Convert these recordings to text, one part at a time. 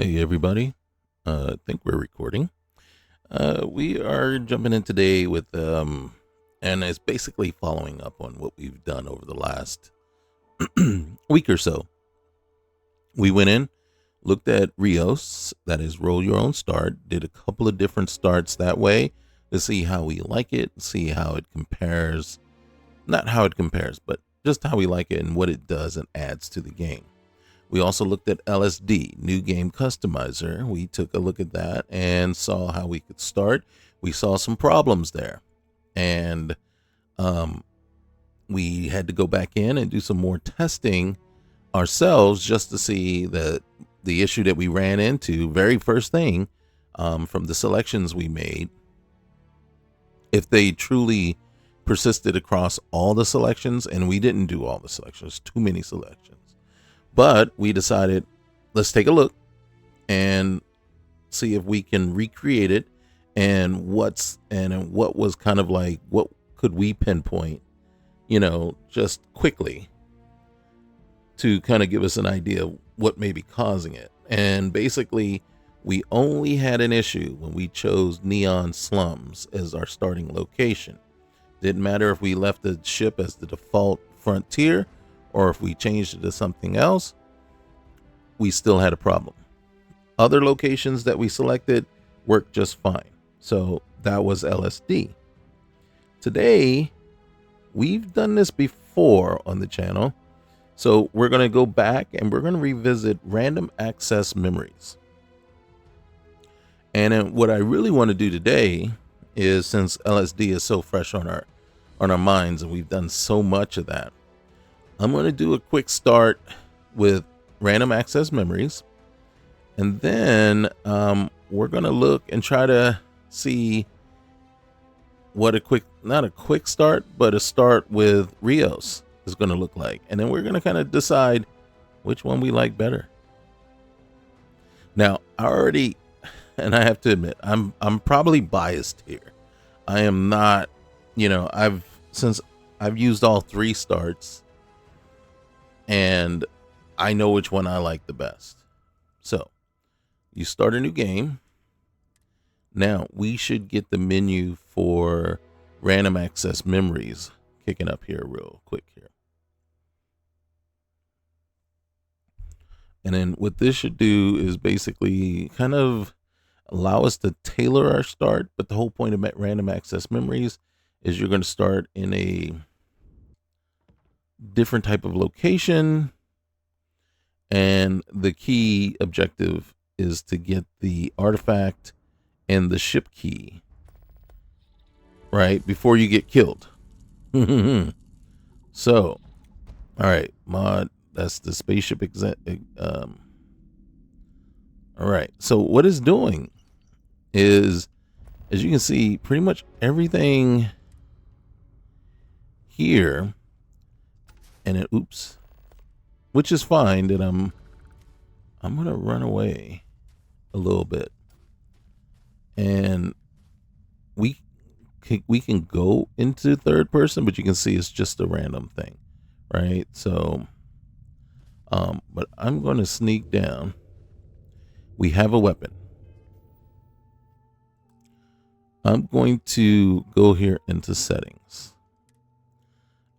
Hey everybody, I think we're recording. We are jumping in today with and it's basically following up on what we've done over the last week or so. We went in, looked at Rios, that is roll your own start, did a couple of different starts that way to see how we like it, see how it compares, not how it compares, but just how we like it and what it does and adds to the game. We also looked at LSD, New Game Customizer. We took a look at that and saw how we could start. We saw some problems there. And um, we had to go back in and do some more testing ourselves just to see the issue that we ran into, very first thing, from the selections we made, if they truly persisted across all the selections. And we didn't do all the selections, too many selections. But we decided, let's take a look and see if we can recreate it and what was kind of like, what could we pinpoint, just quickly to kind of give us an idea of what may be causing it. And basically, we only had an issue when we chose Neon Slums as our starting location. Didn't matter if we left the ship as the default frontier or if we changed it to something else, we still had a problem. Other locations that we selected worked just fine. So that was LSD. Today, we've done this before on the channel. So we're going to go back and we're going to revisit random access memories. And then what I really want to do today is, since LSD is so fresh on our minds and we've done so much of that, I'm going to do a quick start with random access memories. And then we're going to look and try to see what not a quick start, but a start with Rios is going to look like. And then we're going to kind of decide which one we like better. Now, and I have to admit, I'm probably biased here. I am not, since I've used all three starts, and I know which one I like the best. So you start a new game. Now we should get the menu for random access memories kicking up here real quick here. And then what this should do is basically kind of allow us to tailor our start. But the whole point of random access memories is you're going to start in a different type of location. And the key objective is to get the artifact and the ship key, right, before you get killed. So, all right, mod, that's the spaceship all right, so what it's doing is, as you can see, pretty much everything here, and it, oops, which is fine, that I'm gonna run away a little bit, and we can go into third person, but you can see it's just a random thing, right? So but I'm going to sneak down. We have a weapon. I'm going to go here into settings.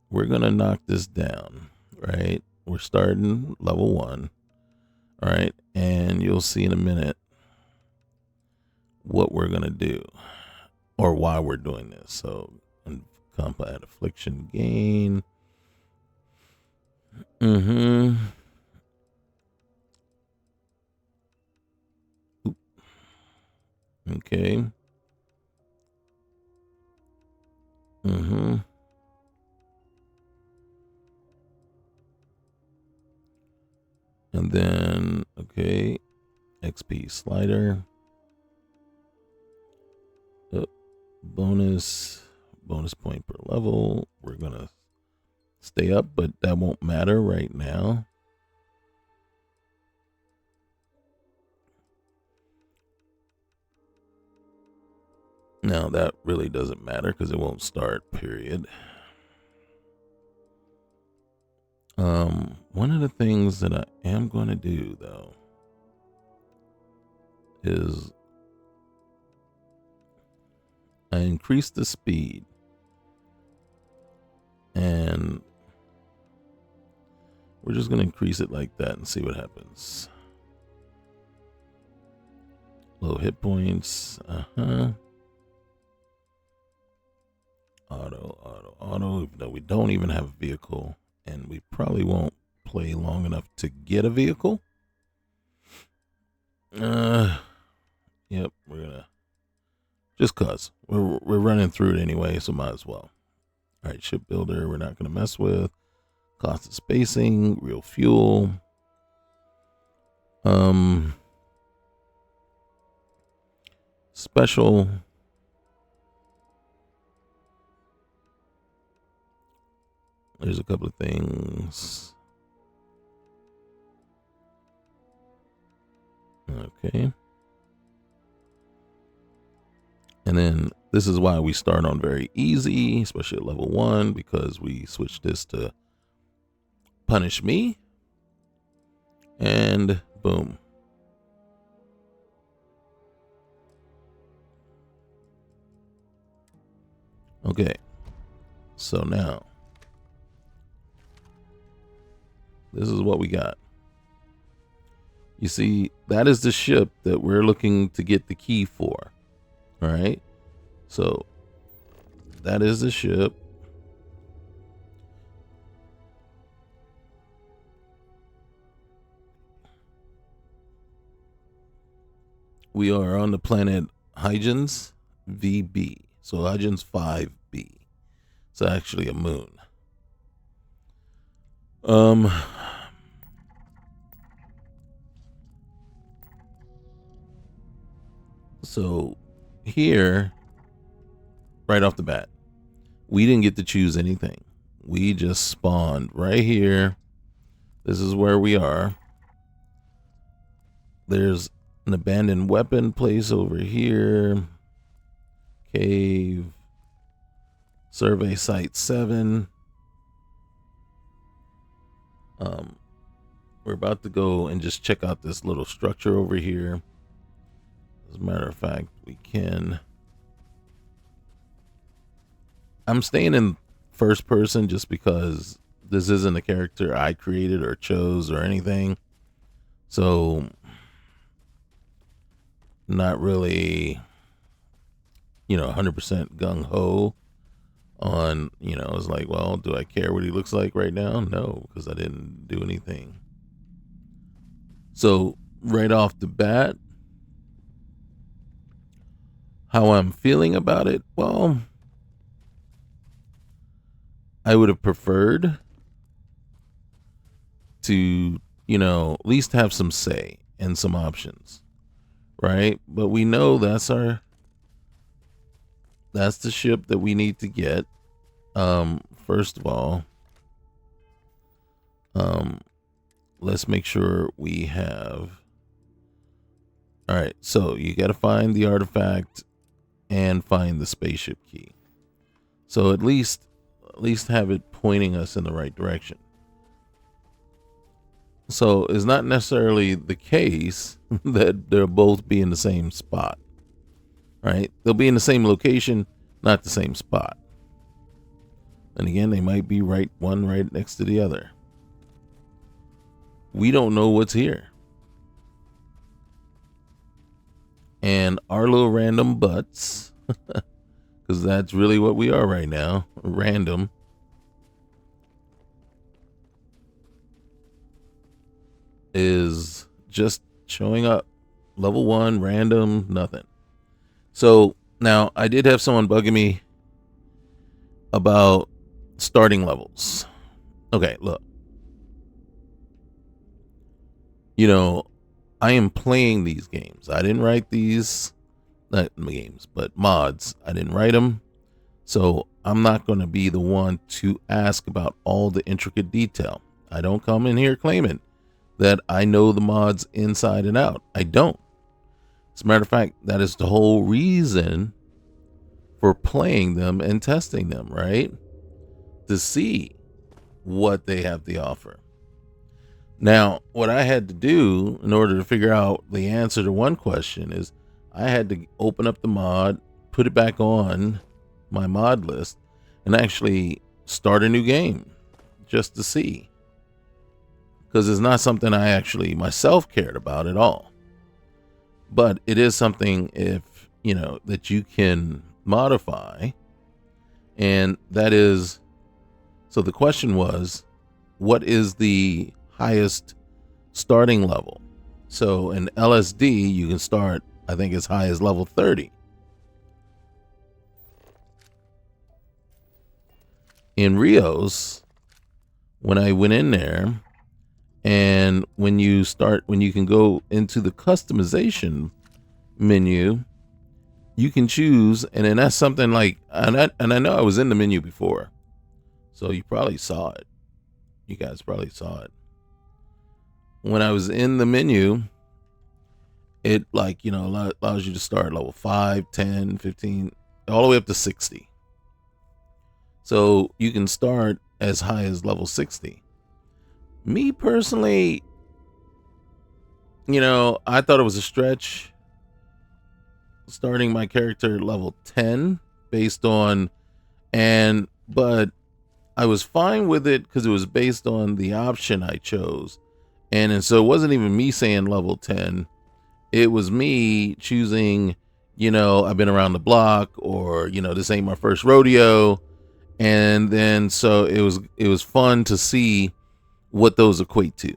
We're going to knock this down, right? We're starting level 1. All right, and you'll see in a minute what we're going to do or why we're doing this. So, combat affliction gain. Okay. And then, okay, XP slider. Bonus point per level. We're going to stay up, but that won't matter right now. Now that really doesn't matter because it won't start, period. One of the things that I am going to do, though, is I increase the speed, and we're just going to increase it like that and see what happens. Low hit points. Auto. Even though we don't even have a vehicle, and we probably won't play long enough to get a vehicle. Yep, we're gonna just cause we're running through it anyway, so might as well. All right, shipbuilder, we're not gonna mess with. Cost of spacing, real fuel. Special. There's a couple of things. Okay. And then this is why we start on very easy, especially at level 1, because we switched this to punish me. And boom. Okay. So now, this is what we got. You see, that is the ship that we're looking to get the key for. All right. So that is the ship. We are on the planet Huygens VB. So Huygens 5B. It's actually a moon. So here, right off the bat, we didn't get to choose anything. We just spawned right here. This is where we are. There's an abandoned weapon place over here. Cave. Survey Site 7. We're about to go and just check out this little structure over here. As a matter of fact, we can. I'm staying in first person just because this isn't a character I created or chose or anything. So, not really, 100% gung-ho on, it's like, well, do I care what he looks like right now? No, because I didn't do anything. So, right off the bat, how I'm feeling about it, well, I would have preferred to, at least have some say and some options, right? But we know that's the ship that we need to get. First of all, let's make sure we have. All right, so you got to find the artifact and find the spaceship key. So at least have it pointing us in the right direction. So it's not necessarily the case that they'll both be in the same spot, right? They'll be in the same location, not the same spot. And again, they might be one right next to the other. We don't know what's here. And our little random butts, because that's really what we are right now, random. Is just showing up. Level 1, random, nothing. So now I did have someone bugging me about starting levels. Okay, look. I am playing these games. I didn't write these, not games, but mods. I didn't write them. So I'm not going to be the one to ask about all the intricate detail. I don't come in here claiming that I know the mods inside and out. I don't. As a matter of fact, that is the whole reason for playing them and testing them, right? To see what they have to offer. Now, what I had to do in order to figure out the answer to one question is I had to open up the mod, put it back on my mod list, and actually start a new game just to see. Because it's not something I actually myself cared about at all. But it is something that you can modify. And that is, so the question was, what is the highest starting level? So in LSD, you can start, I think, as high as level 30. In Rios, when I went in there, and when you can go into the customization menu, you can choose, and then that's something like, and I know I was in the menu before, so you probably saw it. You guys probably saw it. When I was in the menu, it allows you to start level 5, 10, 15, all the way up to 60. So you can start as high as level 60. Me personally, I thought it was a stretch starting my character at level 10 but I was fine with it because it was based on the option I chose. And so it wasn't even me saying level 10. It was me choosing, I've been around the block, or, this ain't my first rodeo. And then so it was fun to see what those equate to.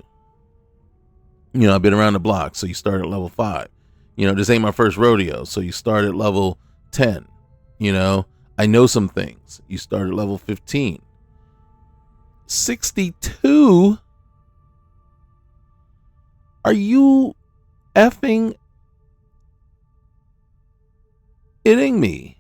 I've been around the block, so you start at level 5. This ain't my first rodeo, so you start at level 10. I know some things. You start at level 15. 62? Are you effing kidding me?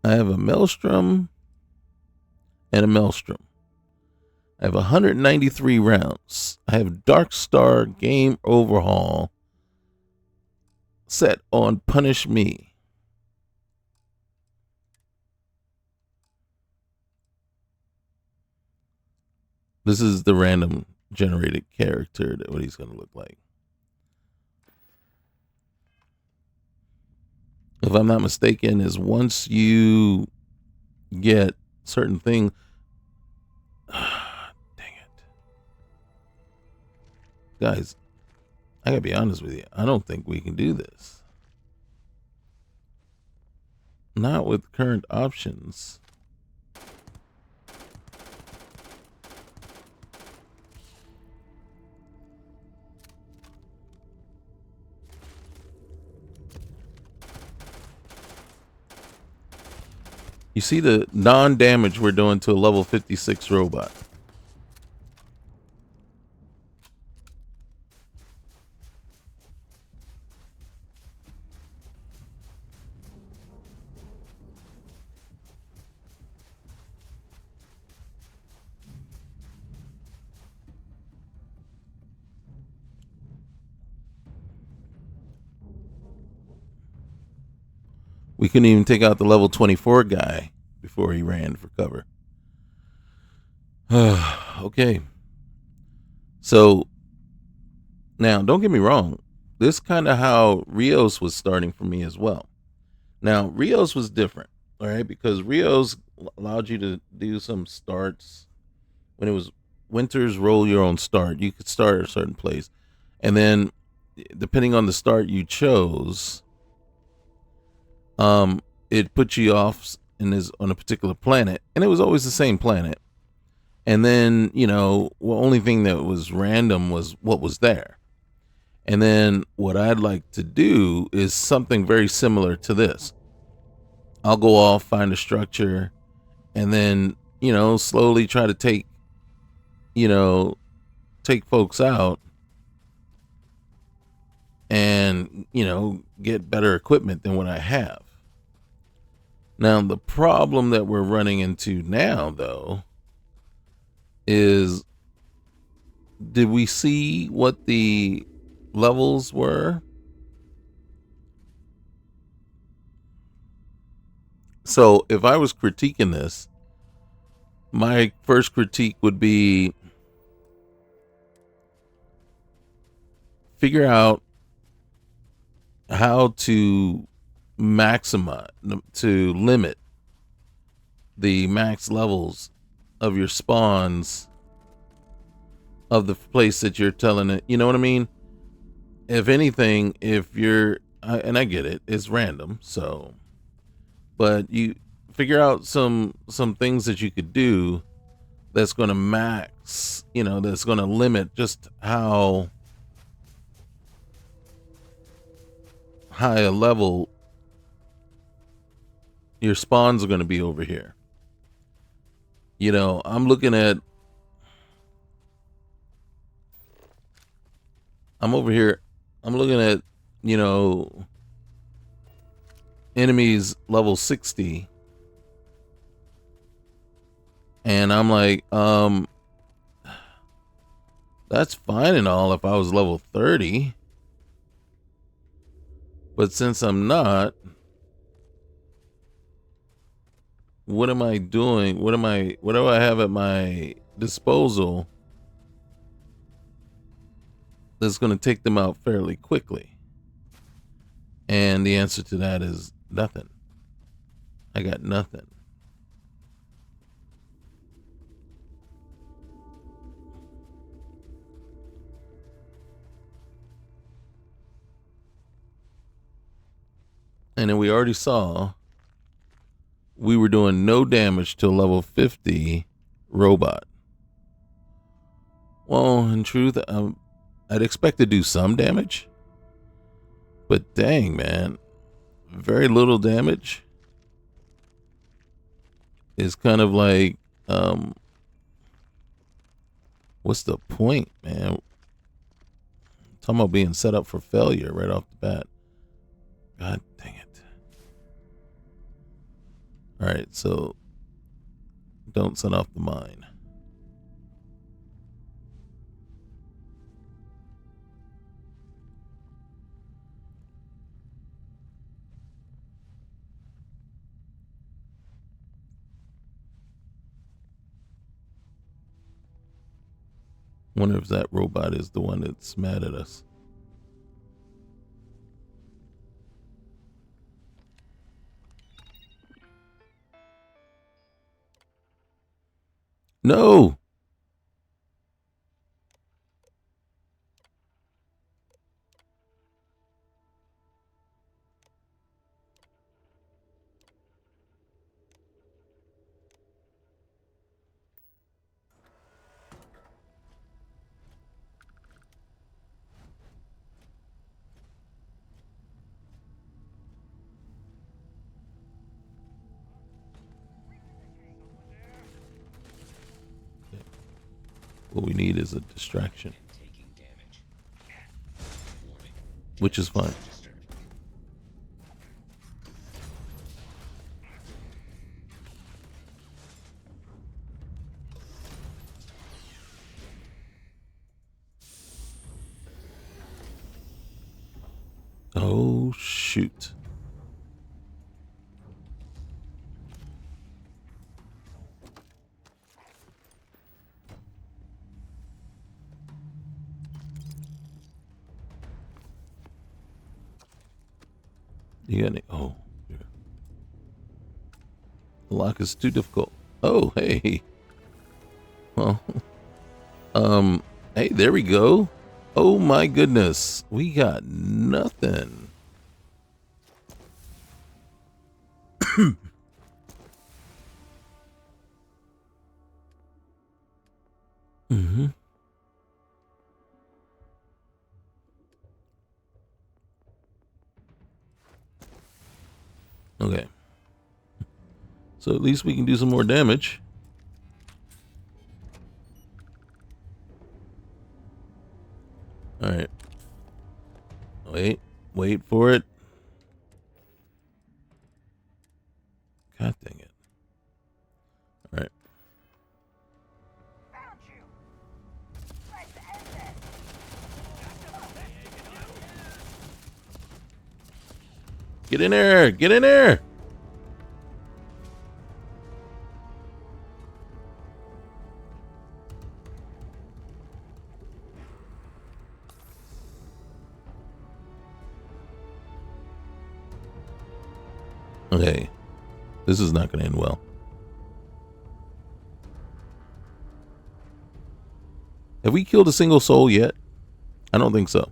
I have a Maelstrom and a Maelstrom. I have 193 rounds. I have Dark Star Game Overhaul set on Punish Me. This is the random generated character that what he's going to look like. If I'm not mistaken, is once you get certain thing. Dang it. Guys, I gotta be honest with you. I don't think we can do this. Not with current options. You see the non-damage we're doing to a level 56 robot. We couldn't even take out the level 24 guy before he ran for cover. Okay. So, now, don't get me wrong. This kind of how Rios was starting for me as well. Now, Rios was different, all right, because Rios allowed you to do some starts. When it was Winter's roll your own start, you could start at a certain place. And then, depending on the start you chose, it put you off on a particular planet, and it was always the same planet. And then, the only thing that was random was what was there. And then what I'd like to do is something very similar to this. I'll go off, find a structure, and then, slowly try to take folks out and, get better equipment than what I have. Now, the problem that we're running into now, though, is did we see what the levels were? So if I was critiquing this, my first critique would be figure out how to maximize, to limit the max levels of your spawns of the place that you're telling it. You know what I mean? If anything, if you're, and I get it, it's random. So, but you figure out some things that you could do that's going to max, that's going to limit just how high a level your spawns are going to be over here. I'm over here, I'm looking at, enemies level 60. And I'm like, that's fine and all if I was level 30. But since I'm not, what am I doing? What do I have at my disposal that's going to take them out fairly quickly? And the answer to that is nothing. I got nothing. And then we already saw we were doing no damage to a level 50 robot. Well, in truth, I'd expect to do some damage. But dang, man, very little damage is kind of like, what's the point, man? Talking about being set up for failure right off the bat. God dang it. All right, so don't set off the mine. Wonder if that robot is the one that's mad at us. No! What we need is a distraction, which is fine. Oh, shoot. You got any? Oh, yeah. The lock is too difficult. Oh, hey. Well, hey, there we go. Oh my goodness. We got nothing. Mm-hmm. Okay. So at least we can do some more damage. All right. Wait for it. God dang it. All right. Get in there. Get in there. Okay. This is not going to end well. Have we killed a single soul yet? I don't think so.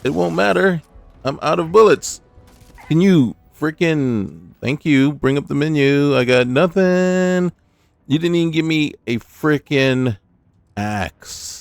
It won't matter. I'm out of bullets. Can you freaking... Thank you. Bring up the menu. I got nothing. You didn't even give me a freaking axe.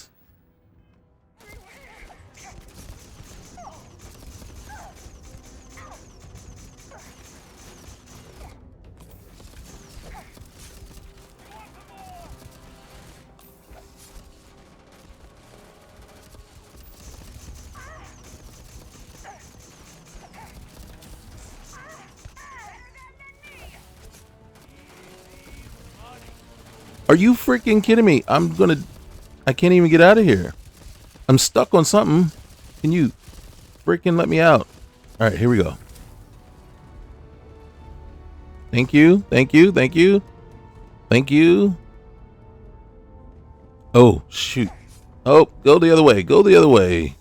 Are you freaking kidding me? I can't even get out of here. I'm stuck on something. Can you freaking let me out? All right, here we go. Thank you. Thank you. Thank you. Thank you. Oh, shoot. Oh, go the other way. Go the other way.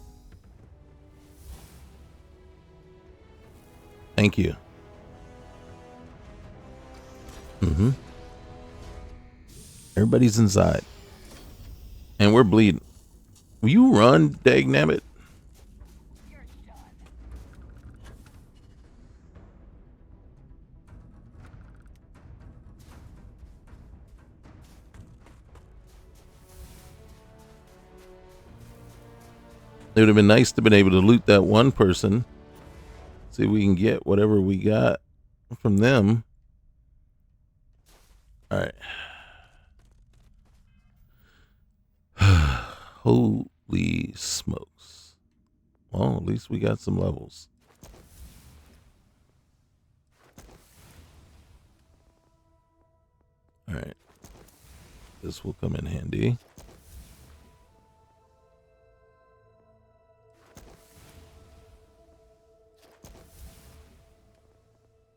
Thank you. Mm-hmm. Everybody's inside. And we're bleeding. Will you run, dagnabbit? It would have been nice to have been able to loot that one person. See if we can get whatever we got from them. All right. Holy smokes. Well, at least we got some levels. All right. This will come in handy.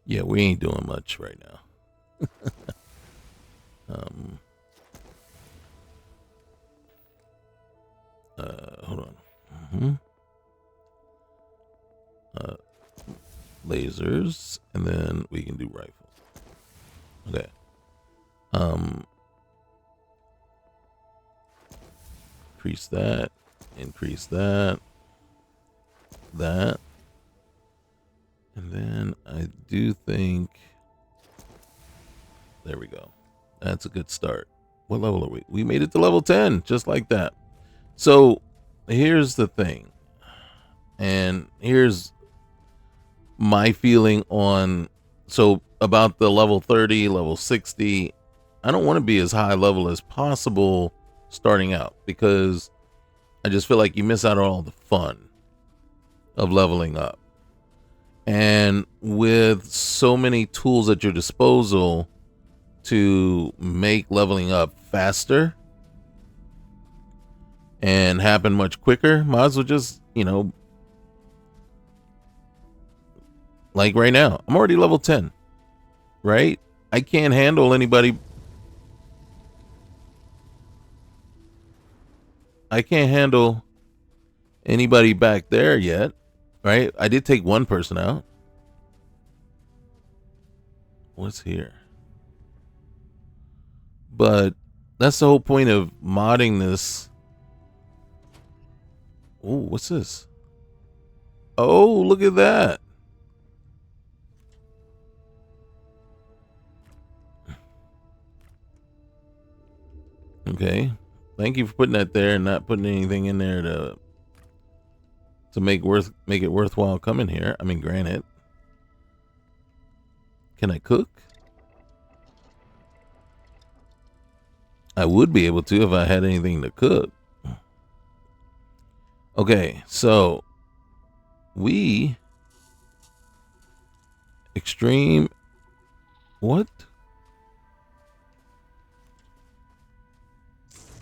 Yeah, we ain't doing much right now. Hold on. Lasers, and then we can do rifle. Okay. Increase that. Increase that. That. And then I do think... There we go. That's a good start. What level are we? We made it to level 10, just like that. So, here's the thing. And here's my feeling on... So, about the level 30, level 60, I don't want to be as high level as possible starting out, because I just feel like you miss out on all the fun of leveling up. And with so many tools at your disposal to make leveling up faster and happen much quicker, might as well just, you know, like right now, I'm already level 10, right? I can't handle anybody. I can't handle anybody back there yet, right? I did take one person out. What's here? But that's the whole point of modding this. Oh, what's this? Oh, look at that. Okay. Thank you for putting that there and not putting anything in there to make it worthwhile coming here. I mean, granted. Can I cook? I would be able to if I had anything to cook. Okay, so we extreme What?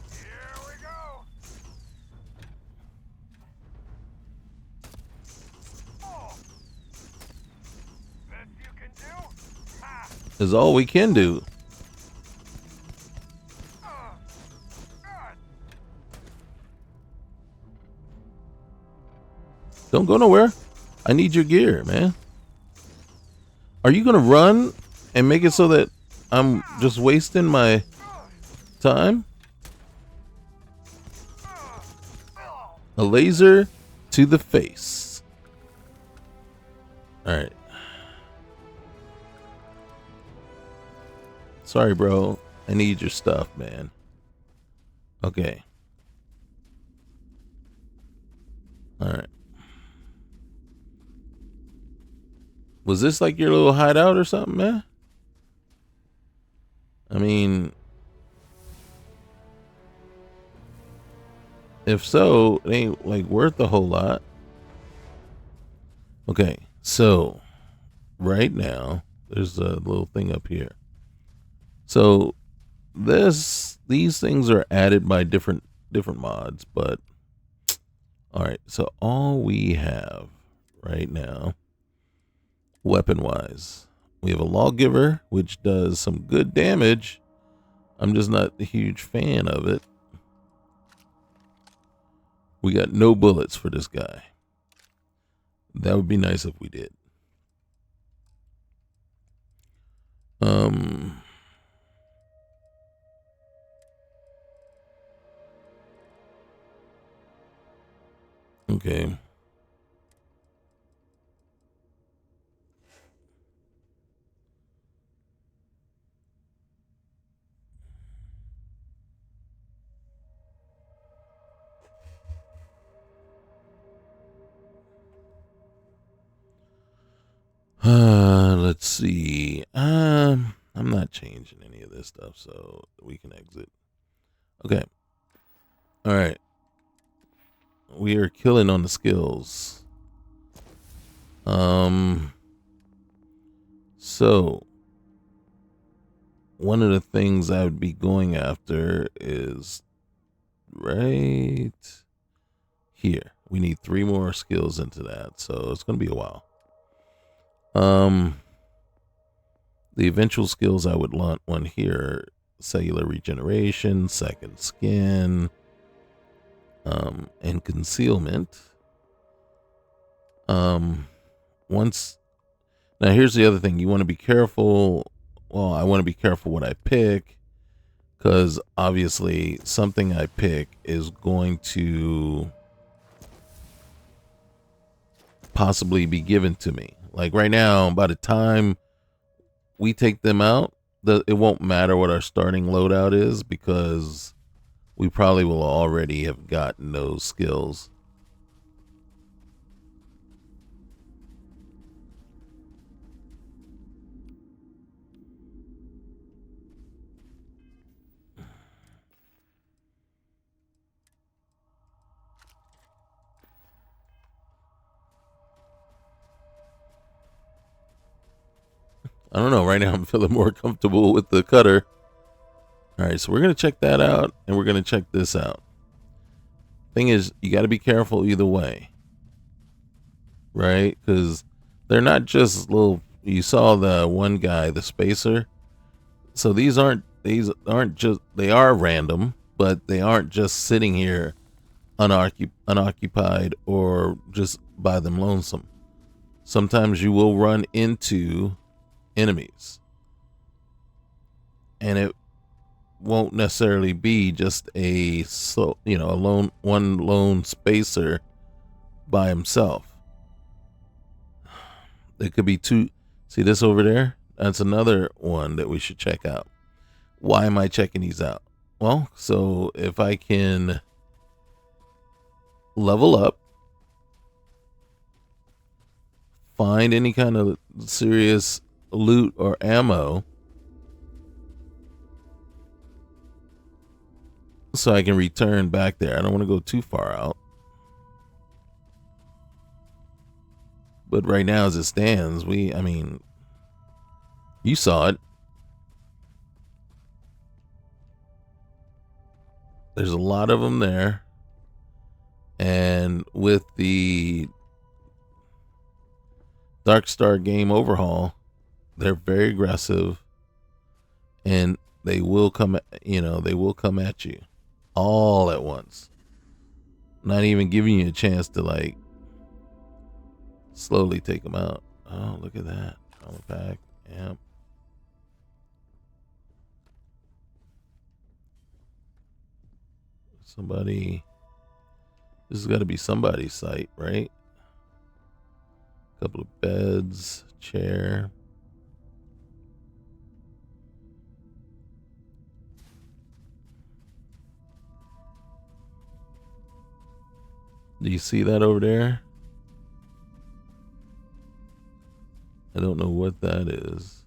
Here we go. Oh. Best you can do? Ha. Is all we can do. God. Don't go nowhere. I need your gear, man. Are you gonna run and make it so that I'm just wasting my time? A laser to the face. Alright. Sorry, bro. I need your stuff, man. Okay. Alright. Was this like your little hideout or something, man? I mean, if so, it ain't like worth a whole lot. Okay, so right now there's a little thing up here. So these things are added by different mods, but all right. So all we have right now, weapon wise, we have a lawgiver, which does some good damage. I'm just not a huge fan of it. We got no bullets for this guy. That would be nice if we did. Okay. Let's see. I'm not changing any of this stuff, so we can exit. Okay. All right. We are killing on the skills. So one of the things I would be going after is right here. We need 3 more skills into that, so it's going to be a while. The eventual skills I would want one here: cellular regeneration, second skin, and concealment. Once now, here's the other thing: you want to be careful. Well, I want to be careful what I pick, because obviously something I pick is going to possibly be given to me. Like right now, by the time we take them out, it won't matter what our starting loadout is, because we probably will already have gotten those skills. I don't know. Right now, I'm feeling more comfortable with the cutter. All right, so we're going to check that out, and we're going to check this out. Thing is, you got to be careful either way, right? Because they're not just little. You saw the one guy, the spacer. So these aren't just, they are random, but they aren't just sitting here unoccupied or just by them lonesome. Sometimes you will run into enemies, and it won't necessarily be just a one lone spacer by himself. It could be 2. See this over there? That's another one that we should check out. Why am I checking these out? Well, so if I can level up, find any kind of serious loot or ammo, so I can return back there. I don't want to go too far out. But right now, as it stands, You saw it. There's a lot of them there. And with the Dark Star game overhaul, they're very aggressive, and they will come, they will come at you all at once. Not even giving you a chance to like slowly take them out. Oh, look at that. Armor pack. Yep. Somebody. This has got to be somebody's site, right? Couple of beds, chair. Do you see that over there? I don't know what that is.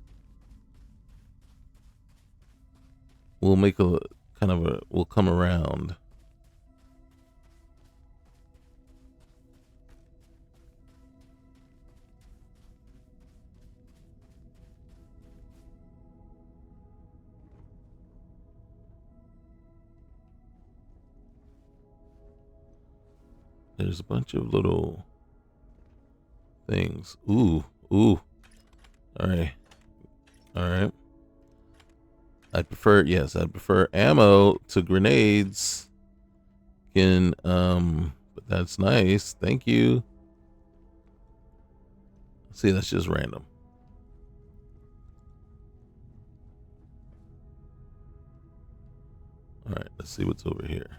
We'll make a kind of a, we'll come around. There's a bunch of little things. Ooh, ooh. All right. All right. I'd prefer ammo to grenades. But that's nice. Thank you. See, that's just random. All right, let's see what's over here.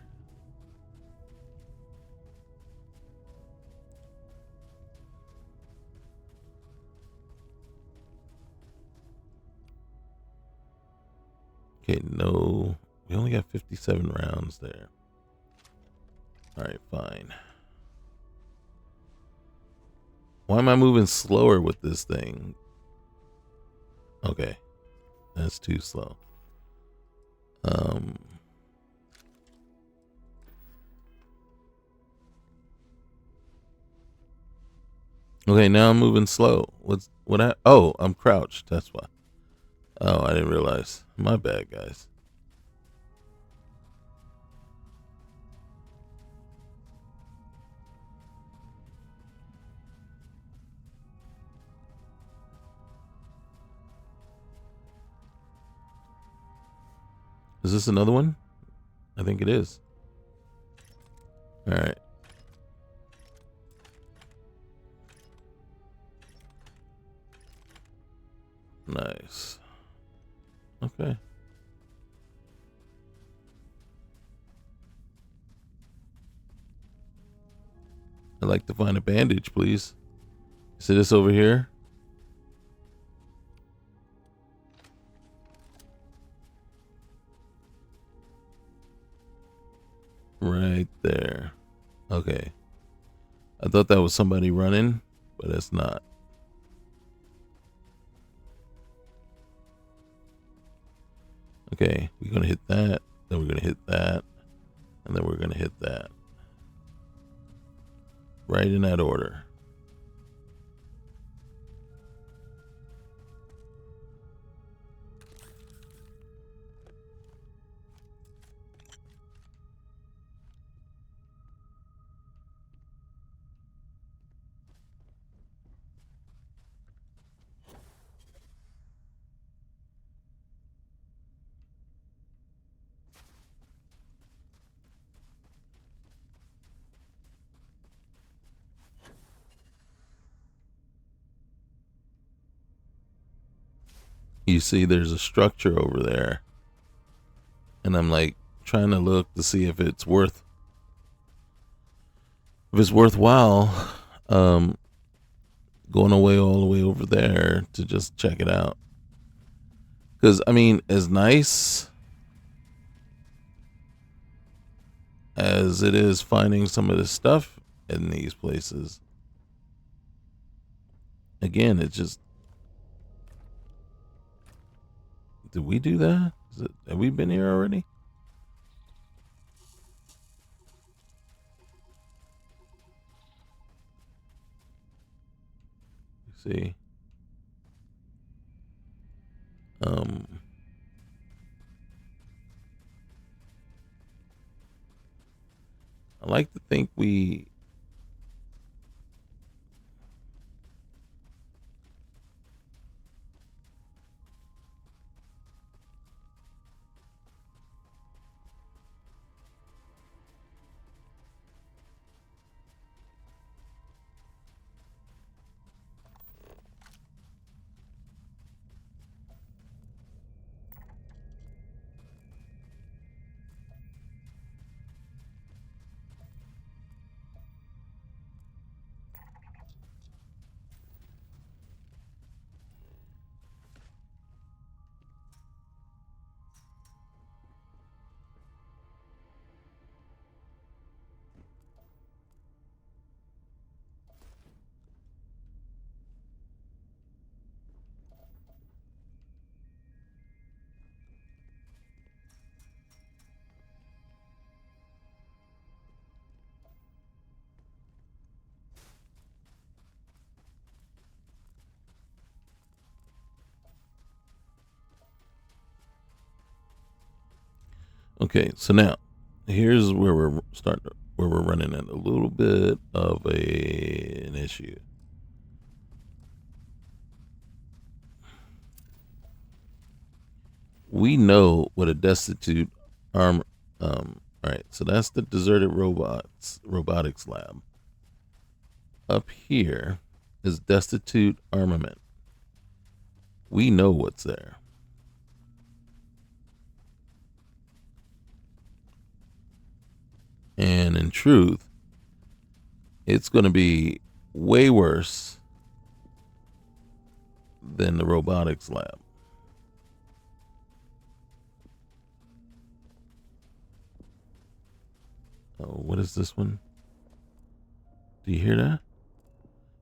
Okay, no. We only got 57 rounds there. All right, fine. Why am I moving slower with this thing? Okay, that's too slow. Okay, now I'm moving slow. Oh, I'm crouched. That's why. Oh, I didn't realize. My bad, guys. Is this another one? I think it is. All right. Nice. Okay. I'd like to find a bandage, please. Is this over here? Right there. Okay. I thought that was somebody running, but it's not. Okay, we're going to hit that, then we're going to hit that, and then we're going to hit that. Right in that order. You see there's a structure over there, and I'm like trying to look to see if it's worthwhile going away all the way over there to just check it out. Because I mean, as nice as it is finding some of this stuff in these places, again, it's just, did we do that? Have we been here already? See, Um, I like to think we. Okay, so now here's where we're starting. Where we're running into a little bit of an issue. We know what a destitute arm. All right, so that's the deserted robotics lab. Up here is destitute armament. We know what's there. And in truth, it's going to be way worse than the robotics lab. Oh, what is this one? Do you hear that?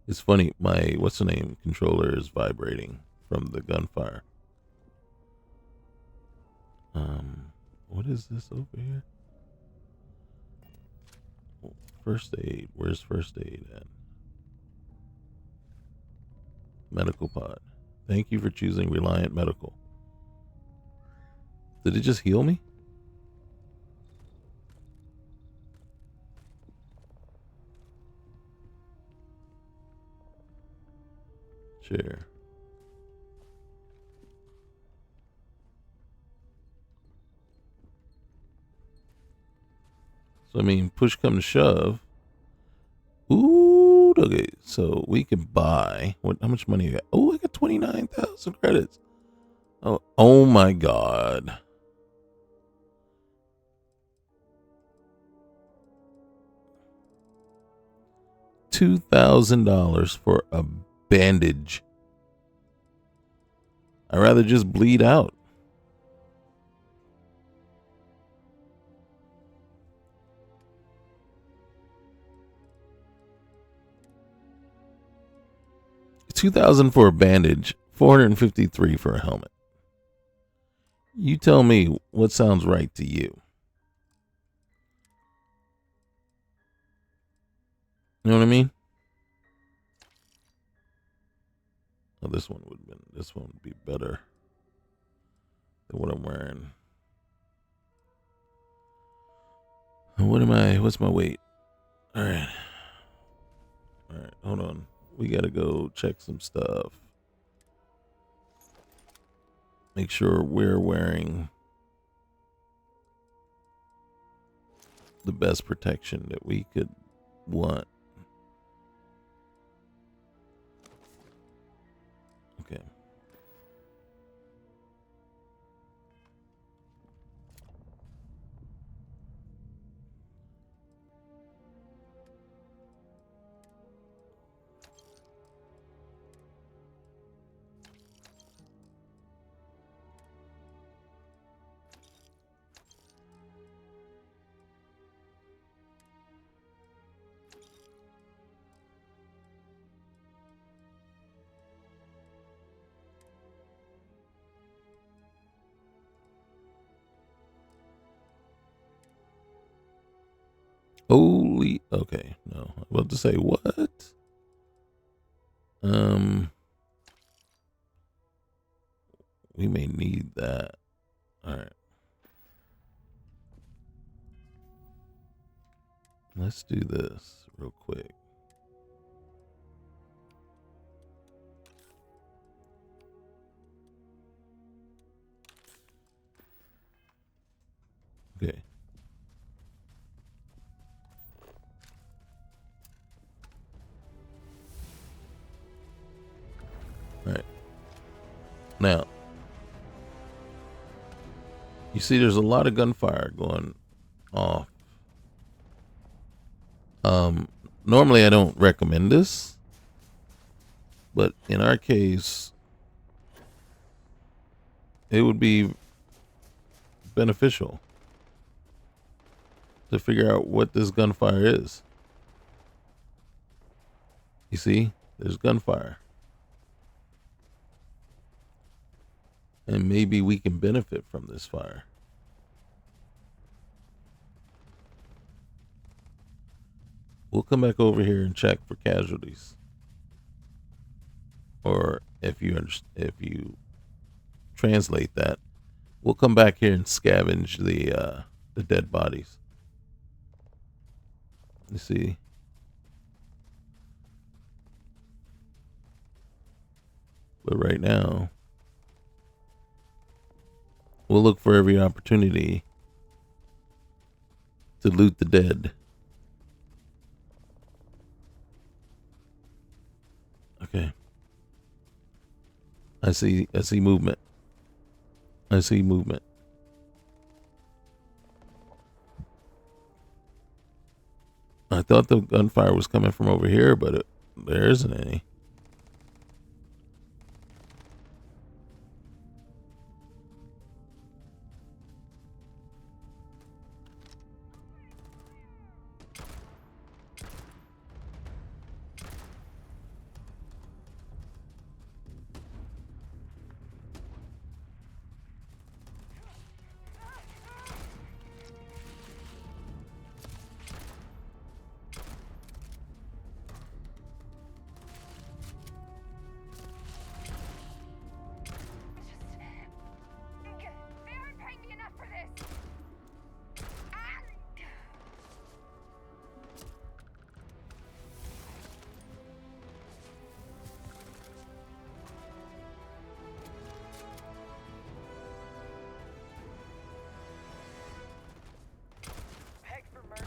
It's funny. My what's the name controller is vibrating from the gunfire. What is this over here? First aid. Where's first aid at? Medical pod. Thank you for choosing Reliant Medical. Did it just heal me? Sure. So I mean, push come to shove. Ooh, okay. So we can buy. What? How much money you got? Oh, I got 29,000 credits. Oh my god. $2,000 for a bandage. I'd rather just bleed out. $2,000 for a bandage, $453 for a helmet. You tell me what sounds right to you. You know what I mean? Oh, this one would be better than what I'm wearing. What's my weight? Alright. Alright, hold on. We gotta go check some stuff. Make sure we're wearing the best protection that we could want. Okay. Holy, okay, no. I was about to say what? We may need that. All right. Let's do this real quick. Okay. All right. Now, you see there's a lot of gunfire going off. Normally I don't recommend this, but in our case, it would be beneficial to figure out what this gunfire is. You see, there's gunfire. And maybe we can benefit from this fire. We'll come back over here and check for casualties. Or if you translate that, we'll come back here and scavenge the dead bodies. You see? But right now, we'll look for every opportunity to loot the dead. Okay. I see movement. I see movement. I thought the gunfire was coming from over here, but there isn't any. They aren't paying me enough for this. Beg for mercy.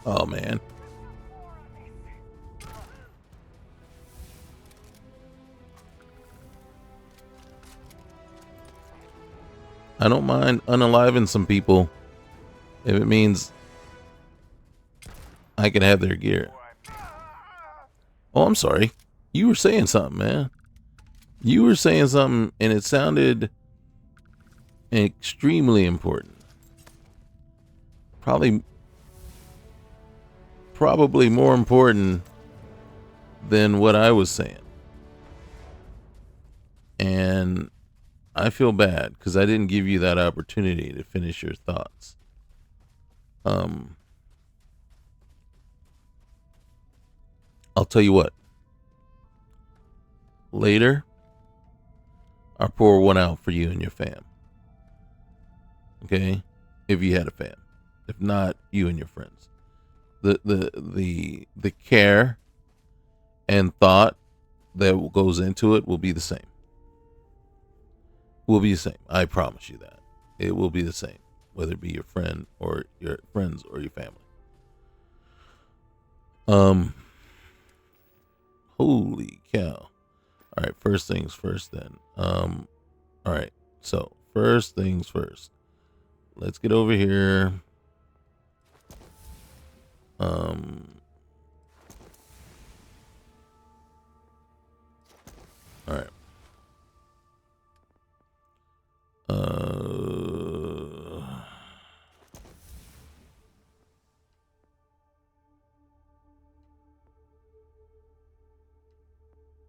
Oh man. I don't mind unaliving some people if it means I can have their gear. Oh, I'm sorry. You were saying something, man. You were saying something and it sounded extremely important. Probably more important than what I was saying. And I feel bad because I didn't give you that opportunity to finish your thoughts. I'll tell you what. Later, I'll pour one out for you and your fam. Okay? If you had a fam. If not, you and your friends. The care and thought that goes into it will be the same. Will be the same. I promise you that. It will be the same, whether it be your friend or your friends or your family. Holy cow. All right, first things first then. All right. So, first things first. Let's get over here.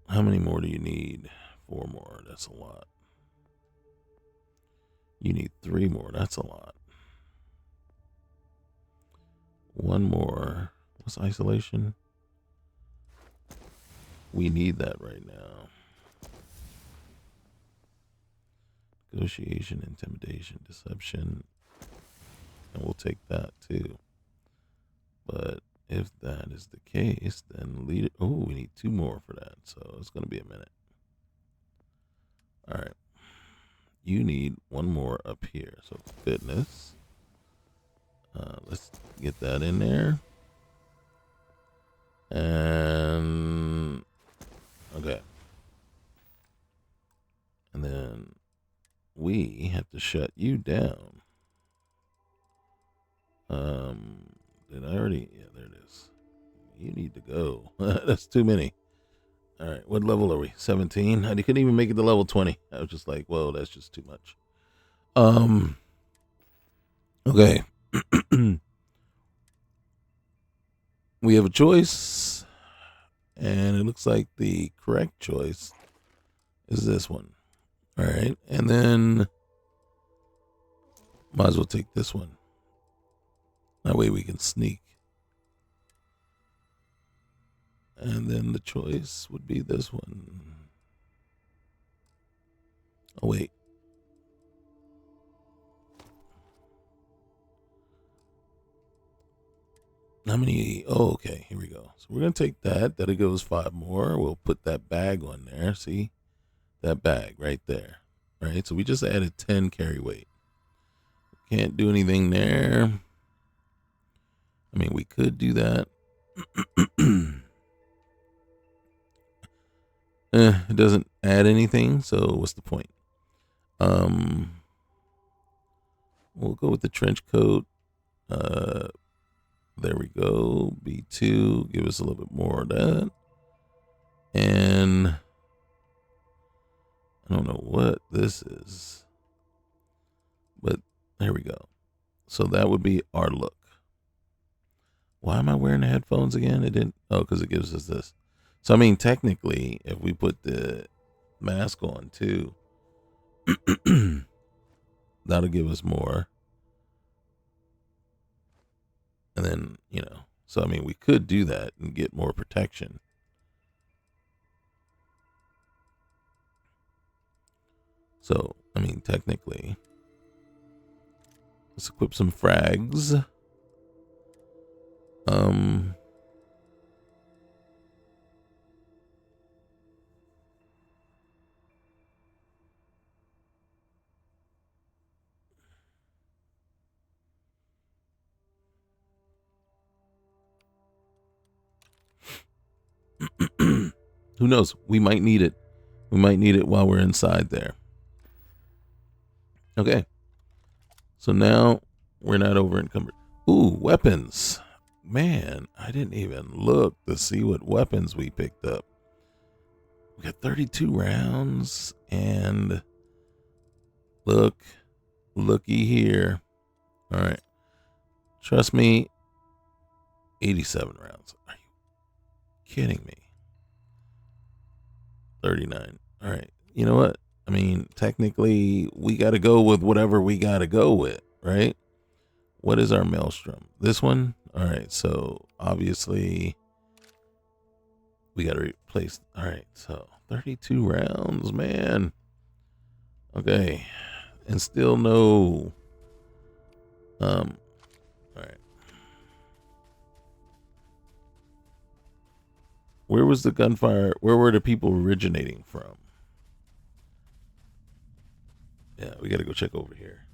How many more do you need? 4 more. That's a lot. You need 3 more. That's a lot. 1 more. What's isolation? We need that right now. Negotiation, intimidation, deception. And we'll take that too. But if that is the case, then lead it. Oh, we need 2 more for that. So it's going to be a minute. All right. You need 1 more up here. So fitness. Let's get that in there. And okay. And then we have to shut you down. Did I already? Yeah, there it is. You need to go. That's too many. All right, what level are we? 17. I couldn't even make it to level 20. I was just like, whoa, that's just too much. Okay. We have a choice, and it looks like the correct choice is this one. All right, and then might as well take this one. That way we can sneak. And then the choice would be this one. Oh, wait. How many? Oh, okay. Here we go. So we're going to take that. That it goes 5 more. We'll put that bag on there. See? That bag right there. All right. So we just added 10 carry weight. Can't do anything there. I mean, we could do that. It doesn't add anything. So what's the point? We'll go with the trench coat. There we go. B2. Give us a little bit more of that. And I don't know what this is, but there we go. So that would be our look. Why am I wearing the headphones again? It didn't. Oh, because it gives us this. So, I mean, technically, if we put the mask on too, that'll give us more. And then, so, I mean, we could do that and get more protection. So, I mean, technically, let's equip some frags. Who knows? We might need it. We might need it while we're inside there. Okay. So now we're not over encumbered. Ooh, weapons. Man, I didn't even look to see what weapons we picked up. We got 32 rounds and looky here. All right. Trust me, 87 rounds. Are you kidding me? 39. All right. You know what? I mean, technically, we got to go with whatever we got to go with, right? What is our maelstrom? This one? All right. So, obviously, we got to replace. All right. So, 32 rounds, man. Okay. And still no. All right. Where was the gunfire? Where were the people originating from? Yeah, we got to go check over here.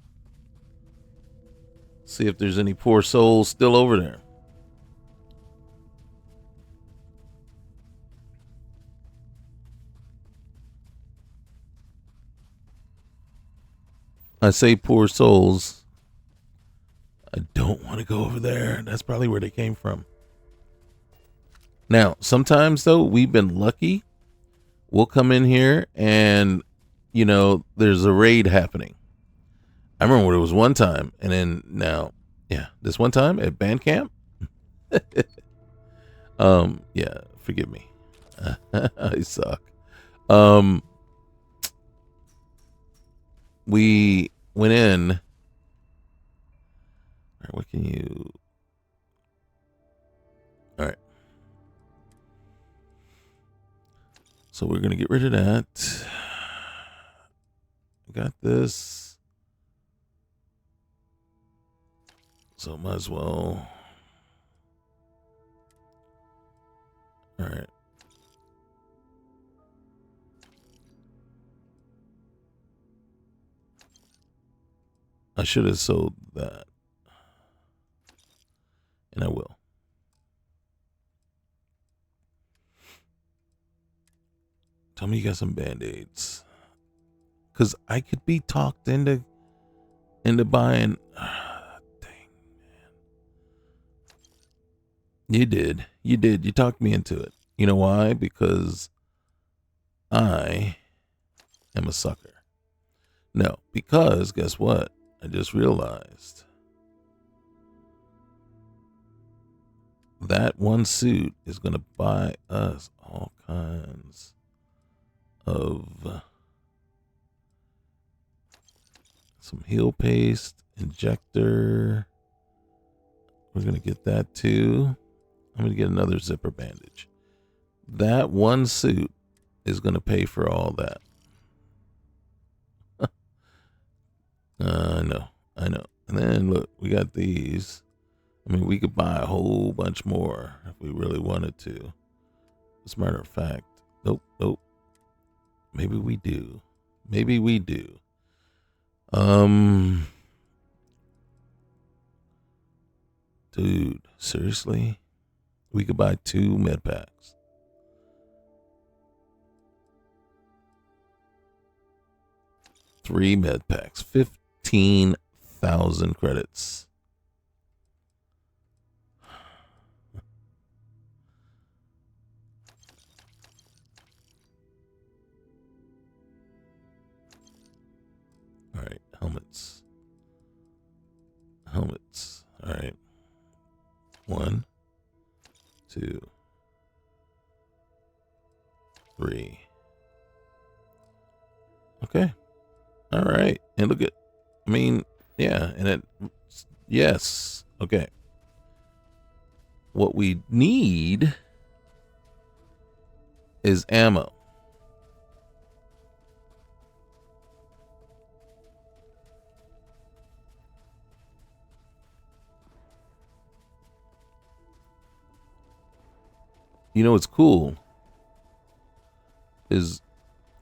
See if there's any poor souls still over there. I say poor souls. I don't want to go over there. That's probably where they came from. Now, sometimes, though, we've been lucky. We'll come in here and, there's a raid happening. I remember it was one time, and then now, this one time at band camp. Yeah, forgive me. I suck. Um, we went in. All right, what can you? All right. So we're gonna get rid of that. Got this. So might as well. All right. I should have sold that. And I will. Tell me you got some band-aids. Cause I could be talked into buying. Dang, man. You did. You did. You talked me into it. You know why? Because I am a sucker. No, because guess what? I just realized that one suit is going to buy us all kinds of some heal paste, injector. We're going to get that too. I'm going to get another zipper bandage. That one suit is going to pay for all that. I know. And then look, we got these. I mean, we could buy a whole bunch more if we really wanted to. As a matter of fact, nope. Maybe we do. Dude, seriously? We could buy 2 med packs. Three med packs. 15,000 credits. All right, helmets. All right. 1, 2, 3. Okay. All right. And look at, I mean, yeah, and it, yes. Okay. What we need is ammo. You know what's cool is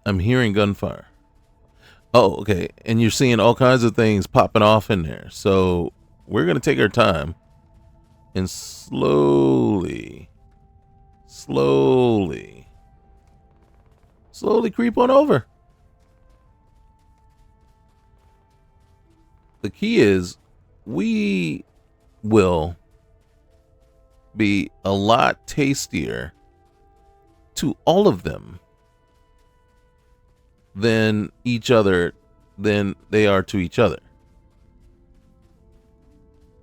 I'm hearing gunfire. Oh, okay. And you're seeing all kinds of things popping off in there. So we're going to take our time and slowly creep on over. The key is we will be a lot tastier to all of them than each other than they are to each other.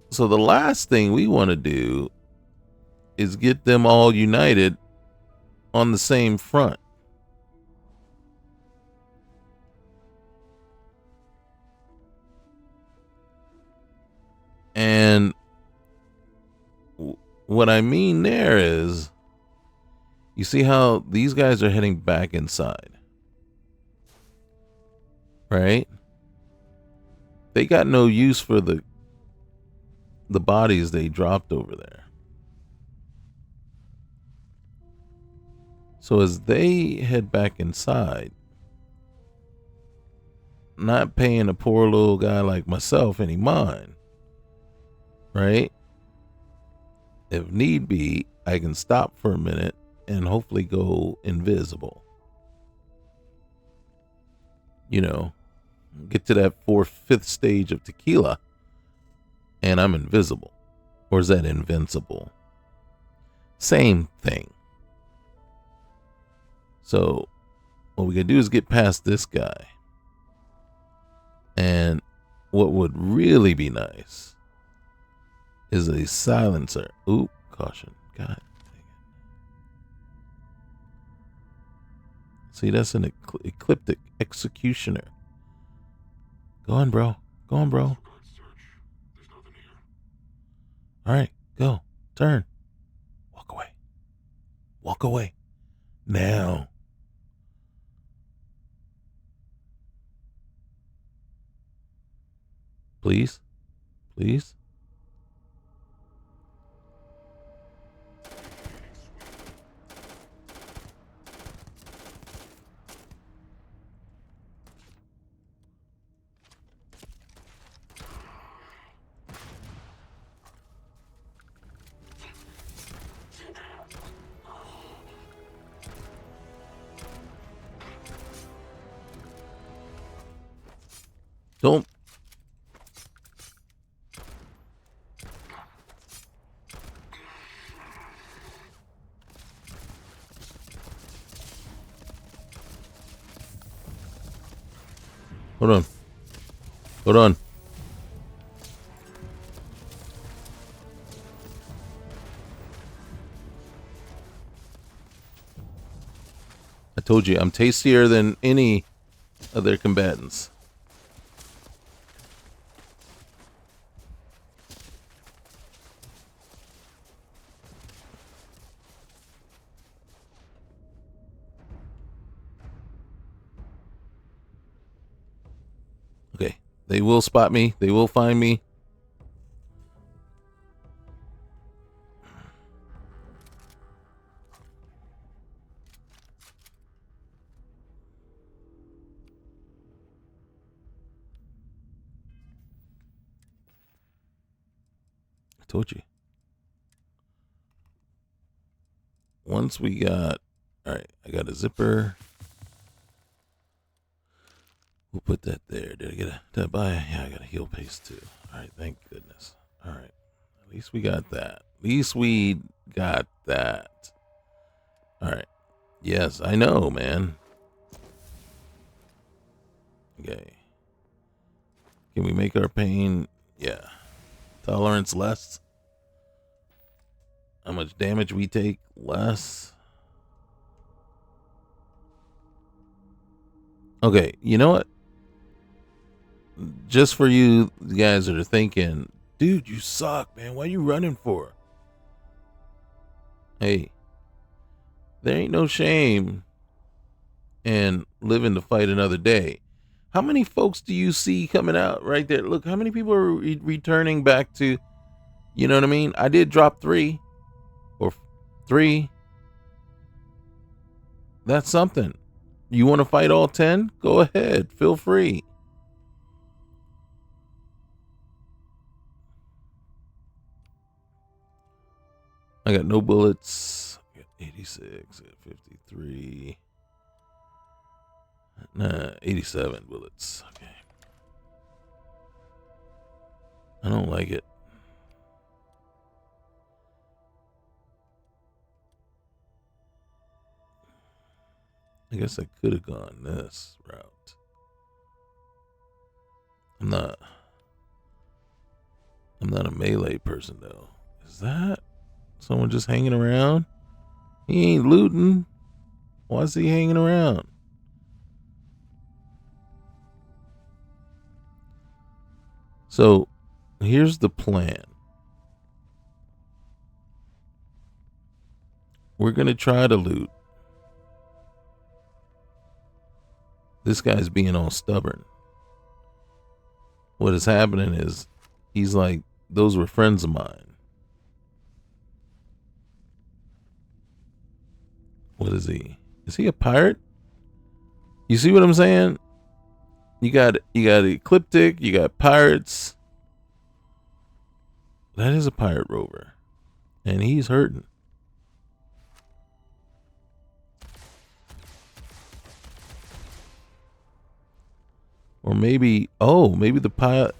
So the last thing we want to do is get them all united on the same front. And what I mean there is, you see how these guys are heading back inside, right? They got no use for the bodies they dropped over there. So as they head back inside, not paying a poor little guy like myself any mind, right? If need be, I can stop for a minute and hopefully go invisible. You know, get to that 4th, 5th stage of tequila and I'm invisible. Or is that invincible? Same thing. So what we can do is get past this guy. And what would really be nice is a silencer. Oop, caution. God dang See, that's an ecliptic executioner. Go on, bro. Go on, bro. All right, go. Turn. Walk away. Walk away. Now. Please. Please. Don't. Hold on. Hold on. I told you, I'm tastier than any of their combatants. Okay, they will spot me. They will find me. I told you. Once we got... All right, I got a zipper. We'll put that there. Did I get a... Did I buy... Yeah, I got a heal paste too. All right, thank goodness. All right. At least we got that. At least we got that. All right. Yes, I know, man. Okay. Can we make our pain? Yeah. Tolerance less. How much damage we take? Less. Okay, you know what? Just for you guys that are thinking, dude, you suck, man. What are you running for? Hey, there ain't no shame in living to fight another day. How many folks do you see coming out right there? Look, how many people are returning back to, you know what I mean? I did drop 3 or 3. That's something. You want to fight all 10? Go ahead. Feel free. I got no bullets. I got 86. I got 53. Nah, 87 bullets. Okay. I don't like it. I guess I could have gone this route. I'm not a melee person though. Is that someone just hanging around? He ain't looting. Why is he hanging around? So here's the plan. We're going to try to loot. This guy's being all stubborn. What is happening is he's like, those were friends of mine. What is he? Is he a pirate? You see what I'm saying? You got ecliptic, you got pirates. That is a pirate rover. And he's hurting. Or maybe, maybe the pilot.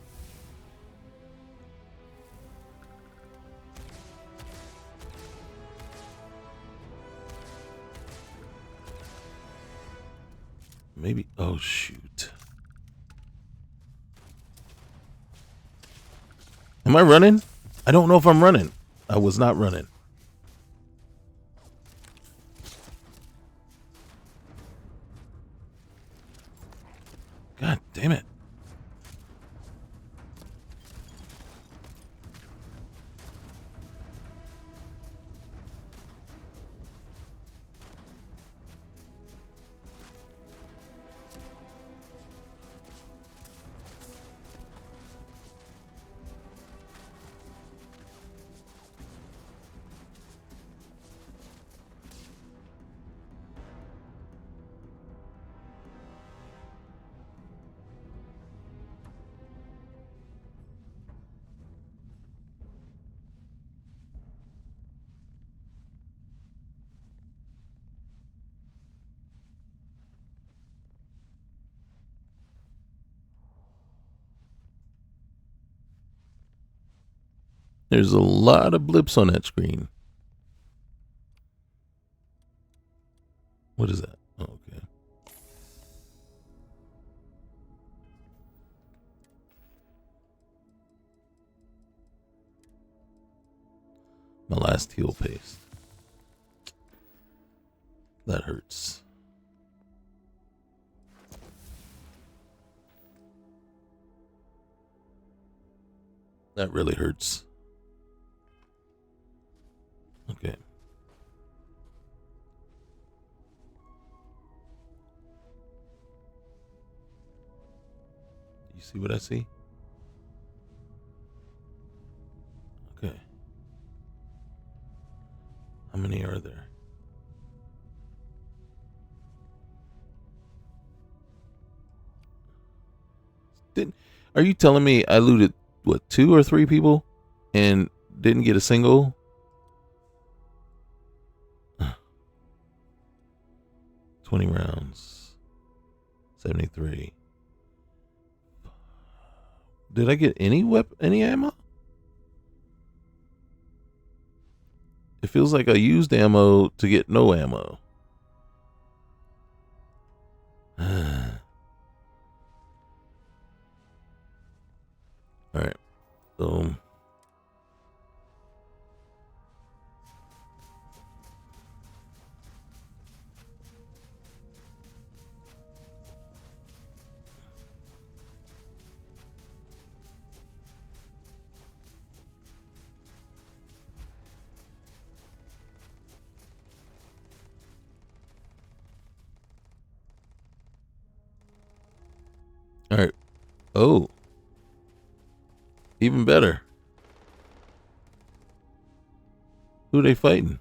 Maybe, oh shoot. Am I running? I don't know if I'm running. I was not running. God damn it. There's a lot of blips on that screen. What is that? Oh, okay. My last heal paste. That hurts. That really hurts. Okay. You see what I see? Okay. How many are there? Are you telling me I looted, what, 2 or 3 people and didn't get a single? 20 rounds. 73. Did I get any any ammo? It feels like I used ammo to get no ammo. Alright. So alright. Oh. Even better. Who are they fighting?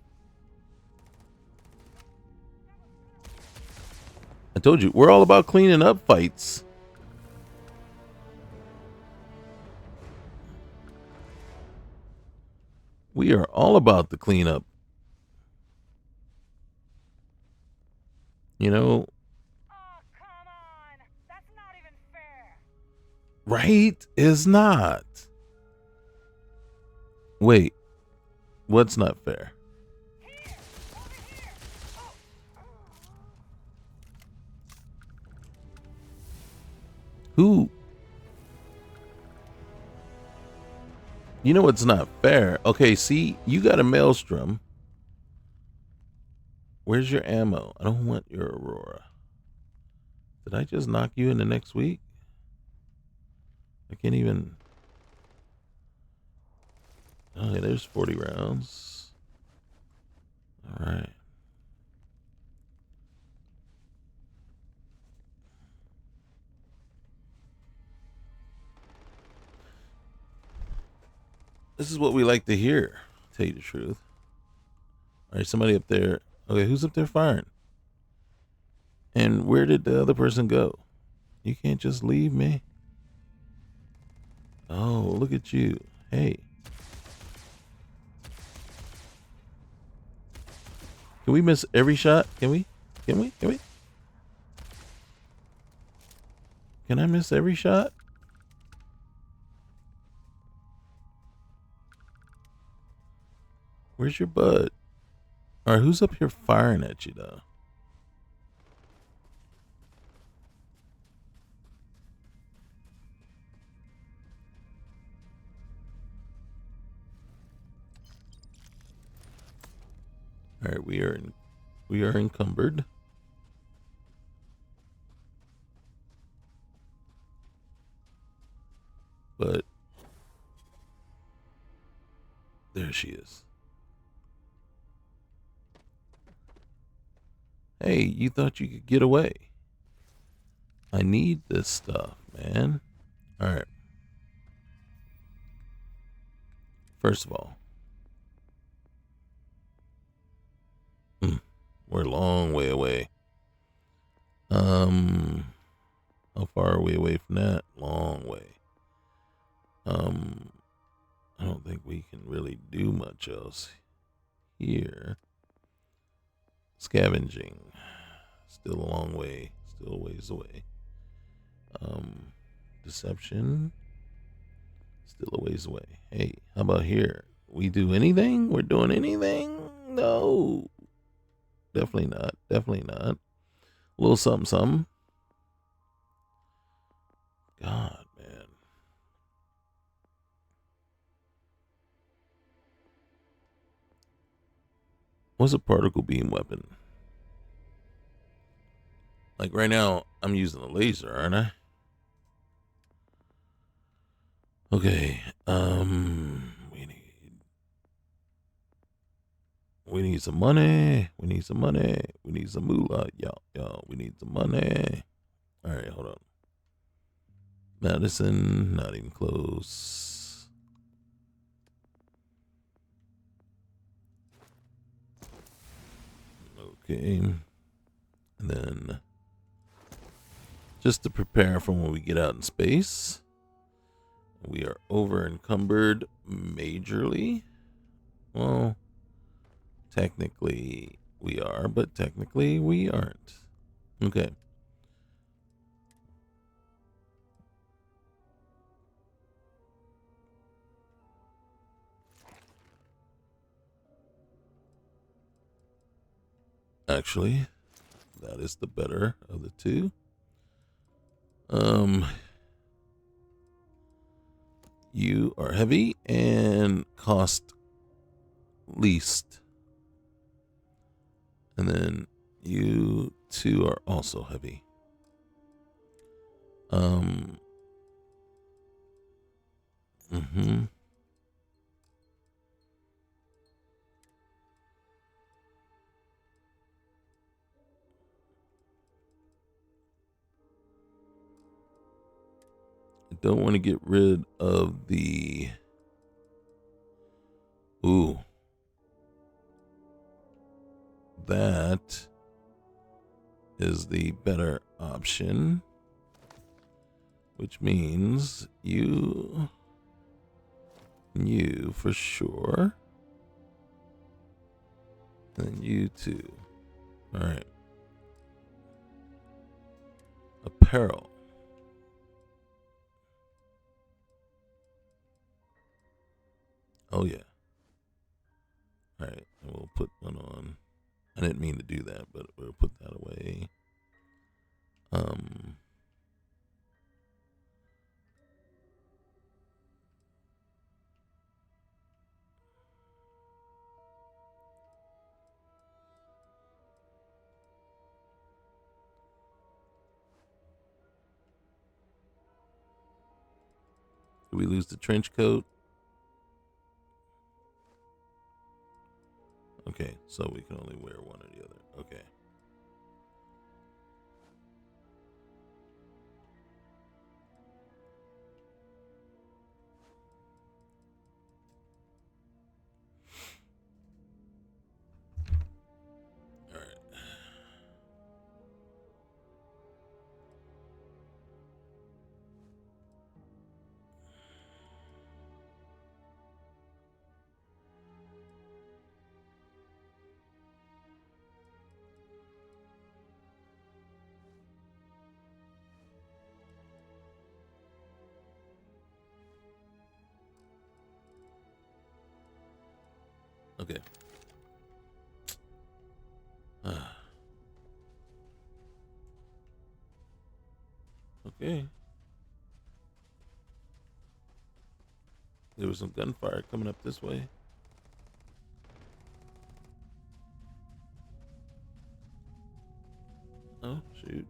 I told you, we're all about cleaning up fights. We are all about the cleanup. You know, Oh, come on! That's not even fair! right is not. Wait, what's not fair? Here! Over here! Oh. Who? You know what's not fair? Okay, see, you got a maelstrom. Where's your ammo? I don't want your Aurora. Did I just knock you into next week? I can't even. Oh, yeah, there's 40 rounds. All right. This is what we like to hear, to tell you the truth. All right, somebody up there. Okay, who's up there firing? And where did the other person go? You can't just leave me. Oh, look at you. Hey. Can we miss every shot? Can we? Can we? Can we? Can I miss every shot? Where's your bud? All right, who's up here firing at you, though? All right, we are encumbered. but there she is. Hey, you thought you could get away? I need this stuff, man. All right. First of all, we're a long way away. How far are we away from that? Long way. I don't think we can really do much else here. Scavenging. Still a long way. Still a ways away. Deception. Still a ways away. Hey, how about here? We do anything? We're doing anything? No. Definitely not. Definitely not. A little something, something. God, man. What's a particle beam weapon? Like right now, I'm using a laser, aren't I? Okay. We need some money. We need some money. We need some moolah. Yo, we need some money. All right, hold on. Madison, not even close. Okay. And then just to prepare for when we get out in space, we are over encumbered majorly. Well, technically we are, but technically we aren't. Okay. Actually, that is the better of the two. You are heavy and cost least. And then you two are also heavy. Mm-hmm. I don't want to get rid of the... Ooh. That is the better option. Which means you for sure. And then you too. Alright. Apparel. Oh yeah. Alright, and we'll put one on. I didn't mean to do that, but we'll put that away. Did we lose the trench coat? Okay, so we can only wear one or the other. Okay. All right. Okay. Okay. There was some gunfire coming up this way. Oh, shoot.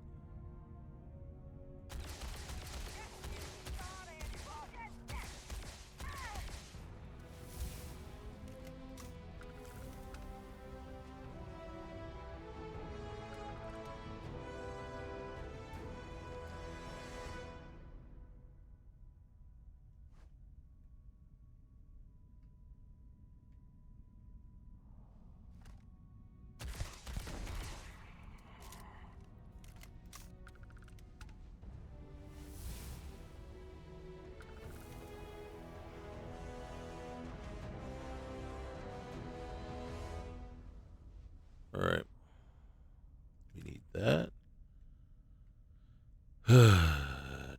that. Alright,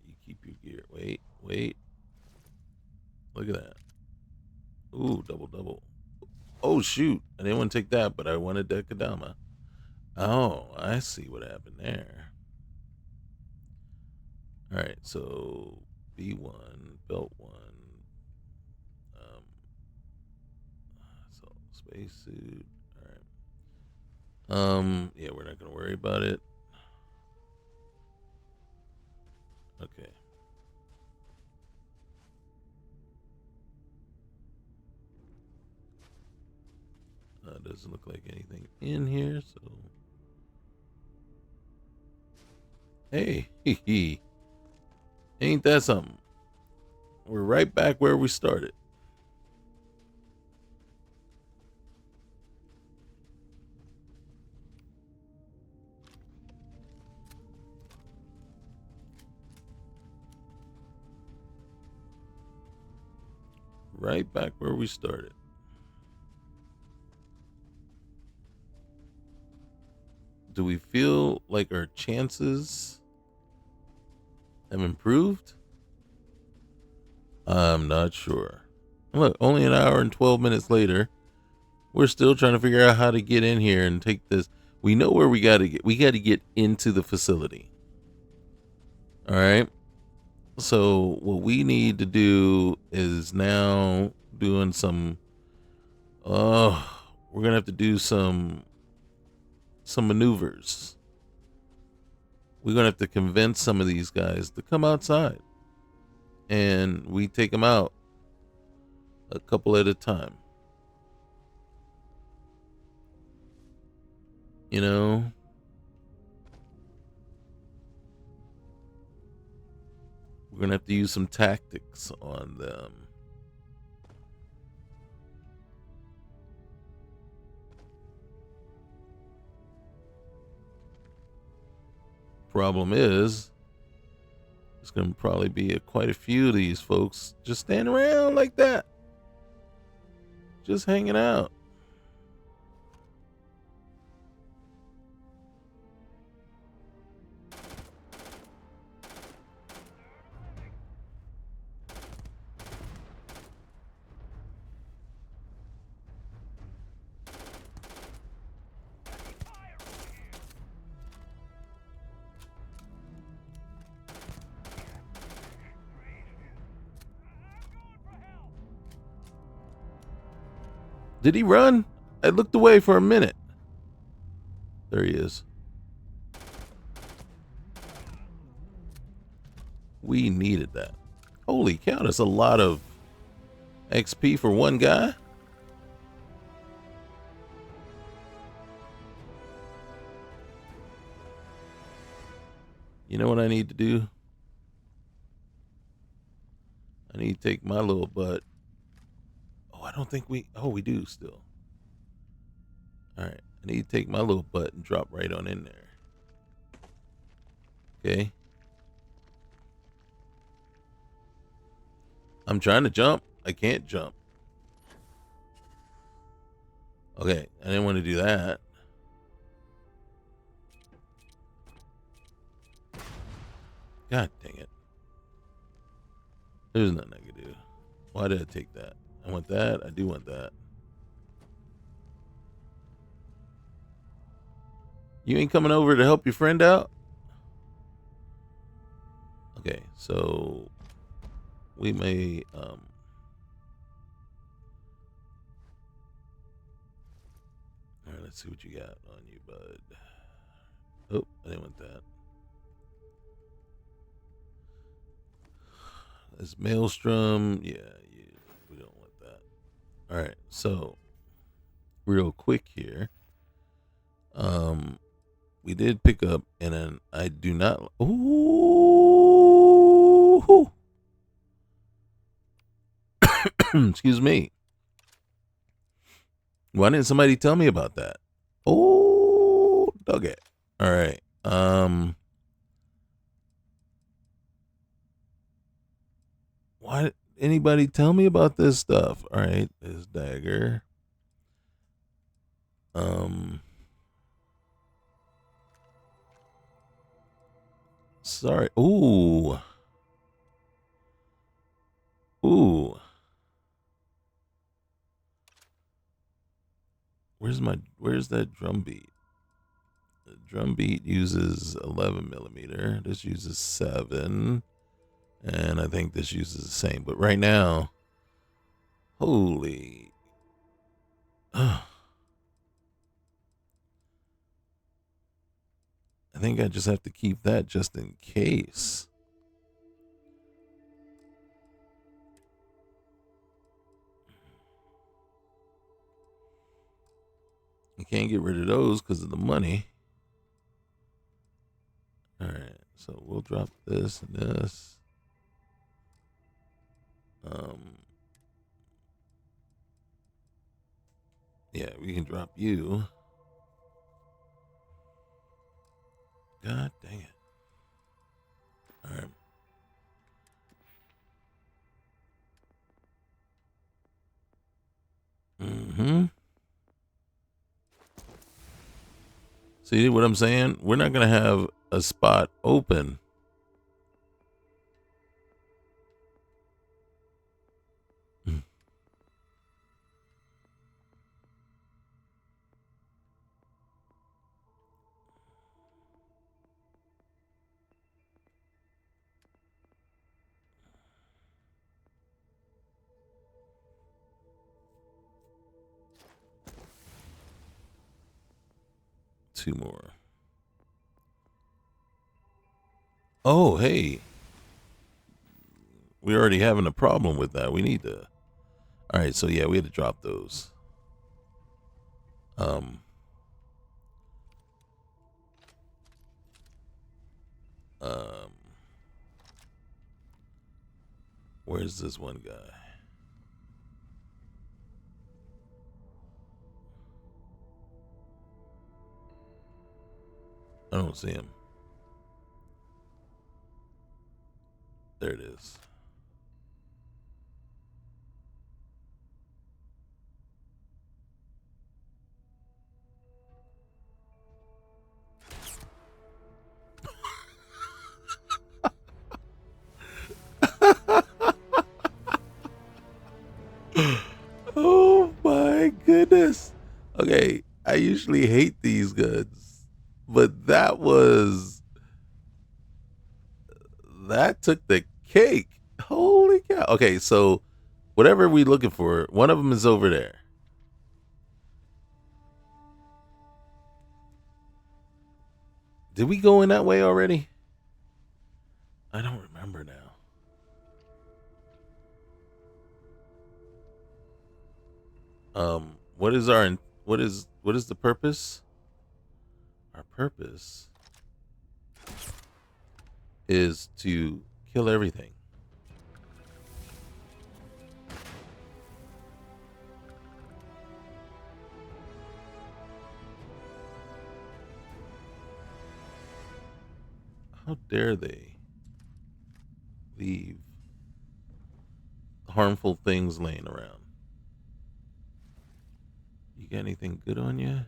you keep your gear. Wait. Look at that. Ooh, double. Oh, shoot. I didn't want to take that, but I wanted that Kadama. Oh, I see what happened there. Alright, so B1, belt 1. So spacesuit. Alright. Yeah, we're not gonna worry about it. Okay. Doesn't look like anything in here, so. Hey, ain't that something? We're right back where we started. Right back where we started. Do we feel like our chances have improved? I'm not sure. Look, only an hour and 12 minutes later, we're still trying to figure out how to get in here and take this. We know where we got to get. We got to get into the facility. All right. So what we need to do is now doing some. We're gonna have to do some maneuvers. We're gonna have to convince some of these guys to come outside, and we take them out a couple at a time. You know, we're gonna have to use some tactics on them. Problem is, it's gonna probably be quite a few of these folks just standing around like that, just hanging out. Did he run? I looked away for a minute. There he is. We needed that. Holy cow, that's a lot of XP for one guy. You know what I need to do? I need to take my little butt. Oh, I don't think we. Oh, we do still. All right. I need to take my little butt and drop right on in there. Okay. I'm trying to jump. I can't jump. Okay. I didn't want to do that. God dang it. There's nothing I can do. Why did I take that? I want that. I do want that. You ain't coming over to help your friend out? Okay, so we may all right, let's see what you got on you, bud. Oh, I didn't want that. This maelstrom, yeah, we don't want that. All right, so real quick here, we did pick up, and then I do not. Ooh, excuse me. Why didn't somebody tell me about that? Oh, dog it. All right. Why did anybody tell me about this stuff? All right, this dagger. Um, sorry. Ooh. Ooh. Where's that drum beat? The drum beat uses 11 millimeter. This uses 7. And I think this uses the same. But right now, holy. I think I just have to keep that just in case. You can't get rid of those because of the money. All right, so we'll drop this and this. Yeah, we can drop you. God dang it. All right. Mm-hmm. See what I'm saying? We're not going to have a spot open. Two more. Oh, hey. We're already having a problem with that. We need to. All right, so yeah, we had to drop those. Um, um, where's this one guy? I don't see him. There it is. Oh my goodness. Okay, I usually hate these guns, but that took the cake. Holy cow. Okay, so whatever we're looking for, one of them is over there. Did we go in that way already? I don't remember now. What is the purpose? Our purpose is to kill everything. How dare they leave harmful things laying around? You got anything good on you?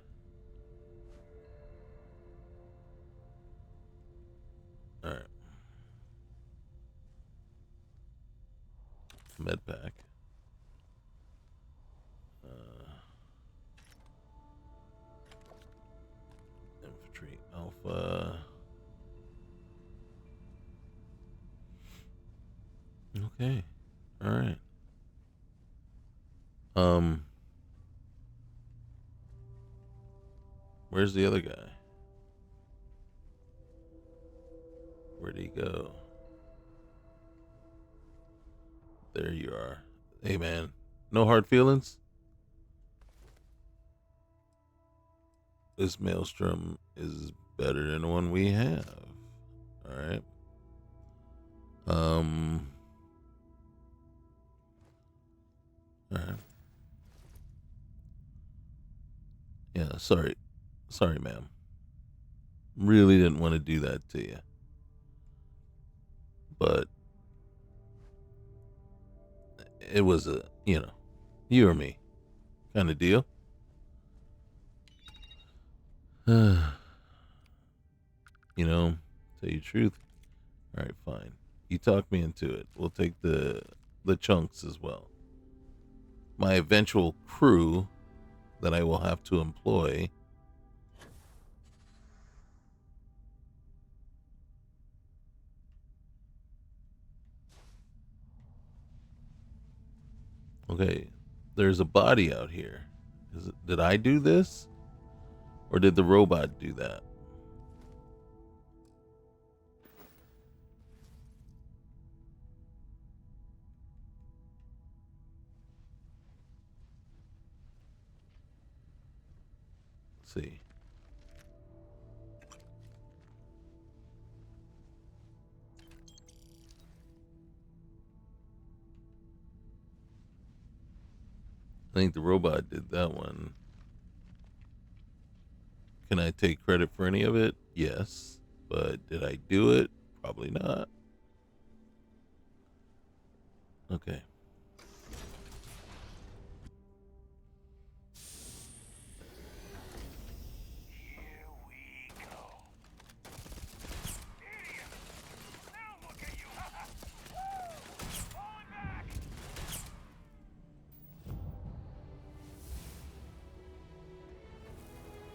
All right. Med pack. Infantry alpha. Okay. All right. Um, where's the other guy? Where'd he go? There you are. Hey man, no hard feelings. This maelstrom is better than the one we have. All right. Um. All right. Yeah. Sorry, ma'am. Really didn't want to do that to you, but it was a you or me kind of deal. You know, tell you the truth. All right, fine. You talked me into it. We'll take the chunks as well. My eventual crew that I will have to employ. Okay, there's a body out here. Did I do this? Or did the robot do that? Let's see. I think the robot did that one. Can I take credit for any of it? Yes. But did I do it? Probably not. Okay. Here we go. Idiot! Now look at you! Woo! Falling back!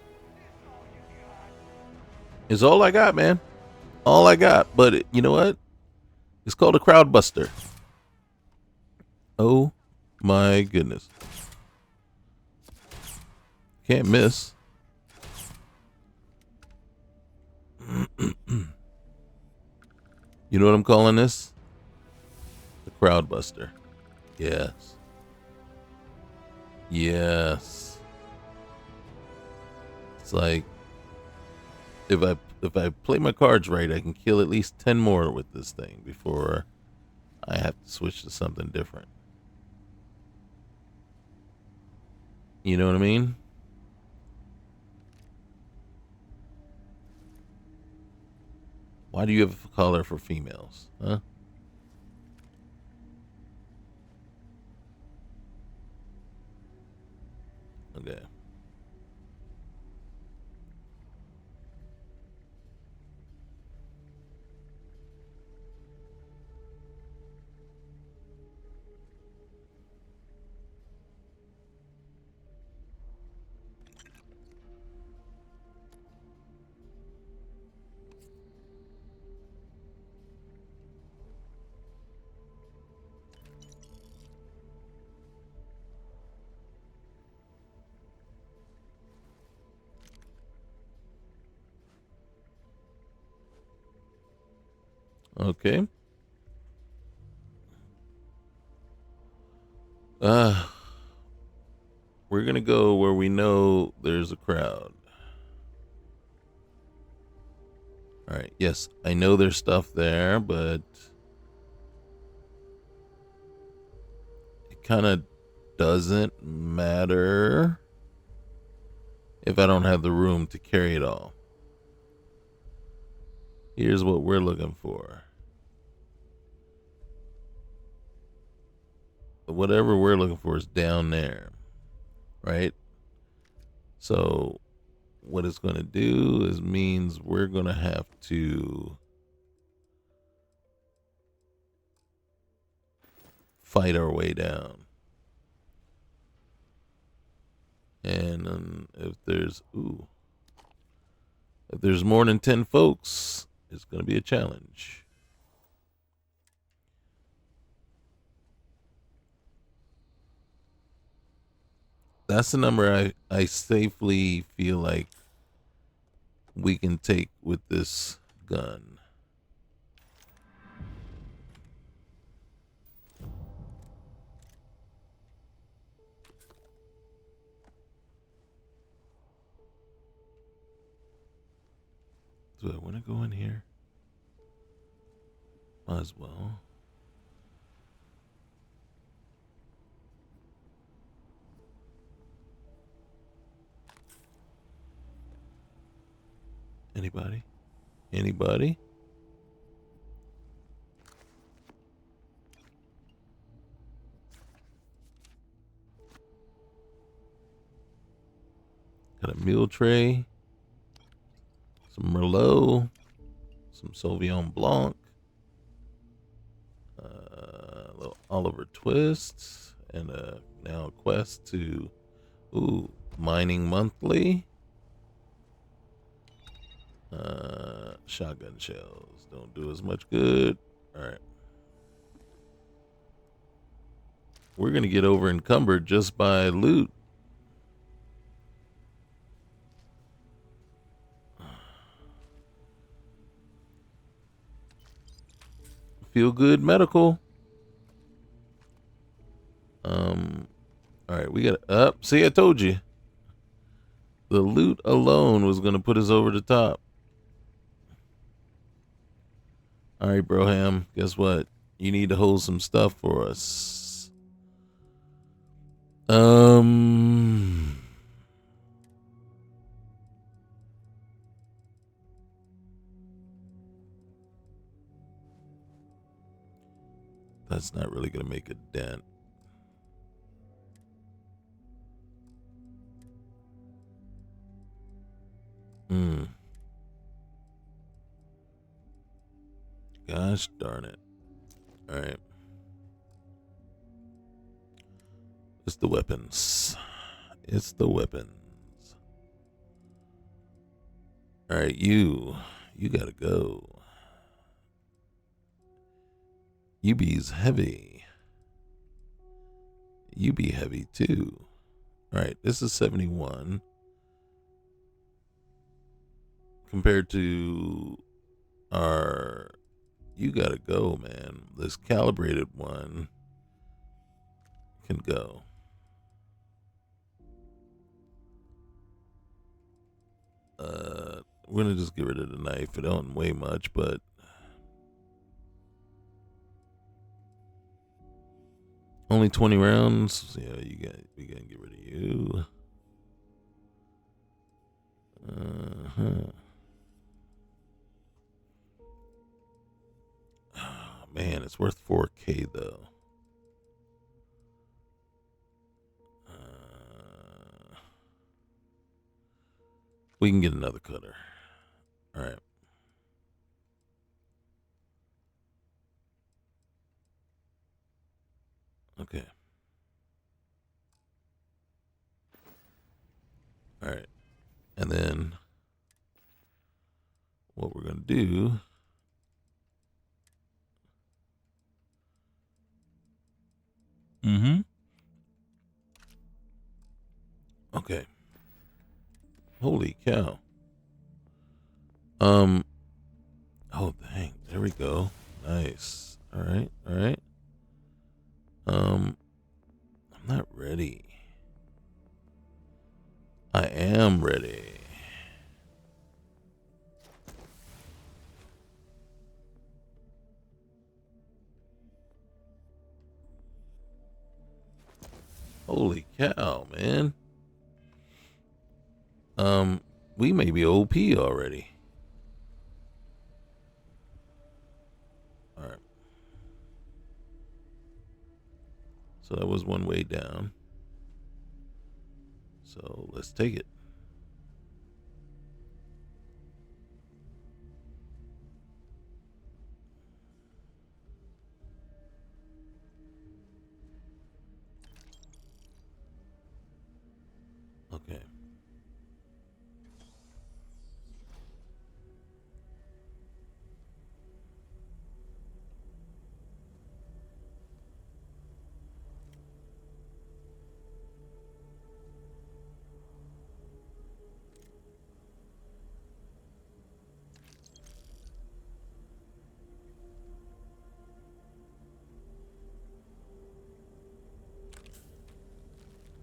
This all you got? It's all I got, man. All I got. But you know what? It's called a crowd buster. Oh my goodness. Can't miss. You know what I'm calling this? The crowd buster. Yes. Yes. It's like if I play my cards right, I can kill at least 10 more with this thing before I have to switch to something different. You know what I mean? Why do you have a collar for females? Huh? Okay. Okay. Uh we're gonna go where we know there's a crowd. Alright, yes, I know there's stuff there, but it kinda doesn't matter if I don't have the room to carry it all. Here's what we're looking for. Whatever we're looking for is down there, right? So what it's going to do is means we're going to have to fight our way down. And if there's more than 10 folks, it's going to be a challenge. That's the number I safely feel like we can take with this gun. Do I want to go in here? Might as well. Anybody? Anybody? Got a meal tray. some Merlot, some Sauvignon Blanc, a little Oliver Twist, and now a quest to Mining Monthly. Shotgun shells don't do as much good. All right. We're going to get over encumbered just by loot. Feel good medical. All right, we got up. See, I told you. The loot alone was going to put us over the top. All right, Broham, guess what? You need to hold some stuff for us. That's not really going to make a dent. Gosh darn it. All right. It's the weapons. It's the weapons. All right, you gotta go. You be's heavy. You be heavy too. All right, this is 71 compared to our. You gotta go, man. This calibrated one can go. We're gonna just get rid of the knife. It don't weigh much, but only 20 rounds. Yeah, we gotta get rid of you. Oh, man, it's worth 4K though. We can get another cutter. All right. Okay. All right. And then what we're going to do. Okay. Holy cow. Oh, dang. There we go. Nice. All right. All right. I'm not ready. I am ready. Holy cow, man. We may be OP already. All right. So that was one way down. So let's take it. Okay.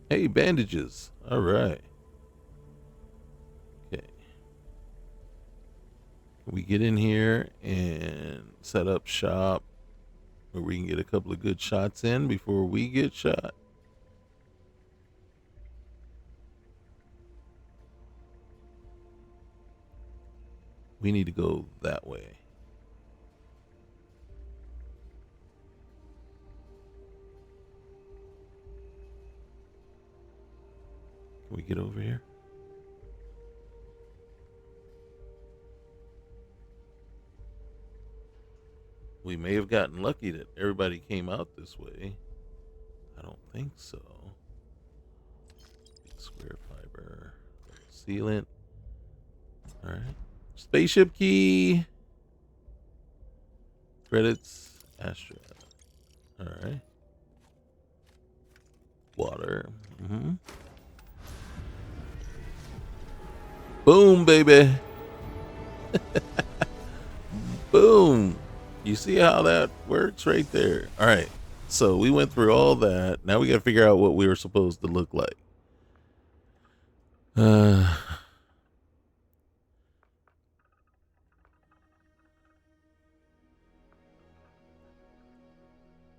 Hey, bandages. All right. Okay. Can we get in here and set up shop where we can get a couple of good shots in before we get shot? We need to go that way. Can we get over here? We may have gotten lucky that everybody came out this way. I don't think so. Big square fiber. Sealant. Alright. Spaceship key. Credits. Astra. Alright. Water. Boom, baby. Boom. You see how that works right there? All right. So we went through all that. Now we got to figure out what we were supposed to look like.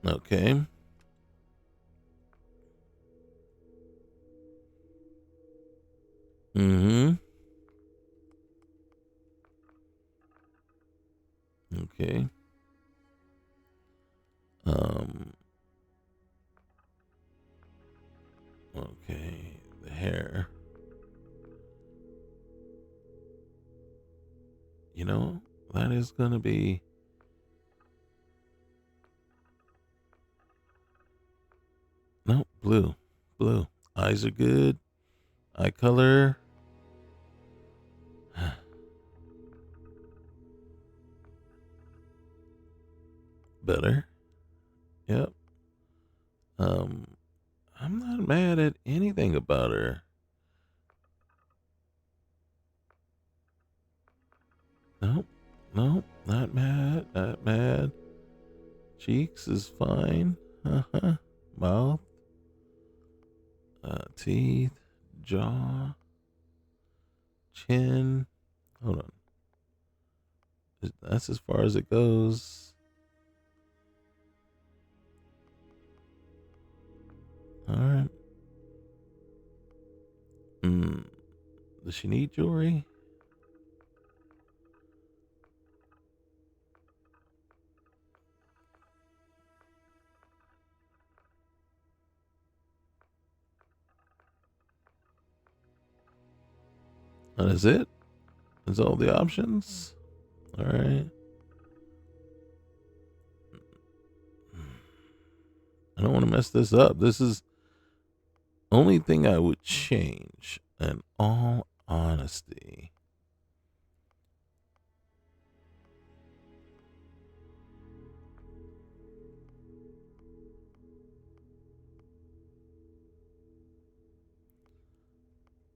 Okay. Mm-hmm. Okay. Um. Okay. The hair. You know, that is gonna be. No, blue. Blue. Eyes are good. Eye color. Better. Yep. Um. I'm not mad at anything about her. Nope. Nope. Not mad. Not mad. Cheeks is fine. Uh-huh. Mouth. Teeth. Jaw. Chin. Hold on. That's as far as it goes. Alright. Does she need jewelry? That is it? Is all the options? Alright. I don't want to mess this up. This is only thing I would change, in all honesty.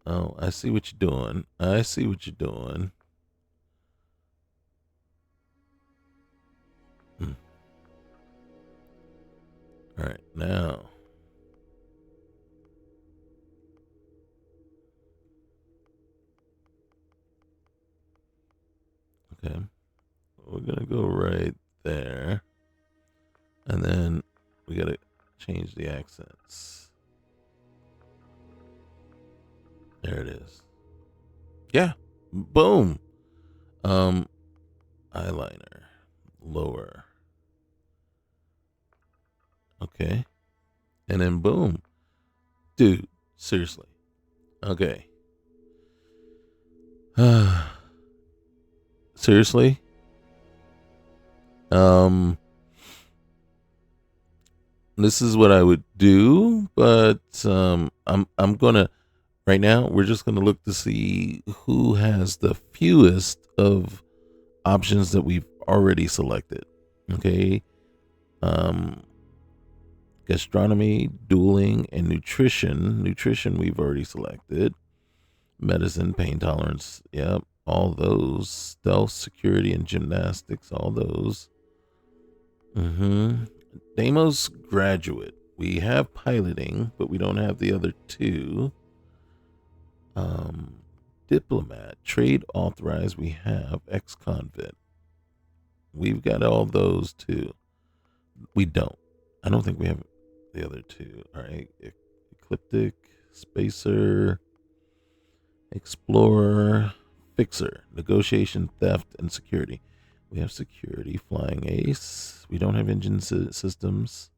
Oh, I see what you're doing. I see what you're doing. All right, now. Okay. We're going to go right there. And then we got to change the accents. There it is. Yeah. Boom. Eyeliner. Lower. Okay. And then boom. Dude, seriously. Okay. Seriously? This is what I would do, but I'm gonna right now we're just gonna look to see who has the fewest of options that we've already selected. Okay. Um Gastronomy, dueling, and nutrition. Nutrition we've already selected. Medicine, pain tolerance, yep, all those. Stealth, security, and gymnastics, all those. Deimos graduate. We have piloting, but we don't have the other two. Diplomat, trade authorized. We have ex-convict. We've got all those too. We don't. I don't think we have the other two. All right, ecliptic, spacer, explorer, fixer, negotiation, theft, and security. We have security, flying ace. We don't have engine systems.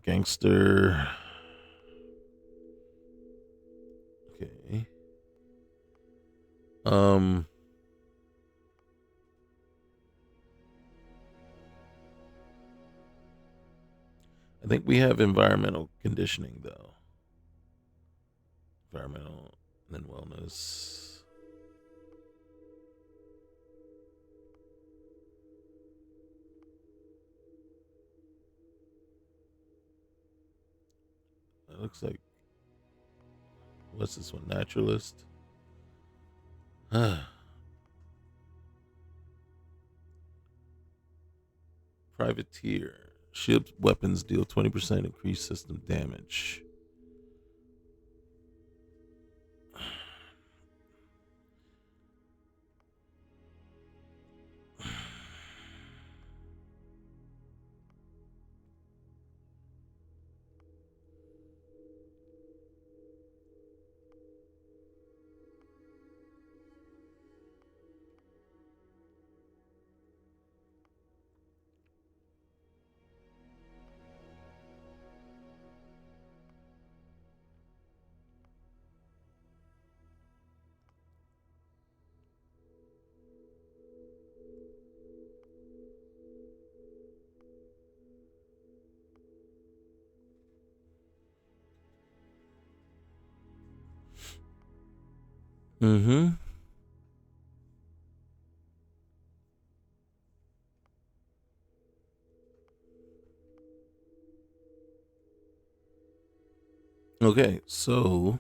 Gangster. Okay. I think we have environmental conditioning though. Environmental and then wellness. It looks like, what's this one? Naturalist. Privateer. Ship weapons deal 20% increased system damage. Mm-hmm. Okay, so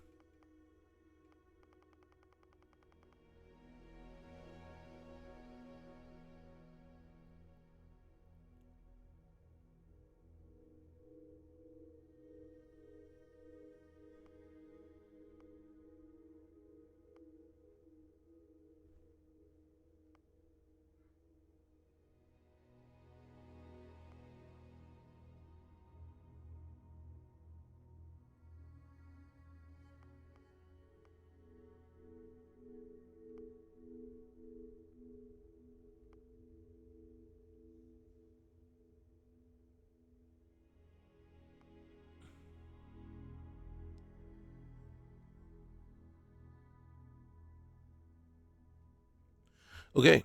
okay.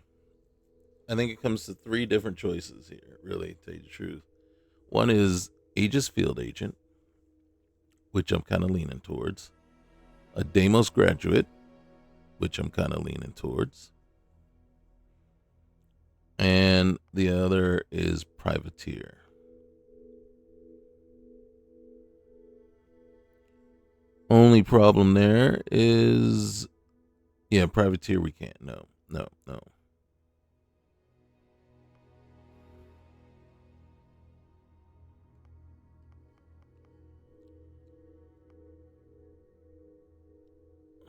I think it comes to three different choices here, really, to tell you the truth. One is Aegis Field Agent, which I'm kind of leaning towards. A Deimos Graduate, which I'm kind of leaning towards. And the other is Privateer. Only problem there is, yeah, Privateer we can't. No, no, no.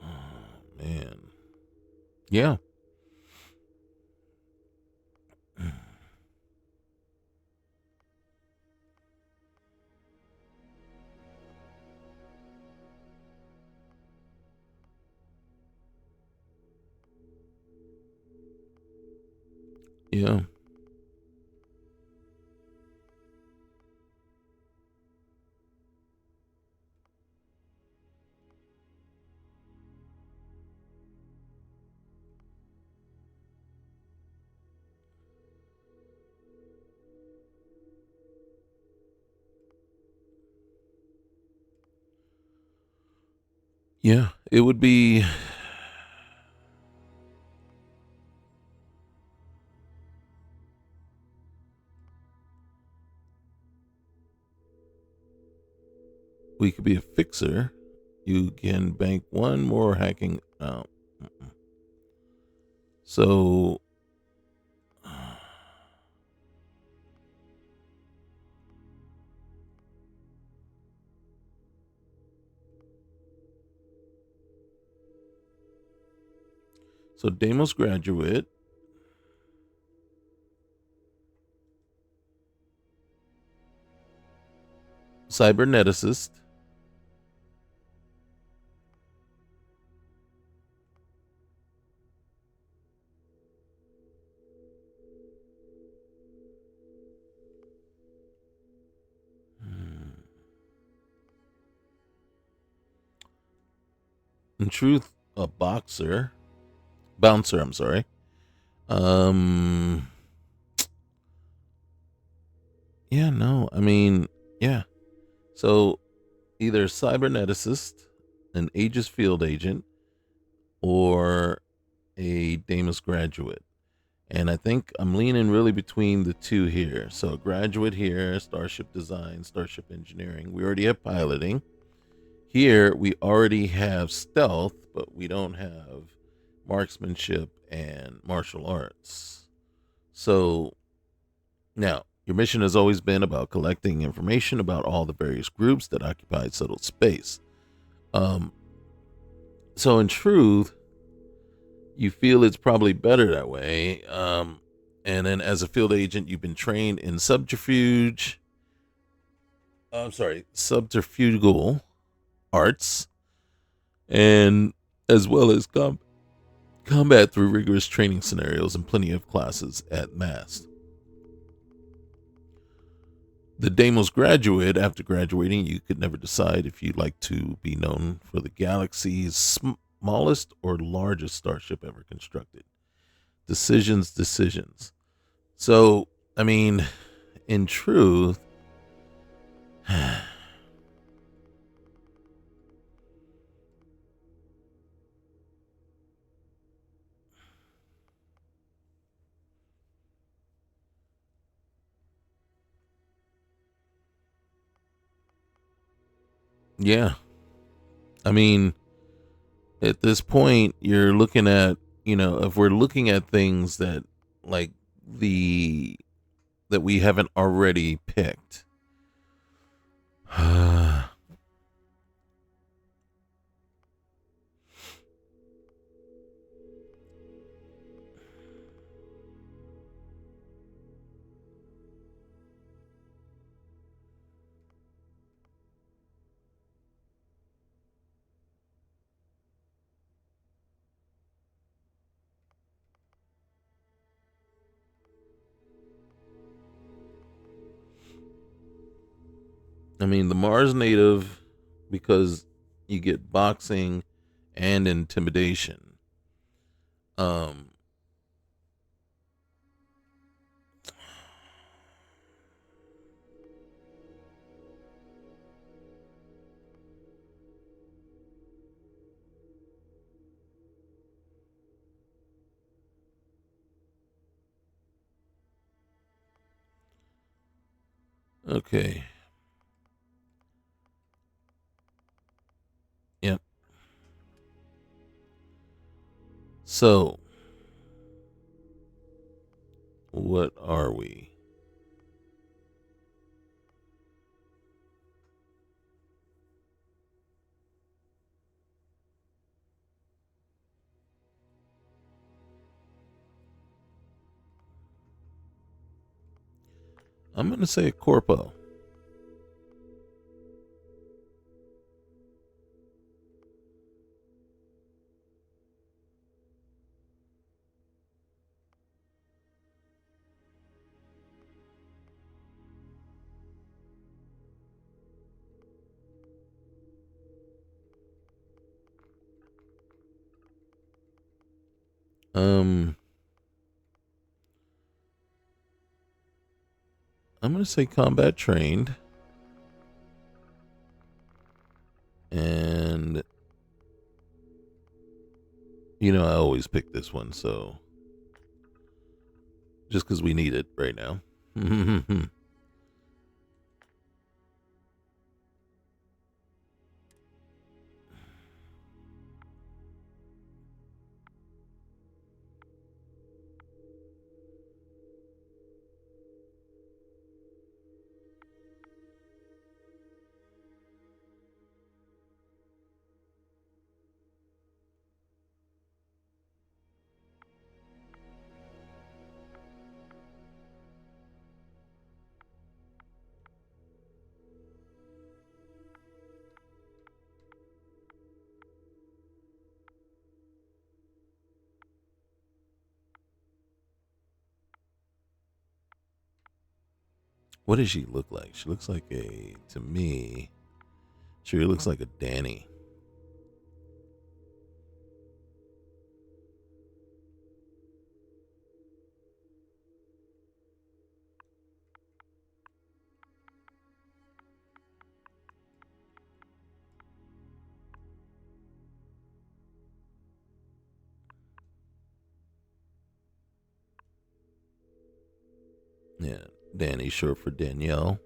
Oh, man. Yeah. Yeah. Yeah. It would be. We could be a fixer. You can bank one more hacking. Oh. So. So Deimos Graduate. Cyberneticist. In truth, a boxer. Bouncer, I'm sorry. Um. Yeah, no. I mean, Yeah. So either cyberneticist, an Aegis field agent, or a Damus graduate. And I think I'm leaning really between the two here. So, graduate here, Starship Design, Starship Engineering. We already have piloting. Here, we already have stealth, but we don't have marksmanship and martial arts. So, now, your mission has always been about collecting information about all the various groups that occupy settled space. Um, so, in truth, you feel it's probably better that way. And then as a field agent, you've been trained in subterfugal arts, and as well as combat through rigorous training scenarios and plenty of classes at MAST. The Deimos graduate, after graduating, you could never decide if you'd like to be known for the galaxy's smallest or largest starship ever constructed. Decisions. So, I mean, in truth, yeah. I mean, at this point, you're looking at, if we're looking at things that, like, the, that we haven't already picked. I mean, the Mars native, because you get boxing and intimidation. Um, okay. Yep. So, what are we? I'm going to say a corpo. Um, I'm going to say combat trained. And, I always pick this one, so just because we need it right now. What does she look like? She looks like to me, she looks like a Danny. Danny, short for Danielle.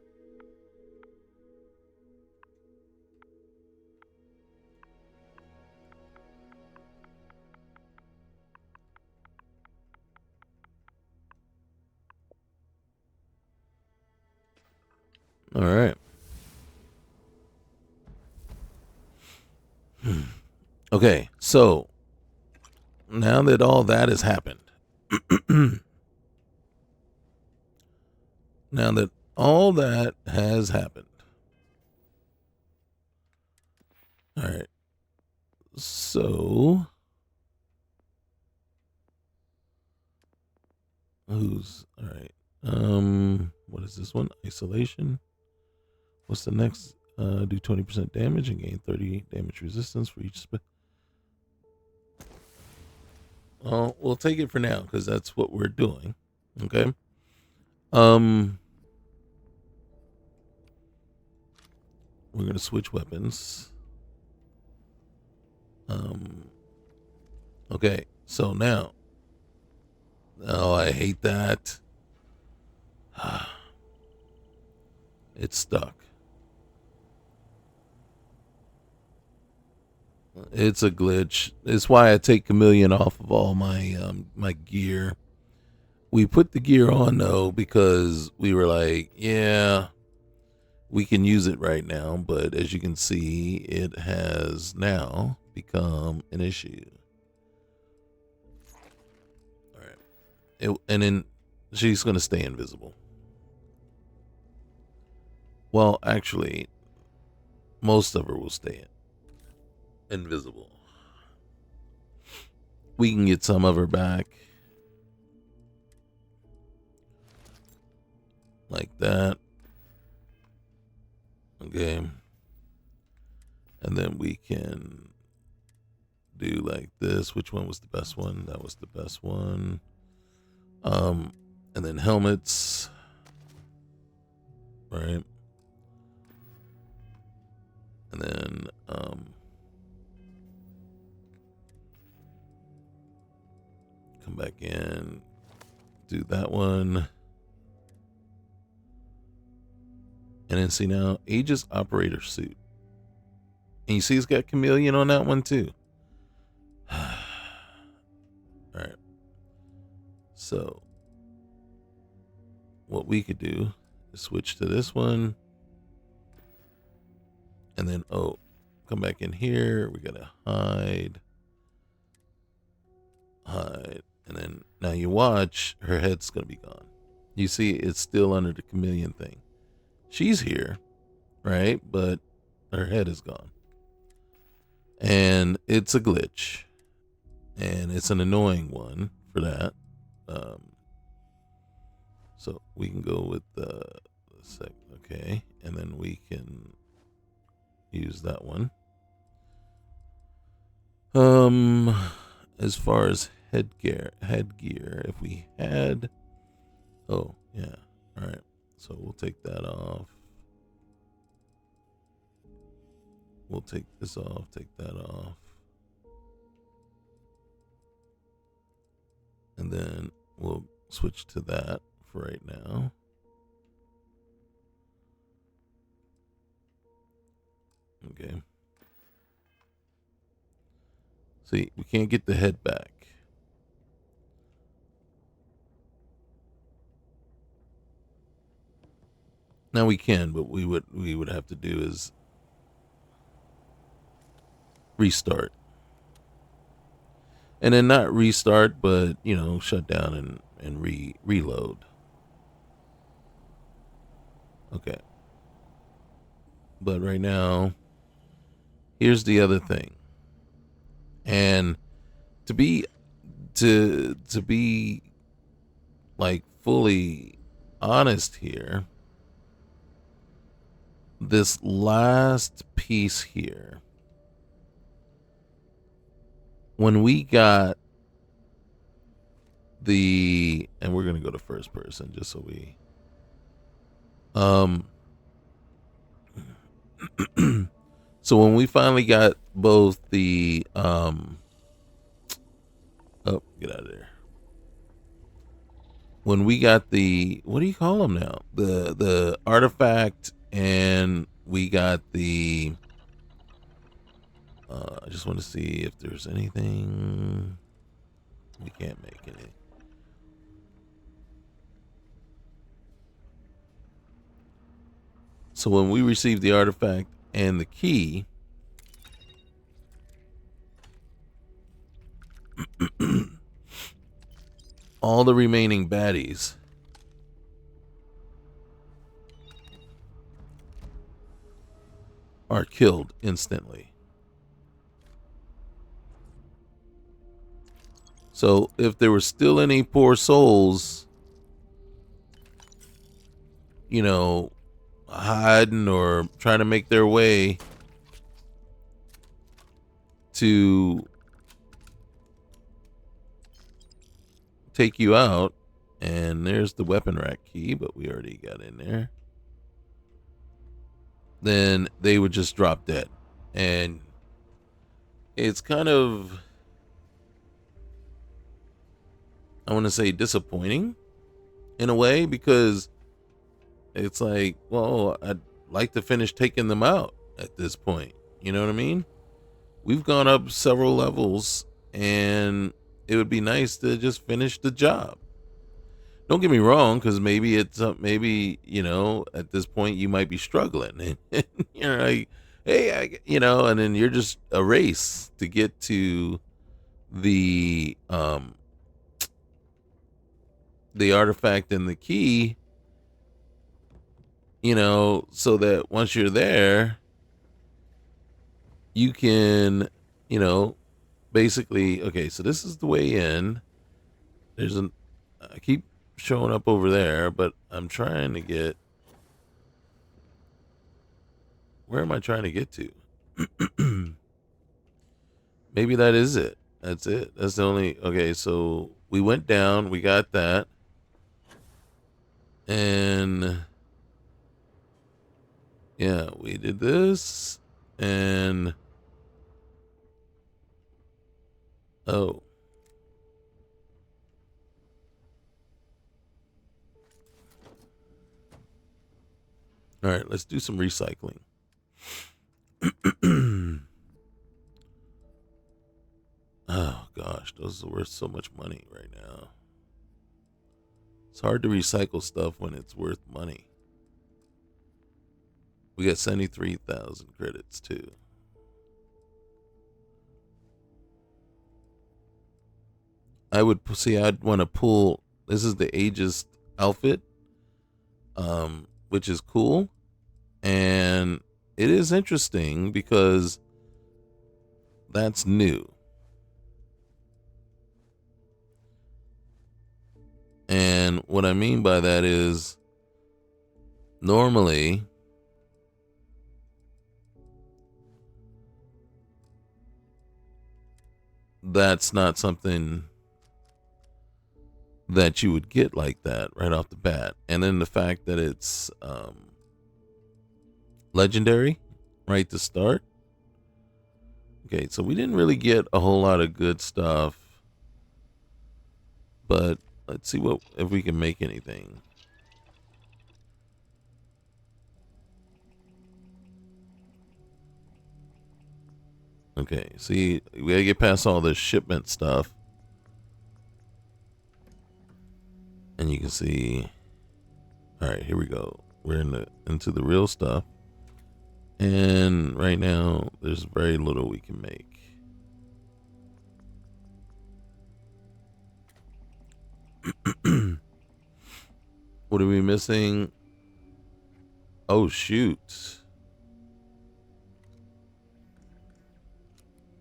All right. Okay, so now that all that has happened, now that all that has happened, all right. So who's all right? What is this one? Isolation. What's the next? Do 20% damage and gain 30 damage resistance for each spell. Oh, we'll take it for now because that's what we're doing. Okay. We're gonna switch weapons. Okay. So now, oh, I hate that. It's stuck. It's a glitch. It's why I take Chameleon off of all my gear. We put the gear on though because we were like, yeah, we can use it right now, but as you can see, it has now become an issue. All right. And then she's going to stay invisible. Well, actually, most of her will stay invisible. We can get some of her back. Like that. Okay. And then we can do like this. Which one was the best one? That was the best one. And then helmets. Right. And then come back in, do that one. And then see now, Aegis operator suit. And you see it's got Chameleon on that one too. All right. So what we could do is switch to this one. And then, oh, come back in here. We got to hide. And then now you watch, her head's going to be gone. You see it's still under the Chameleon thing. She's here, right? But her head is gone. And it's a glitch. And it's an annoying one for that. So we can go with the okay. And then we can use that one. As far as headgear, if we had, oh yeah, all right. So we'll take that off. We'll take this off. Take that off. And then we'll switch to that for right now. Okay. See, we can't get the head back. Now we can, but we would have to do is restart. And then not restart, but shut down and reload. Okay. But right now, here's the other thing. And to be like fully honest here, this last piece here, when we got and we're gonna go to first person just so we so when we finally got both the oh, get out of there. when we got the, what do you call them now? The artifact, and we got the. I just want to see if there's anything. We can't make any. So when we received the artifact and the key, all the remaining baddies are killed instantly. So if there were still any poor souls, you know, hiding or trying to make their way to take you out, and there's the weapon rack key, but we already got in there, then they would just drop dead. And it's kind of, I want to say, disappointing in a way, because it's like, well, I'd like to finish taking them out at this point. You know what I mean? We've gone up several levels, and it would be nice to just finish the job. Don't get me wrong, because maybe it's maybe, you know, at this point you might be struggling, and you're like, hey, and then you're just a race to get to the artifact and the key, so that once you're there, you can, basically, okay, so this is the way in. I keep showing up over there, but I'm trying to get, where am I trying to get to? Maybe that is it. That's it. That's the only, okay, so we went down, we got that. And yeah, we did this, and oh. All right, let's do some recycling. Oh gosh, those are worth so much money right now. It's hard to recycle stuff when it's worth money. We got 73,000 credits too. I'd want to pull, this is the ageist outfit, which is cool. And it is interesting because that's new. And what I mean by that is, normally that's not something that you would get like that right off the bat. And then the fact that it's legendary right to start. Okay, so we didn't really get a whole lot of good stuff, but let's see if we can make anything. Okay, see, we gotta get past all this shipment stuff. And you can see, all right, here we go. We're into the real stuff. And right now, there's very little we can make. What are we missing? Oh, shoot.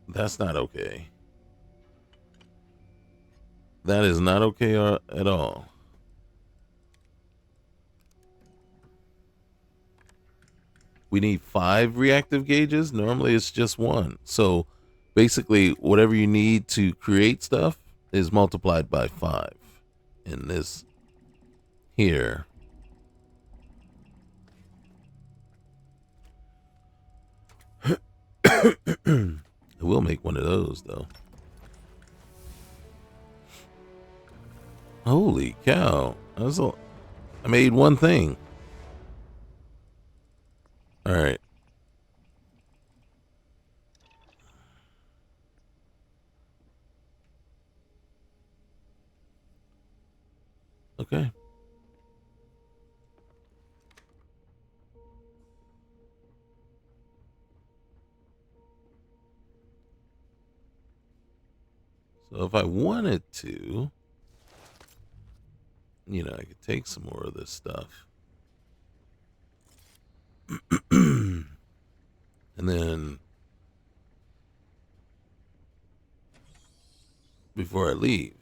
That's not okay. That is not okay at all. We need 5 reactive gauges. Normally it's just 1. So basically, whatever you need to create stuff is multiplied by 5 in this here. I will make one of those though. Holy cow. I made one thing. All right. Okay. So if I wanted to, I could take some more of this stuff. And then before I leave,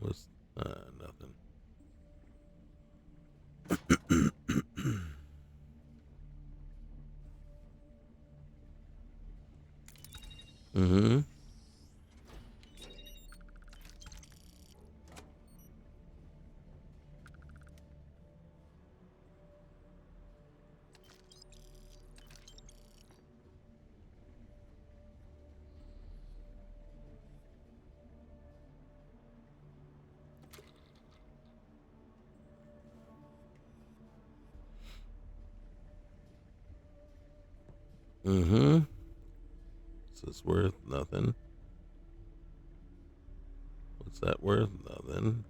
was nothing. Mm-hmm. Mm-hmm. So it's worth nothing. What's that worth? Nothing.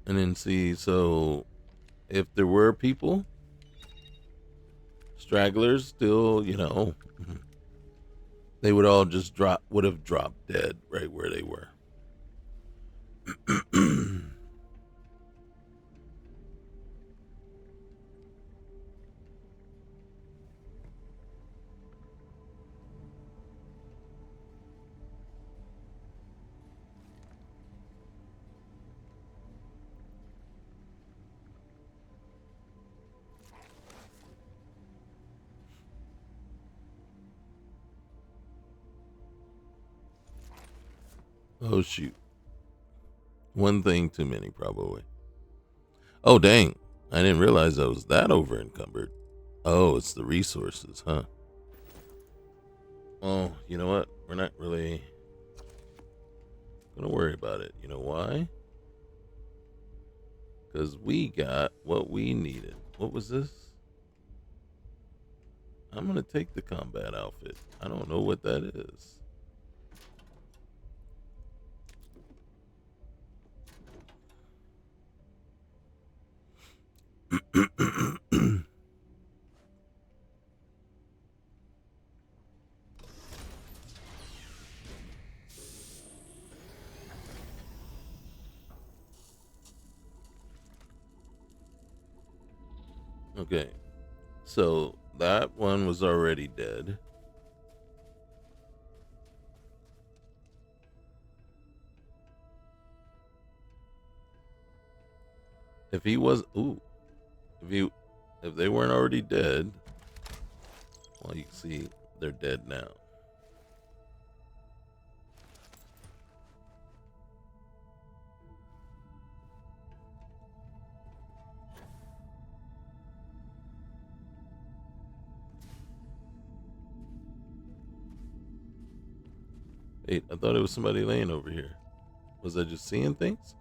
And then see, so if there were people, stragglers still, they would all just would have dropped dead right where they were. Oh shoot. One thing too many, probably. Oh dang. I didn't realize I was that over encumbered. Oh, it's the resources, huh? Oh, you know what? We're not really gonna worry about it. You know why? Because we got what we needed. What was this? I'm gonna take the combat outfit. I don't know what that is. Okay, so that one was already dead. If he was, if he, if they weren't already dead, well, you can see they're dead now. Wait, I thought it was somebody laying over here. Was I just seeing things?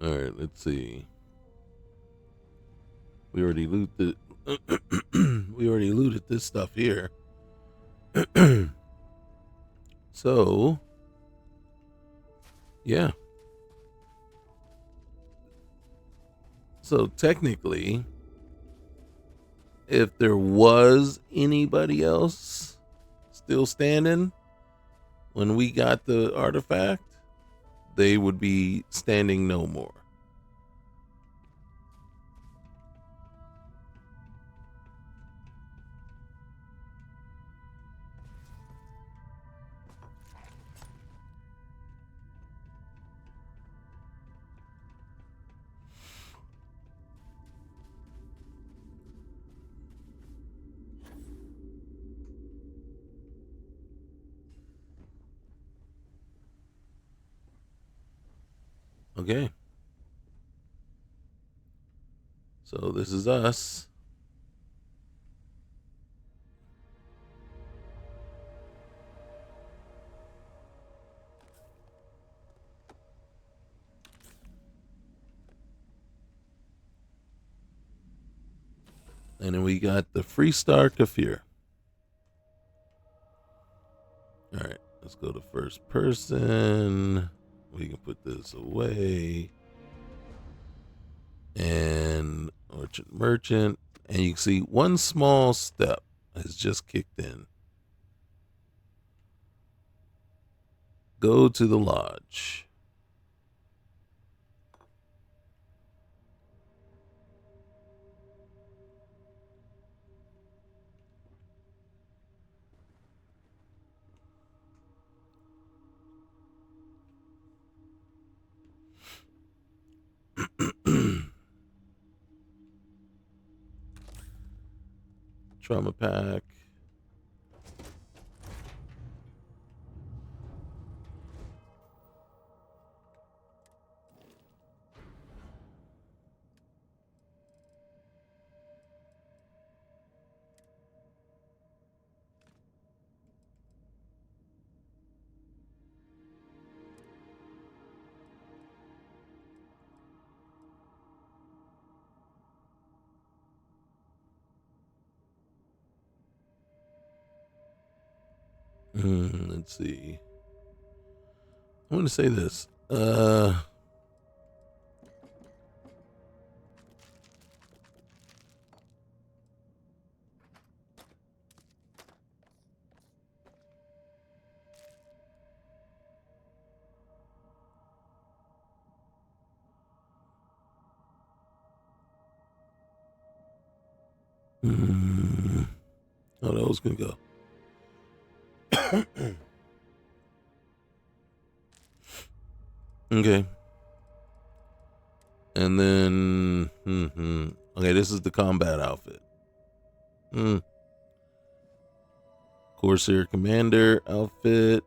All right, let's see. We already looted. We already looted this stuff here. So, yeah. So technically, if there was anybody else still standing when we got the artifact, they would be standing no more. Okay. So this is us. And then we got the Freestar Kafir. All right, let's go to first person. We can put this away. And Orchard Merchant. And you can see one small step has just kicked in. Go to the lodge. Trauma pack. Let's see. I'm going to say this. Oh, that was going to go. Okay. And then, okay, this is the combat outfit. Corsair Commander outfit.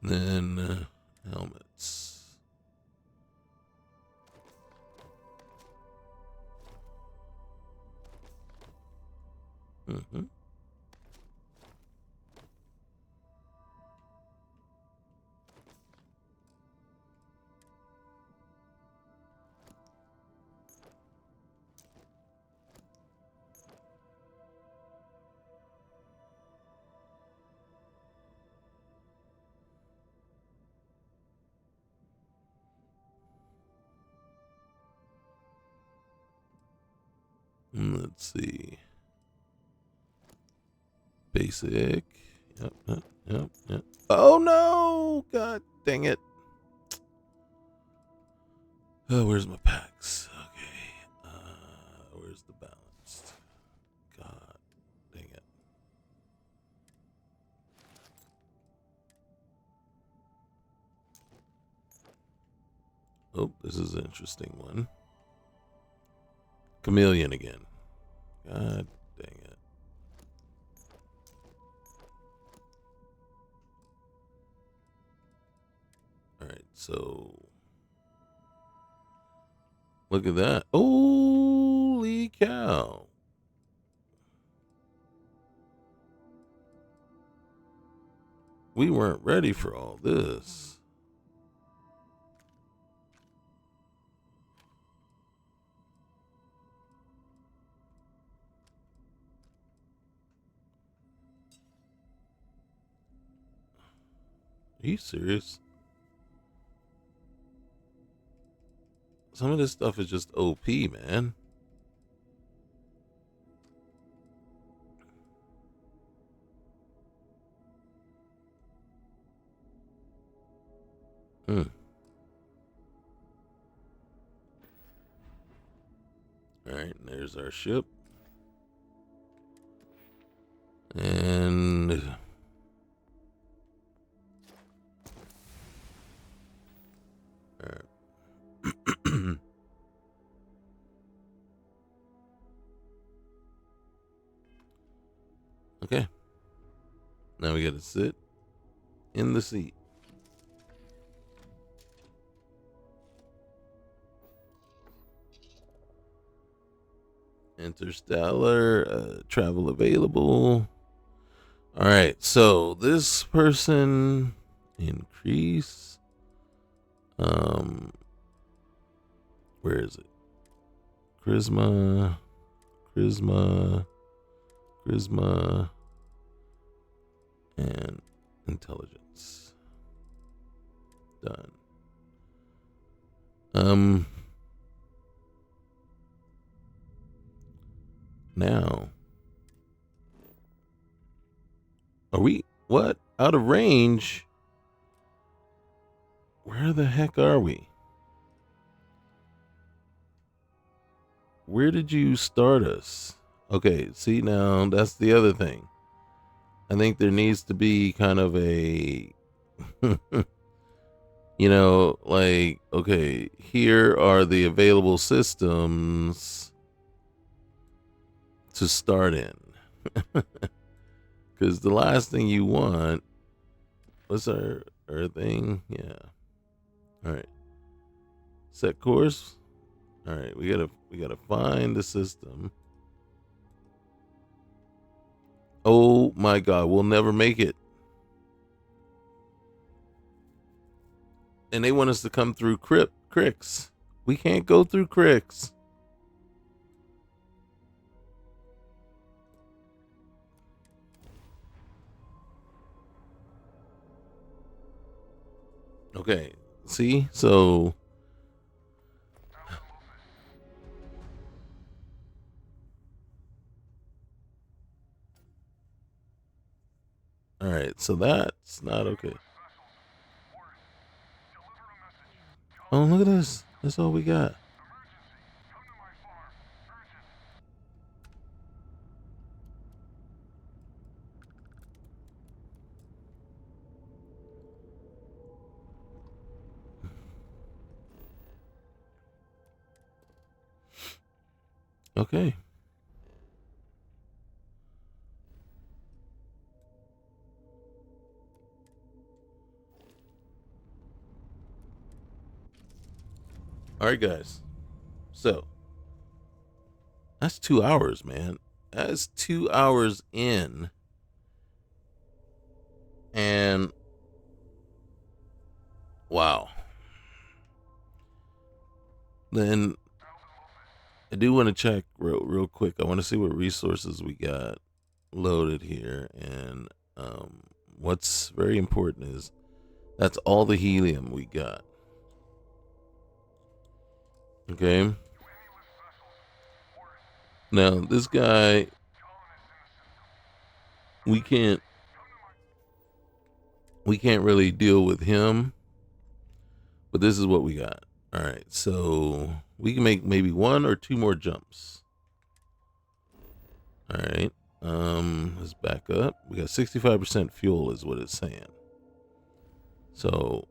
Then helmets. Let's see. Basic. Yep. Oh no! God dang it. Oh, where's my packs? Okay. Where's the balanced? God dang it. Oh, this is an interesting one. Chameleon again. God dang it. Alright, so look at that. Holy cow. We weren't ready for all this. Are you serious? Some of this stuff is just OP, man. Hmm. Alright, there's our ship. And okay. Now we gotta sit in the seat. Interstellar, travel available. All right, so this person increase. Where is it? Charisma, and intelligence. Done. Now, are we what? Out of range? Where the heck are we? Where did you start us? Okay, see now, that's the other thing. I think there needs to be kind of a, like, okay, here are the available systems to start in. Because the last thing you want, what's our thing? Yeah. All right. Set course. All right, we gotta find the system. Oh my God, we'll never make it. And they want us to come through cricks. We can't go through cricks. Okay, see? So all right, so that's not okay. Oh, look at this. That's all we got. Okay. All right, guys. So that's 2 hours, man. That's 2 hours in. And wow. Then I do want to check real quick. I want to see what resources we got loaded here. And what's very important is that's all the helium we got. Okay. Now this guy, we can't really deal with him, but this is what we got. All right, so we can make maybe one or two more jumps. All right, let's back up. We got 65% fuel is what it's saying. So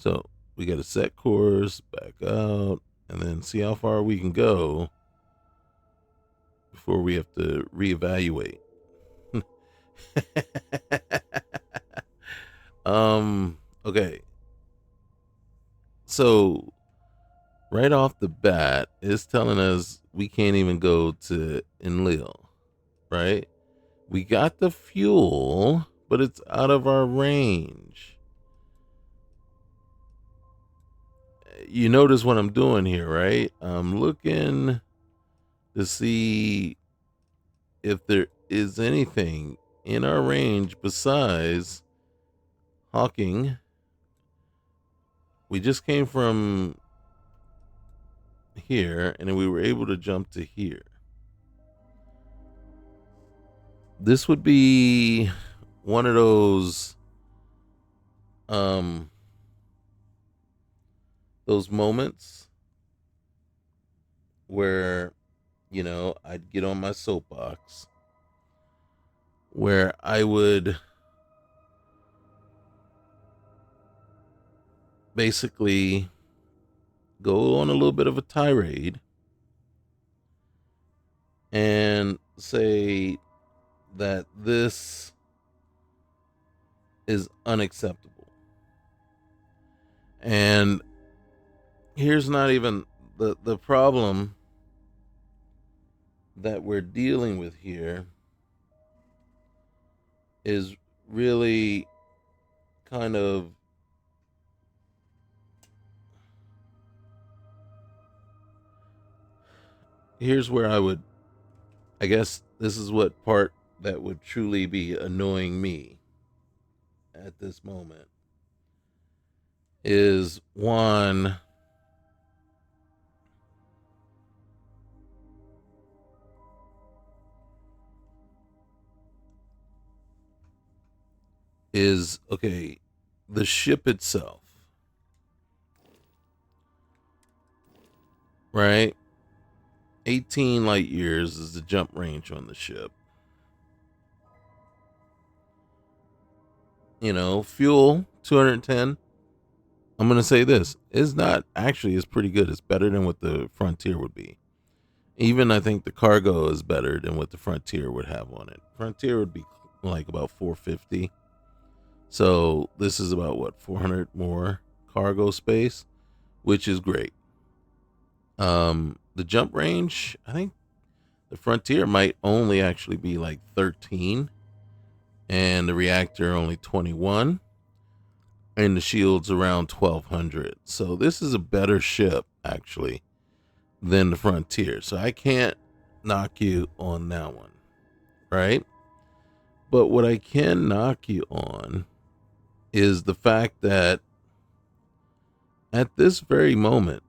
So we got to set course, back out, and then see how far we can go before we have to reevaluate. Okay. So right off the bat, it's telling us we can't even go to Enlil, right? We got the fuel, but it's out of our range. You notice what I'm doing here, right? I'm looking to see if there is anything in our range besides Hawking. We just came from here and we were able to jump to here. This would be one of those moments where, I'd get on my soapbox, where I would basically go on a little bit of a tirade and say that this is unacceptable. And here's not even the problem that we're dealing with here is really kind of here's where I guess this is what part that would truly be annoying me at this moment is one, is okay, the ship itself, right? 18 light years is the jump range on the ship. Fuel 210. I'm going to say this is not actually is pretty good. It's better than what the Frontier would be. Even I think the cargo is better than what the Frontier would have on it. Frontier would be like about 450. So this is about what 400 more cargo space, which is great. The jump range, I think the Frontier might only actually be like 13 and the reactor only 21 and the shield's around 1200. So this is a better ship actually than the Frontier. So I can't knock you on that one, right? But what I can knock you on is the fact that at this very moment,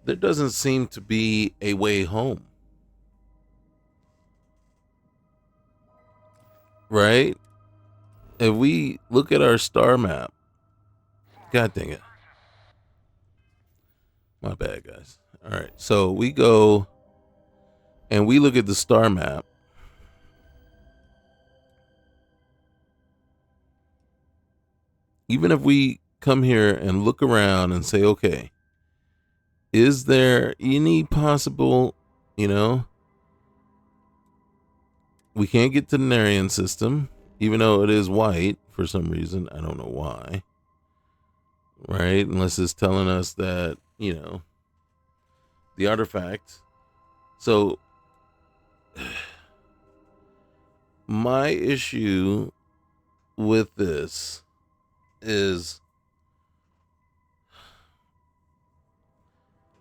there doesn't seem to be a way home. Right? If we look at our star map, God dang it. My bad, guys. All right. So we go and we look at the star map. Even if we come here and look around and say, okay, is there any possible, we can't get to the Narian system, even though it is white for some reason. I don't know why. Right? Unless it's telling us that, the artifact. So, my issue with this is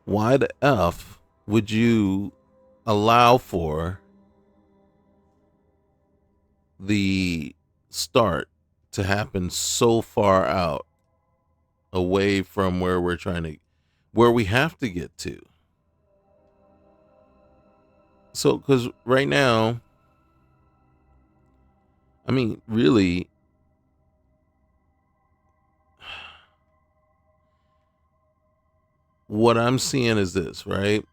why the F would you allow for the start to happen so far out away from where where we have to get to? So, because right now, I mean, really, what I'm seeing is this, right?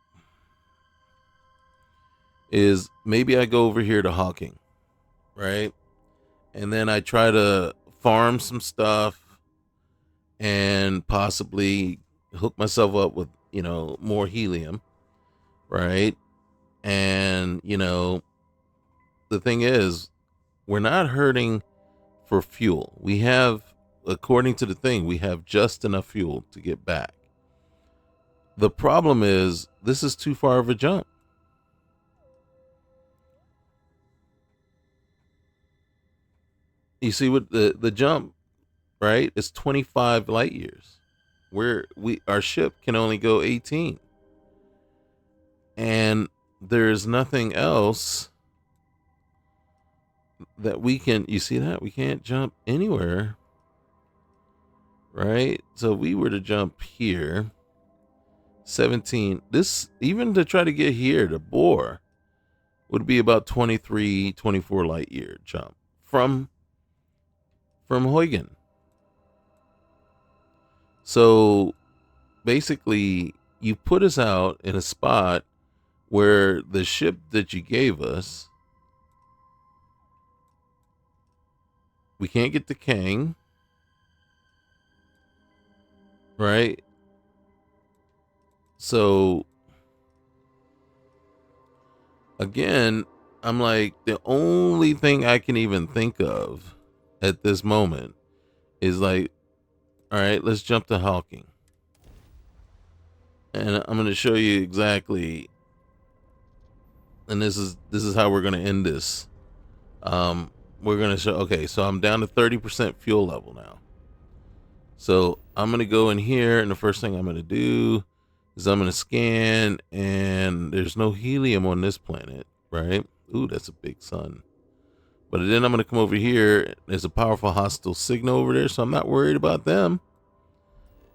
Is maybe I go over here to Hawking, right? And then I try to farm some stuff, and possibly hook myself up with, more helium, right? And, the thing is, we're not hurting for fuel. We have, according to the thing, we have just enough fuel to get back. The problem is, this is too far of a jump. You see what the jump, right? Is 25 light years. Our ship can only go 18. And there's nothing else that we can, you see that? We can't jump anywhere. Right? So if we were to jump here, 17, this, even to try to get here to Bohr, would be about 23, 24 light year jump from Huygen. So basically, you put us out in a spot where the ship that you gave us, we can't get to Kang, right? So again, I'm like, the only thing I can even think of at this moment is like, all right, let's jump to Hawking. And I'm going to show you exactly, and this is how we're going to end this. We're going to show, okay, so I'm down to 30% fuel level now. So I'm going to go in here, and the first thing I'm going to do is I'm going to scan, and there's no helium on this planet, right? Ooh, that's a big sun. But then I'm going to come over here. There's a powerful hostile signal over there, so I'm not worried about them.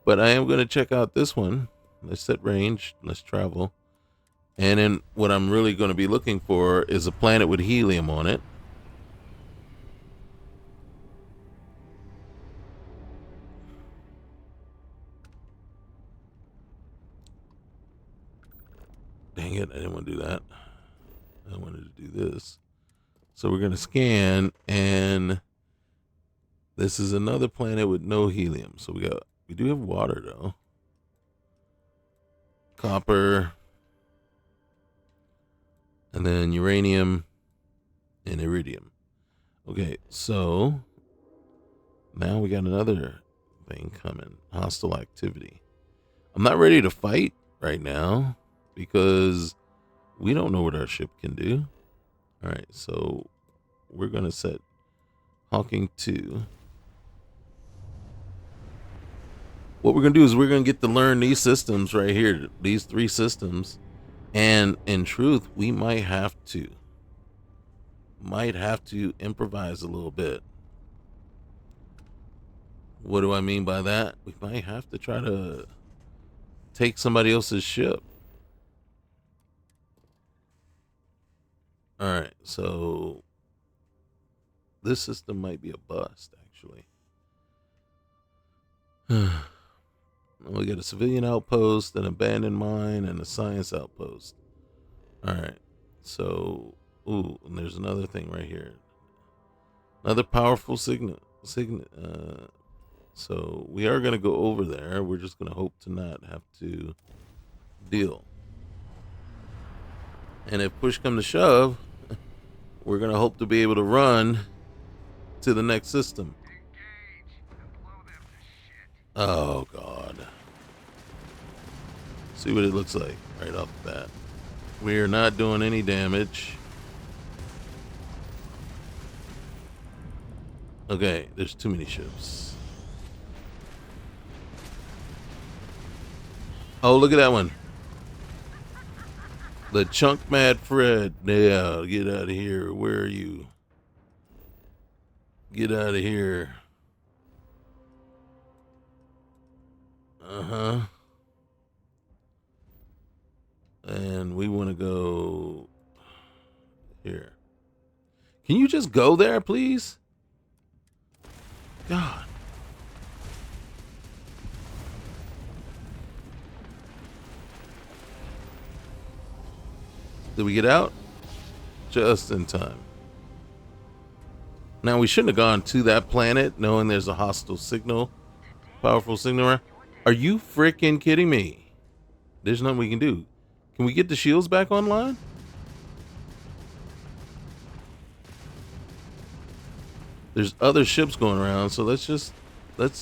But I am going to check out this one. Let's set range. Let's travel. And then what I'm really going to be looking for is a planet with helium on it. Dang it, I didn't want to do that. I wanted to do this. So we're going to scan, and this is another planet with no helium. So we do have water though. Copper, and then uranium and iridium. Okay, so now we got another thing coming. Hostile activity. I'm not ready to fight right now because we don't know what our ship can do. All right, so we're going to set Hawking 2. What we're going to do is we're going to get to learn these systems right here, these 3 systems. And in truth, we might have to improvise a little bit. What do I mean by that? We might have to try to take somebody else's ship. All right, so this system might be a bust, actually. We got a civilian outpost, an abandoned mine, and a science outpost. All right, so, ooh, and there's another thing right here. Another powerful signal. So we are going to go over there. We're just going to hope to not have to deal. And if push come to shove, we're going to hope to be able to run to the next system. Engage and blow them to shit. Oh, God. See what it looks like right off the bat. We are not doing any damage. Okay, there's too many ships. Oh, look at that one. The Chunk Mad Fred. Yeah, get out of here. Where are you? Get out of here. Uh-huh. And we want to go here. Can you just go there, please? God. Did we get out? Just in time. Now, we shouldn't have gone to that planet knowing there's a hostile signal, powerful signal around. Are you freaking kidding me? There's nothing we can do. Can we get the shields back online? There's other ships going around, so let's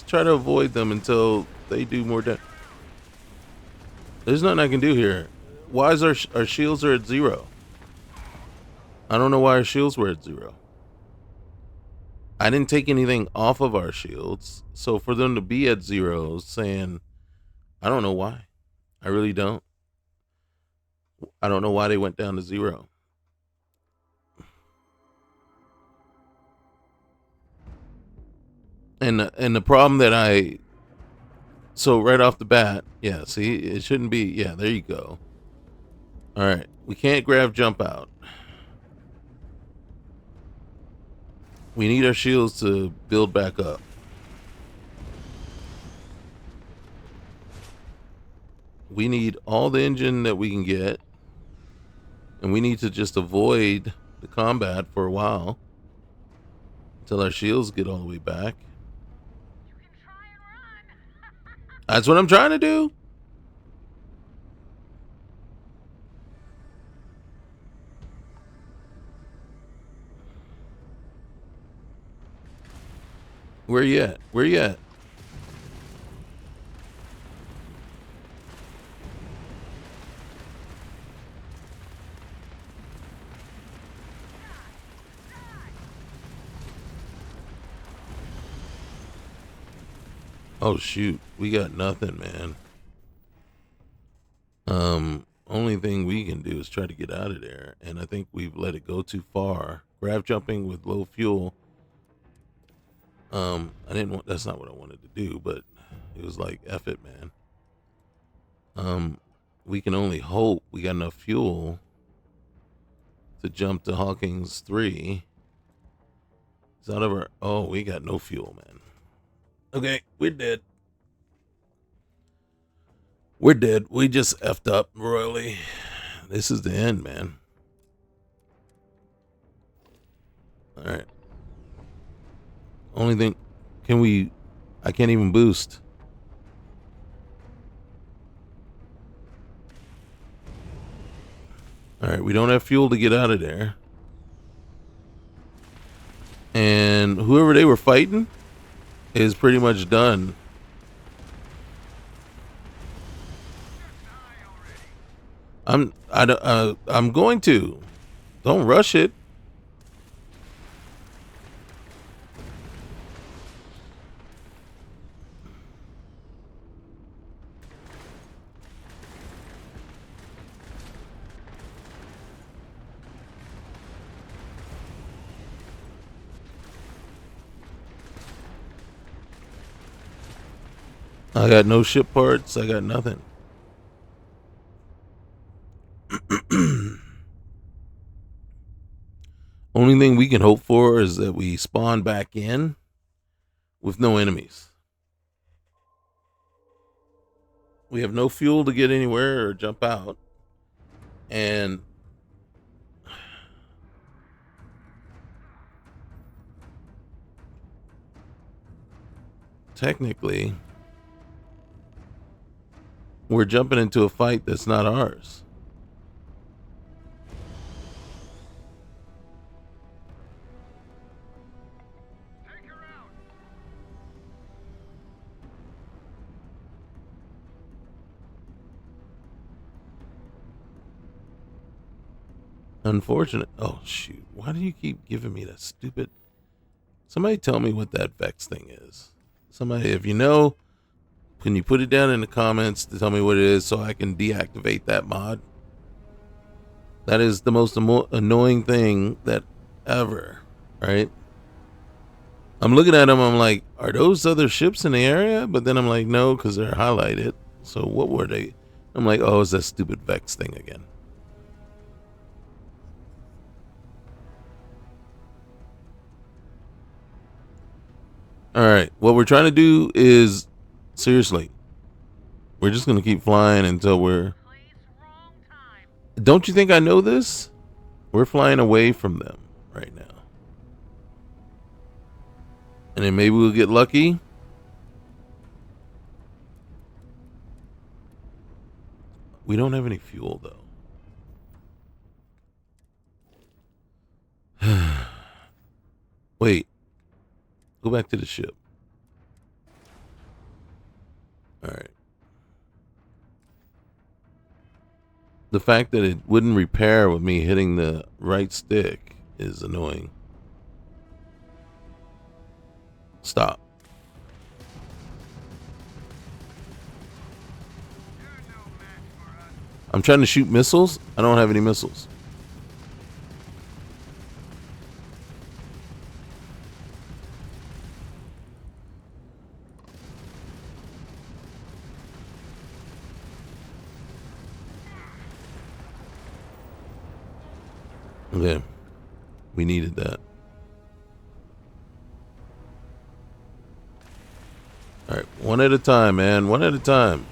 try to avoid them until they do more damage. There's nothing I can do here. Why is our shields are at 0? I don't know why our shields were at 0. I didn't take anything off of our shields, so for them to be at 0 is saying, I don't know why. I really don't. I don't know why they went down to 0. And the problem that so right off the bat, yeah, see, it shouldn't be, yeah, there you go. All right, we can't grab jump out. We need our shields to build back up. We need all the engine that we can get. And we need to just avoid the combat for a while. Until our shields get all the way back. You can try and run. That's what I'm trying to do. Where you at? Where you at? Oh shoot, we got nothing, man. Only thing we can do is try to get out of there, and I think we've let it go too far. Grav jumping with low fuel. I didn't want. That's not what I wanted to do, but it was like, F it, man. We can only hope we got enough fuel to jump to Hawkins 3. It's out of our. Oh, we got no fuel, man. Okay, we're dead. We're dead. We just effed up royally. This is the end, man. All right. Only thing, I can't even boost. All right, we don't have fuel to get out of there. And whoever they were fighting is pretty much done. I'm going to. Don't rush it. I got no ship parts. I got nothing. Only thing we can hope for is that we spawn back in with no enemies. We have no fuel to get anywhere or jump out. And technically, we're jumping into a fight that's not ours. Take her out. Unfortunate. Oh, shoot. Why do you keep giving me that stupid... Somebody tell me what that Vex thing is. Somebody, if you know, can you put it down in the comments to tell me what it is so I can deactivate that mod? That is the most annoying thing that ever, right? I'm looking at them, I'm like, are those other ships in the area? But then I'm like, no, because they're highlighted. So what were they? I'm like, oh, it's that stupid Vex thing again. All right, what we're trying to do is, seriously, we're just going to keep flying until we're... Don't you think I know this? We're flying away from them right now. And then maybe we'll get lucky. We don't have any fuel, though. Wait. Go back to the ship. Alright. The fact that it wouldn't repair with me hitting the right stick is annoying. Stop. I'm trying to shoot missiles. I don't have any missiles. Okay. We needed that. Alright, one at a time, man. One at a time.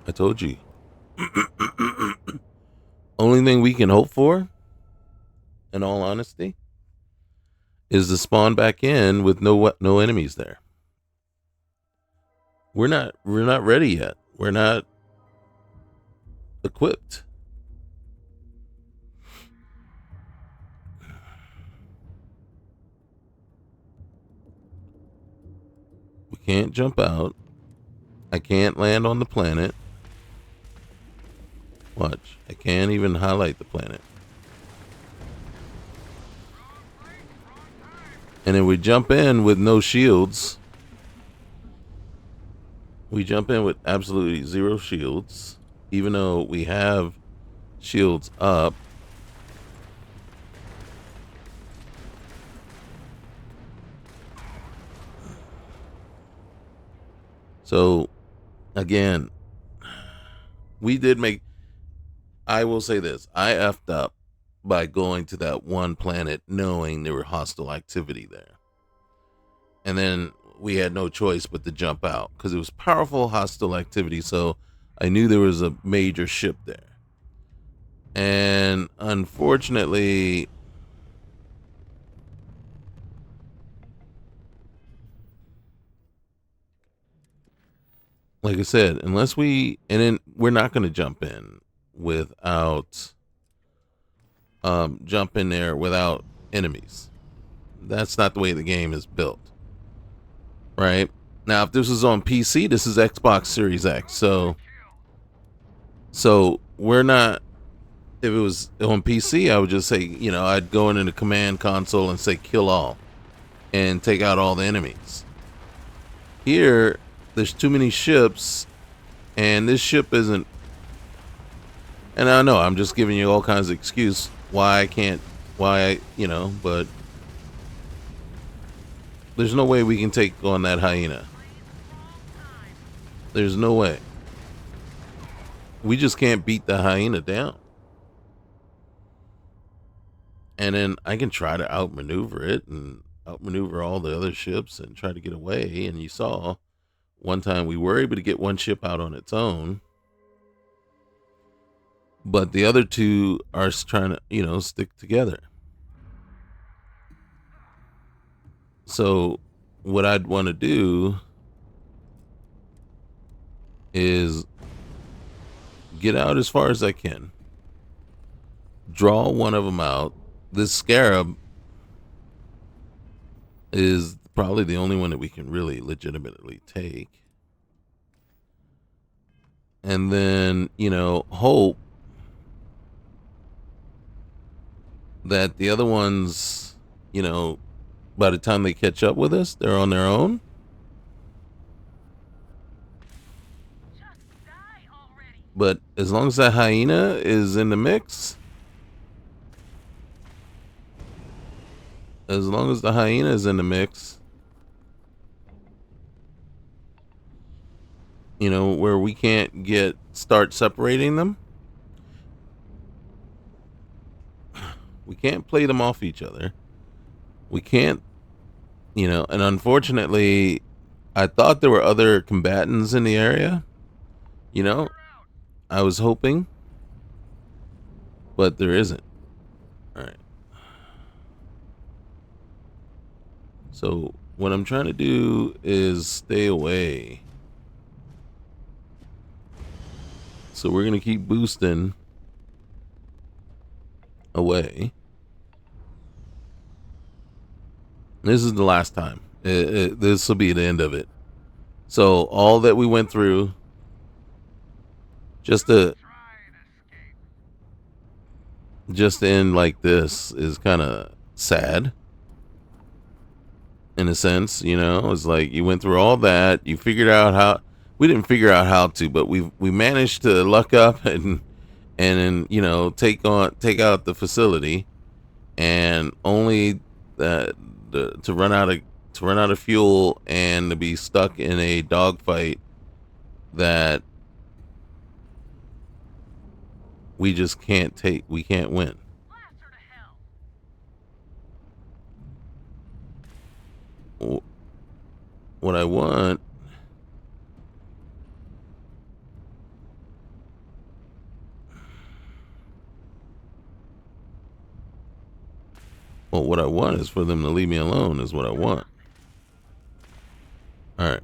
I told you. Only thing we can hope for, in all honesty, is to spawn back in with no enemies there. We're not ready yet. We're not equipped. We can't jump out. I can't land on the planet. Watch. I can't even highlight the planet. And then we jump in with no shields. We jump in with absolutely zero shields. Even though we have shields up. So, again, we did make... I will say this. I effed up by going to that one planet knowing there were hostile activity there. And then we had no choice but to jump out because it was powerful hostile activity. So I knew there was a major ship there. And unfortunately, like I said, unless we... And then we're not going to jump in without... jump in there without enemies. That's not the way the game is built. Right? Now, if this was on PC, this is Xbox Series X. So we're not... If it was on PC, I would just say, you know, I'd go into the command console and say kill all. And take out all the enemies. Here, there's too many ships. And this ship isn't... And I know, I'm just giving you all kinds of excuse why I can't... you know, but... There's no way we can take on that hyena. There's no way. We just can't beat the hyena down. And then I can try to outmaneuver it and outmaneuver all the other ships and try to get away. And you saw one time we were able to get one ship out on its own. But the other two are trying to, you know, stick together. So what I'd want to do is get out as far as I can. Draw one of them out. This scarab is probably the only one that we can really legitimately take. And then, you know, hope that the other ones, you know, by the time they catch up with us, they're on their own. But as long as that hyena is in the mix, as long as the hyena is in the mix, where we can't start separating them. We can't play them off each other. We can't, and unfortunately, I thought there were other combatants in the area. You know, I was hoping, but there isn't. All right. So what I'm trying to do is stay away. So we're going to keep boosting away. This is the last time. This will be the end of it. So all that we went through just to end like this is kind of sad in a sense. It's like you went through all that, you figured out how. We didn't figure out how to, but we managed to luck up and then take out the facility, and only to run out of fuel and to be stuck in a dogfight that we just can't take. We can't win. What I want. Well, what I want is for them to leave me alone, is what I want. All right.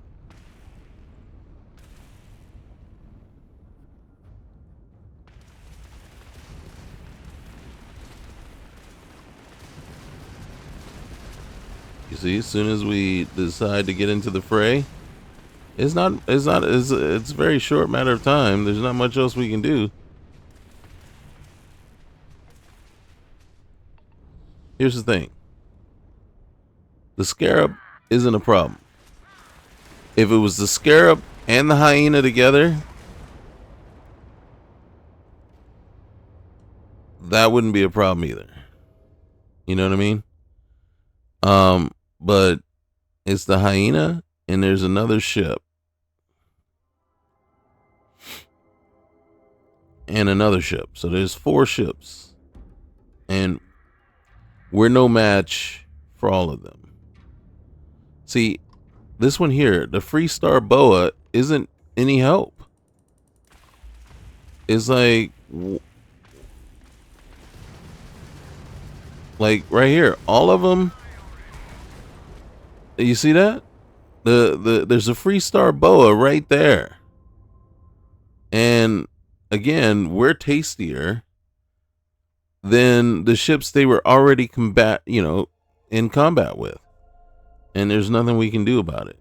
You see, as soon as we decide to get into the fray, it's a very short matter of time. There's not much else we can do. Here's the thing. The scarab isn't a problem. If it was the scarab and the hyena together, that wouldn't be a problem either. You know what I mean? But it's the hyena and there's another ship. And another ship. So there's 4 ships. And we're no match for all of them. See, this one here, the Freestar Boa, isn't any help. It's like right here, all of them. You see that? There's a Freestar Boa right there. And again, we're tastier than the ships they were already in combat with. And there's nothing we can do about it.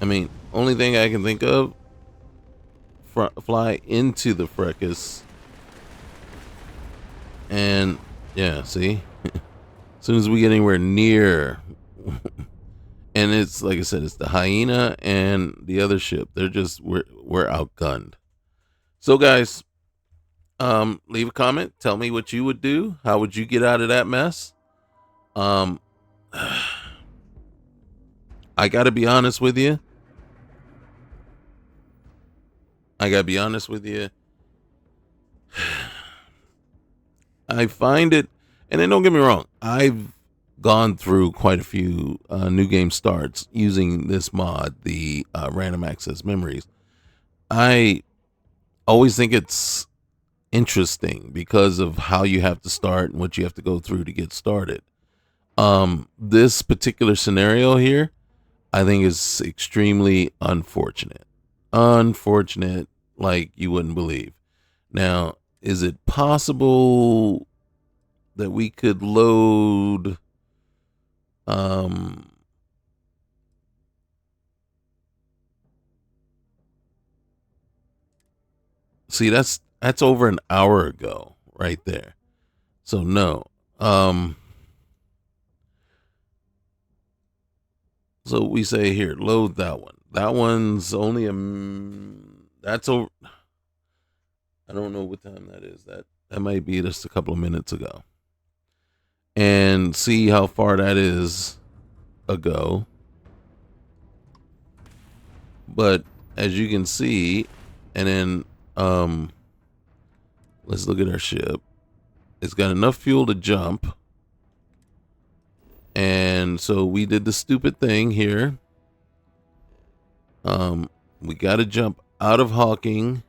I mean, only thing I can think of, fly into the fracas. And yeah, see? As soon as we get anywhere near, and it's like I said, it's the hyena and the other ship. They're just we're outgunned. So guys, leave a comment. Tell me what you would do. How would you get out of that mess? I gotta be honest with you. I find it, and then don't get me wrong, I've gone through quite a few new game starts using this mod, the random access memories. I always think it's interesting because of how you have to start and what you have to go through to get started. This particular scenario here, I think is extremely unfortunate. Unfortunate, like you wouldn't believe. Now, is it possible that we could load see, that's over an hour ago right there. So no. So we say here, load that one. That one's only that's over. I don't know what time that is. That might be just a couple of minutes ago. and see how far that is ago. But as you can see, and then let's look at our ship. It's got enough fuel to jump. And so we did the stupid thing here. We got to jump out of Hawking.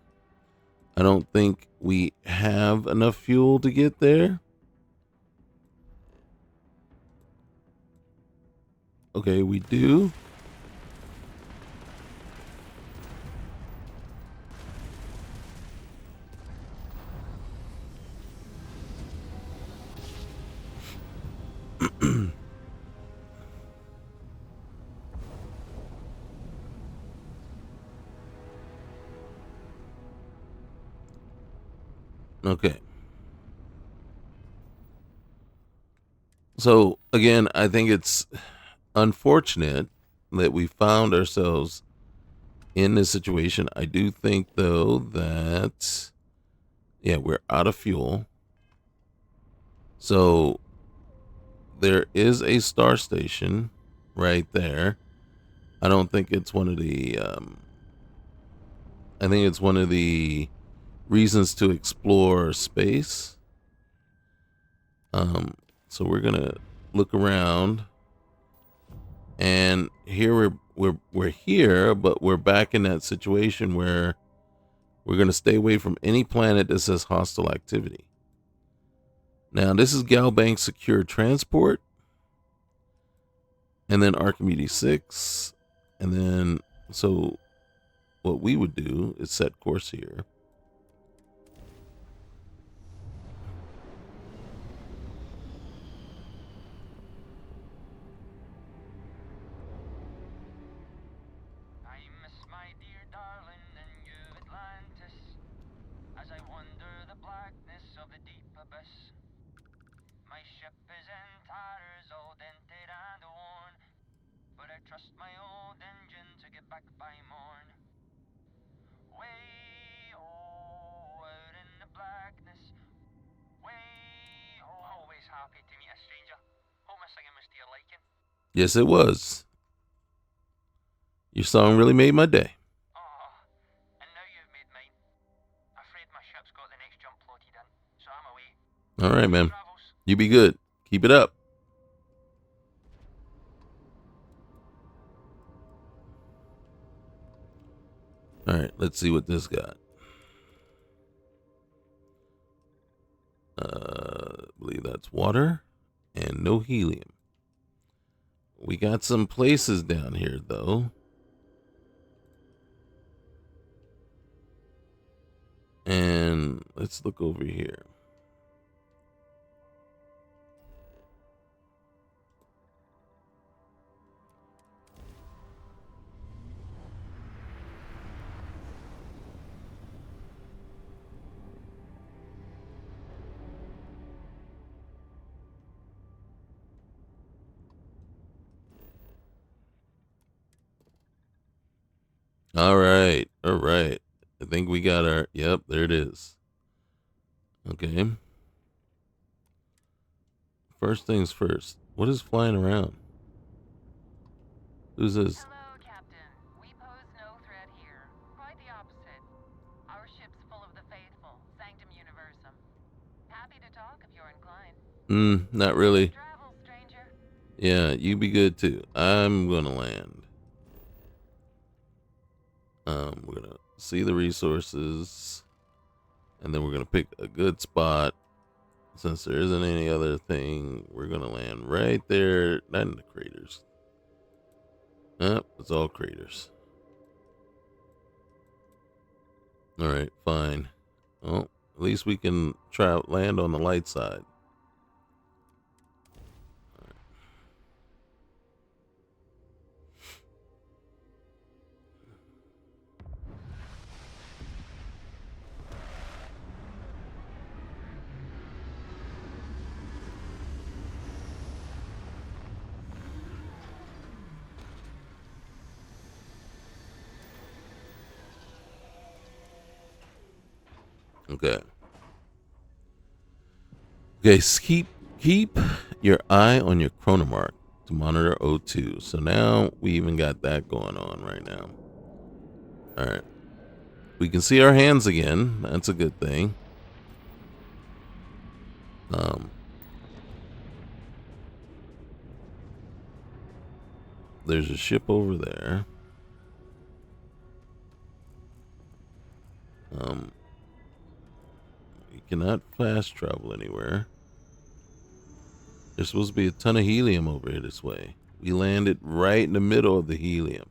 I don't think we have enough fuel to get there. Okay, we do. Okay. So again, I think it's unfortunate that we found ourselves in this situation. I do think though that we're out of fuel. So there is a star station right there. I don't think it's one of the I think it's one of the reasons to explore space. So we're gonna look around, and here we're here, but we're back in that situation where we're gonna stay away from any planet that says hostile activity. Now this is Galbank Secure Transport, and then Archimedes 6, and then so what we would do is set course here. I miss my dear darling and you Atlantis, as I wander the blackness of the deep abyss. My ship is in tatters, all dented and worn, but I trust my old engine to get back by morn. Way out in the blackness, way always happy to meet a stranger. Hope my singing was to your liking. Yes, it was. Your song really made my day. Oh, and now you've made mine. Afraid my ship's got the next jump plotted in, so I'm away. All right, man. Travels. You be good. Keep it up. All right, let's see what this got. I believe that's water and no helium. We got some places down here, though. And let's look over here. All right. All right. I think we got our. Yep, there it is. Okay. First things first. What is flying around? Who's this? Hello, Captain. We pose no threat here. Quite the opposite. Our ship's full of the faithful, Sanctum Universum. Happy to talk if you're inclined. Not really. Travel, stranger. Yeah, you be good too. I'm gonna land. We're gonna see the resources, and then we're gonna pick a good spot. Since there isn't any other thing, we're gonna land right there, not in the craters. It's all craters. All right, fine. Well, at least we can try land on the light side. Okay. Okay, keep Keep your eye on your chronomark to monitor O2. So now we even got that going on right now. All right. We can see our hands again. That's a good thing. There's a ship over there. We cannot fast travel anywhere. There's supposed to be a ton of helium over here this way. We landed right in the middle of the helium.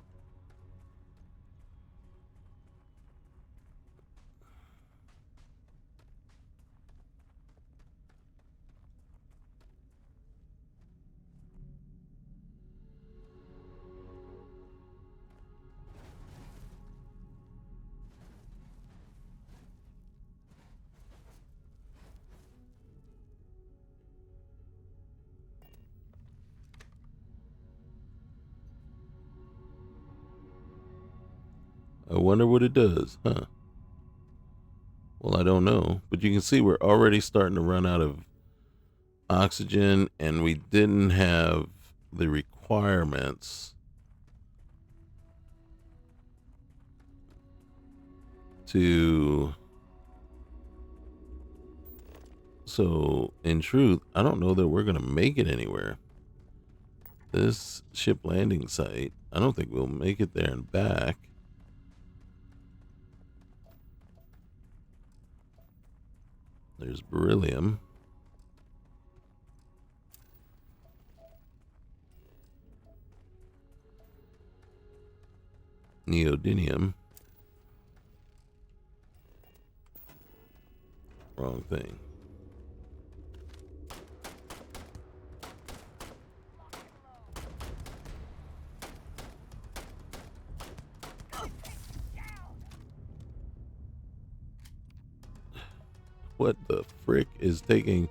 I wonder what it does, huh? Well, I don't know. But you can see we're already starting to run out of oxygen, and we didn't have the requirements to... So, in truth, I don't know that we're going to make it anywhere. This ship landing site, I don't think we'll make it there and back. There's beryllium. Neodymium. Wrong thing. What the frick is taking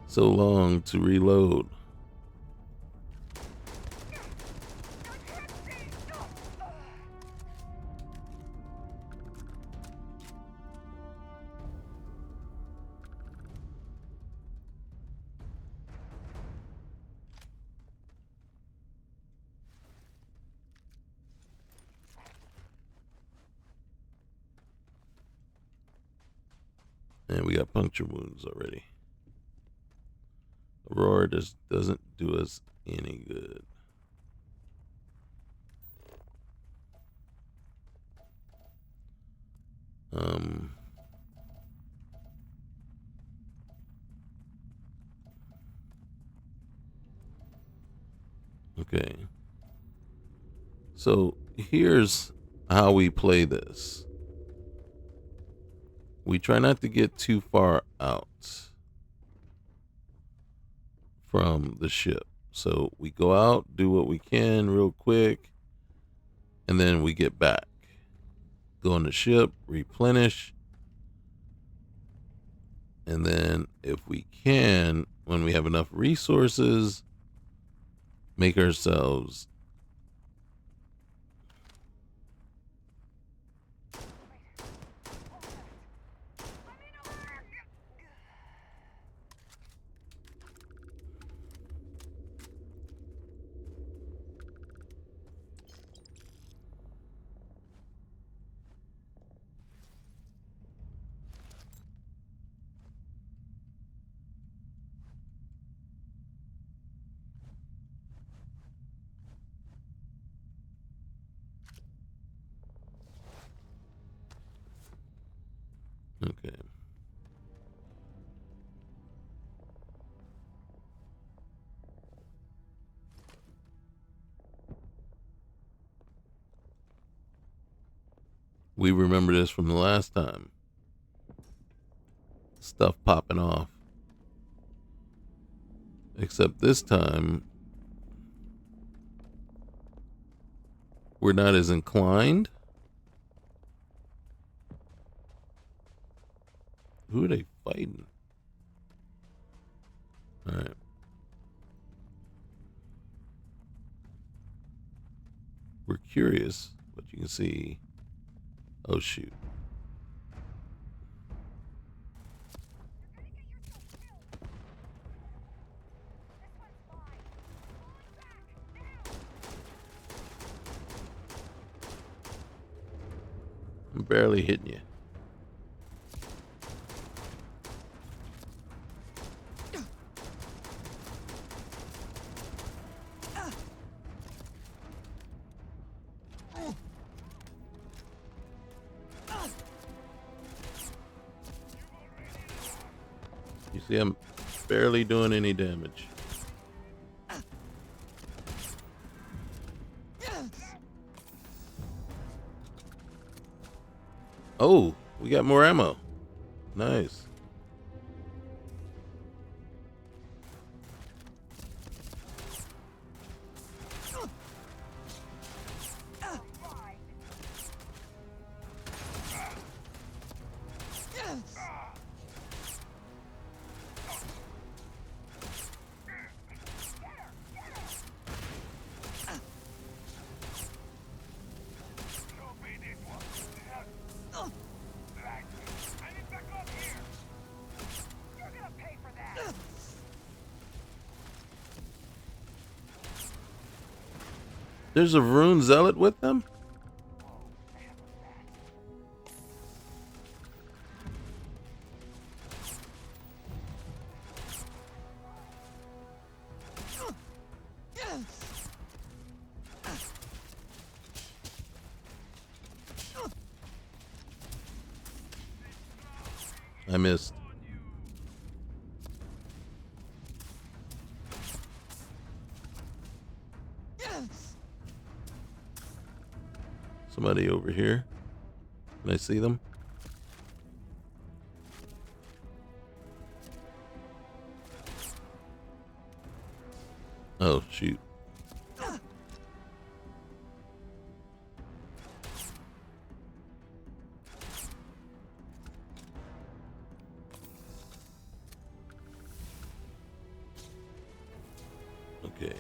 so long to reload? And we got puncture wounds already. Aurora just doesn't do us any good. Okay. So here's how we play this. We try not to get too far out from the ship. So we go out, do what we can real quick, and then we get back. Go on the ship, replenish, and then if we can, when we have enough resources, make ourselves okay. We remember this from the last time. Stuff popping off. Except this time, we're not as inclined. Who are they fighting? All right. We're curious, but you can see. Oh, shoot. I'm barely hitting you. You see, I'm barely doing any damage. Oh, we got more ammo. Nice. There's a rune zealot with them? I missed. Somebody over here. Can I see them? Oh, shoot. Okay.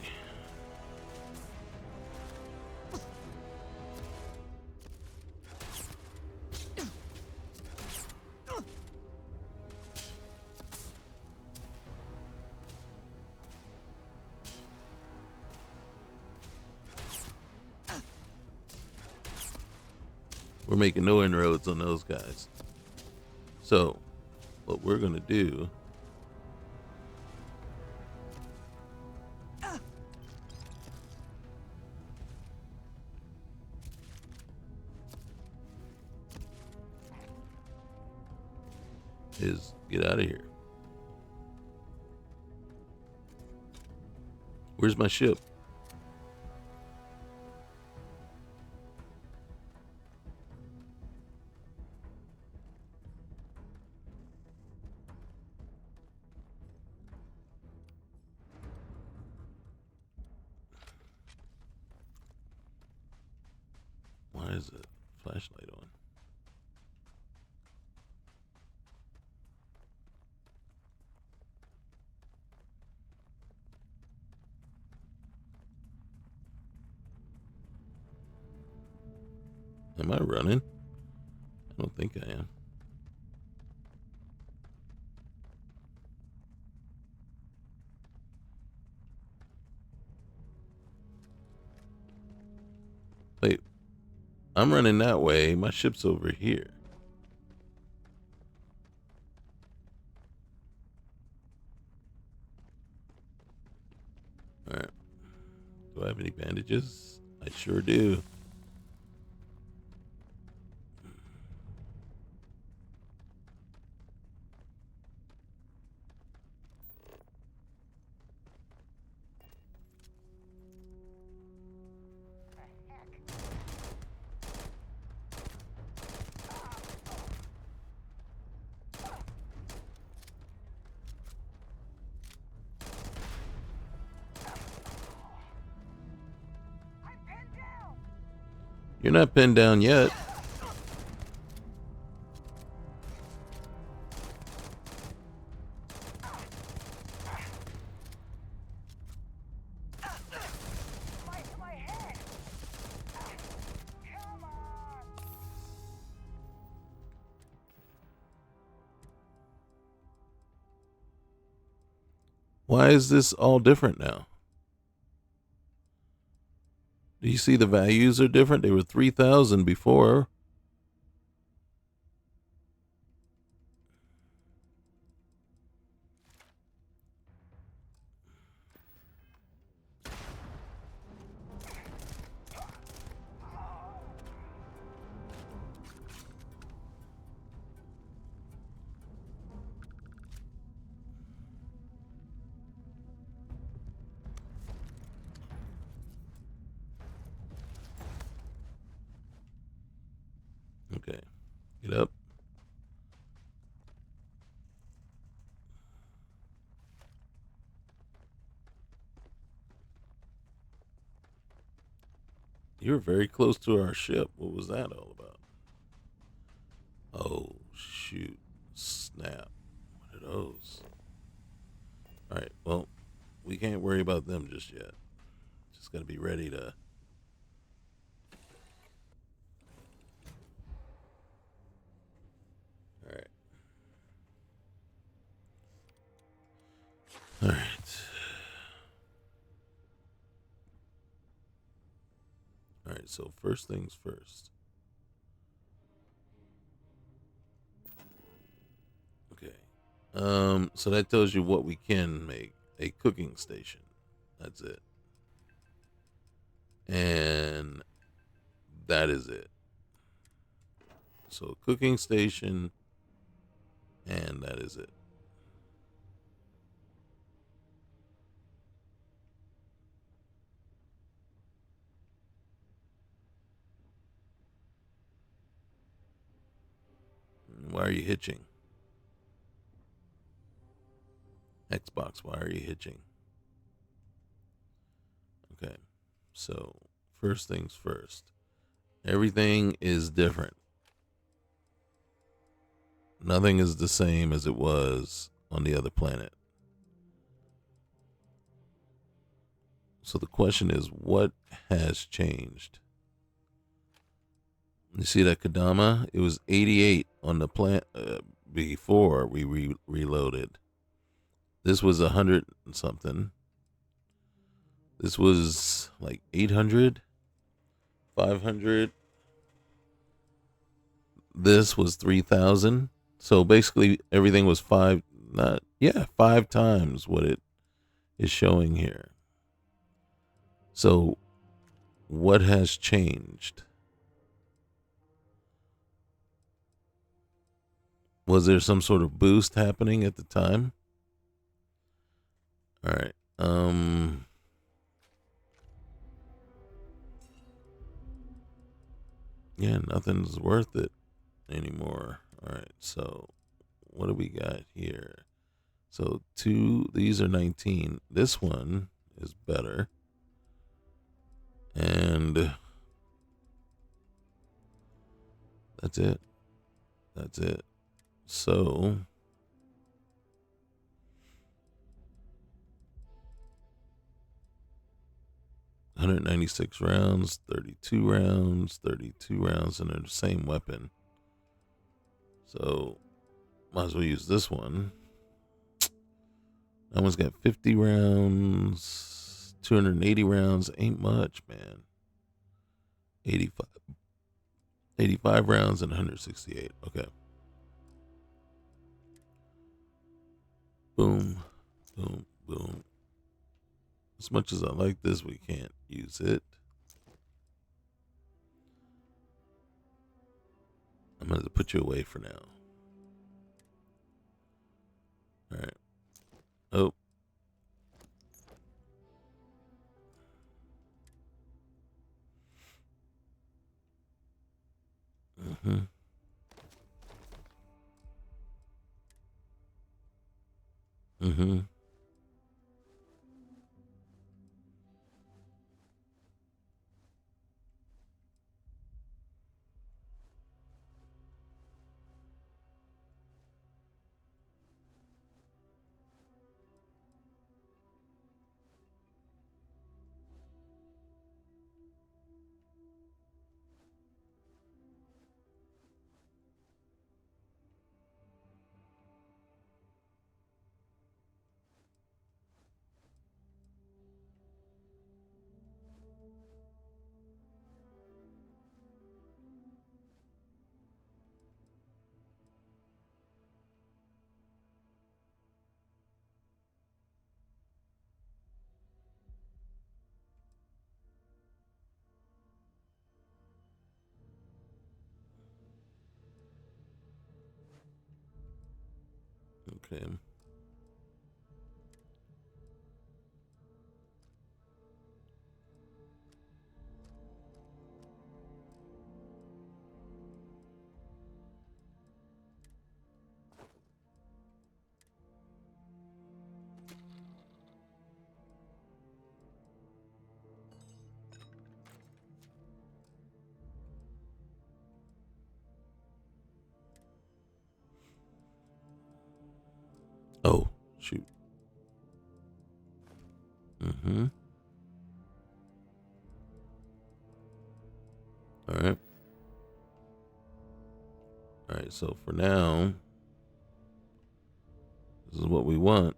We're making no inroads on those guys. So, what we're going to do is get out of here. Where's my ship? Why is the flashlight on? Am I running? I don't think I am. Wait, I'm running that way. My ship's over here. All right. Do I have any bandages? I sure do. You're not pinned down yet. Why is this all different now? Do you see the values are different? They were 3,000 before. Okay. Get up. You're very close to our ship. What was that all about? Oh, shoot. Snap. What are those? All right. Well, we can't worry about them just yet. Just got to be ready to. All right. All right. All right. So, first things first. Okay. So that tells you what we can make a cooking station. That's it. And that is it. So, cooking station, and that is it. Why are you hitching? Xbox, why are you hitching? Okay. So, first things first. Everything is different. Nothing is the same as it was on the other planet. So the question is, what has changed? You see that Kadama? It was 88 on the plant before we reloaded. This was 100 and something. This was like 800, 500. This was 3,000. So basically, everything was five times what it is showing here. So, what has changed? Was there some sort of boost happening at the time? All right. Yeah, nothing's worth it anymore. All right. So, what do we got here? So, these are 19. This one is better. And that's it. That's it. So, 196 rounds, 32 rounds, 32 rounds, and they're the same weapon. So, might as well use this one. That one's got 50 rounds, 280 rounds. Ain't much, man. 85, 85 rounds and 168. Okay. Boom, boom, boom. As much as I like this, we can't use it. I'm going to put you away for now. All right. Oh. Mm-hmm. Mm-hmm. Okay. Oh, shoot. Mm-hmm. All right. All right. So for now, this is what we want.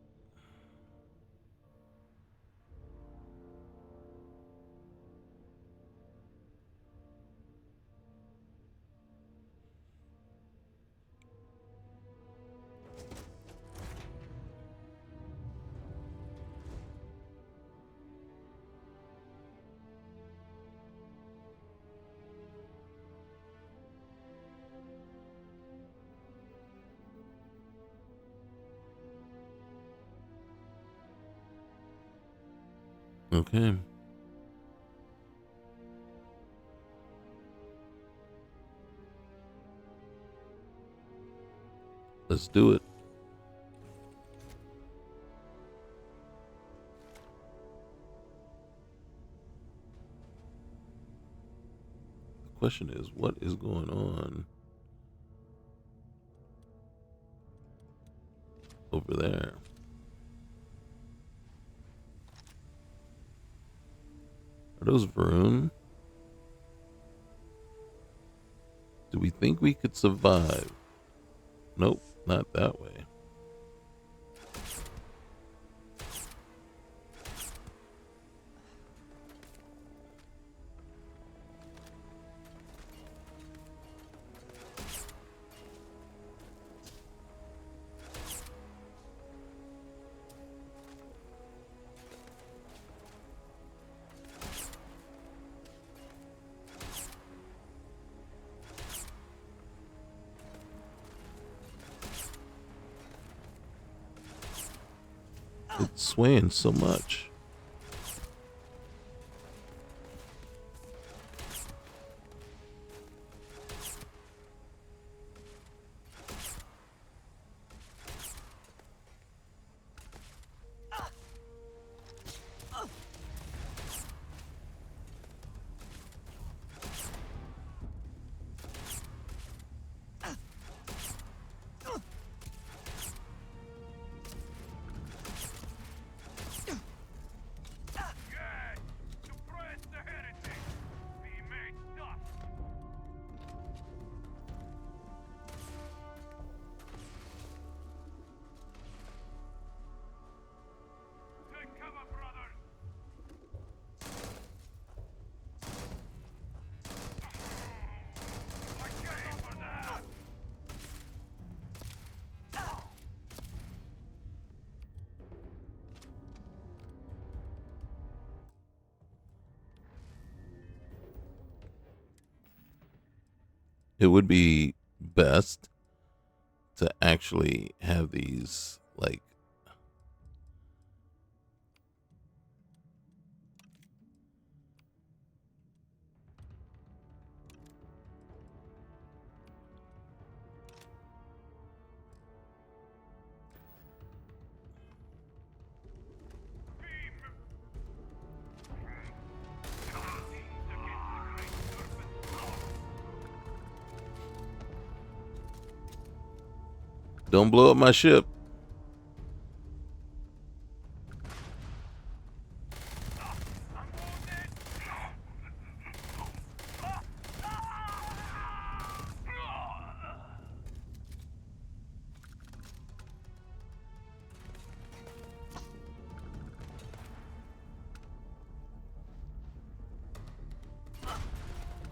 Okay. Let's do it. The question is, what is going on over there? Are those Varun? Do we think we could survive? Nope, not that way. It's swaying so much. It would be best to actually have these like don't blow up my ship.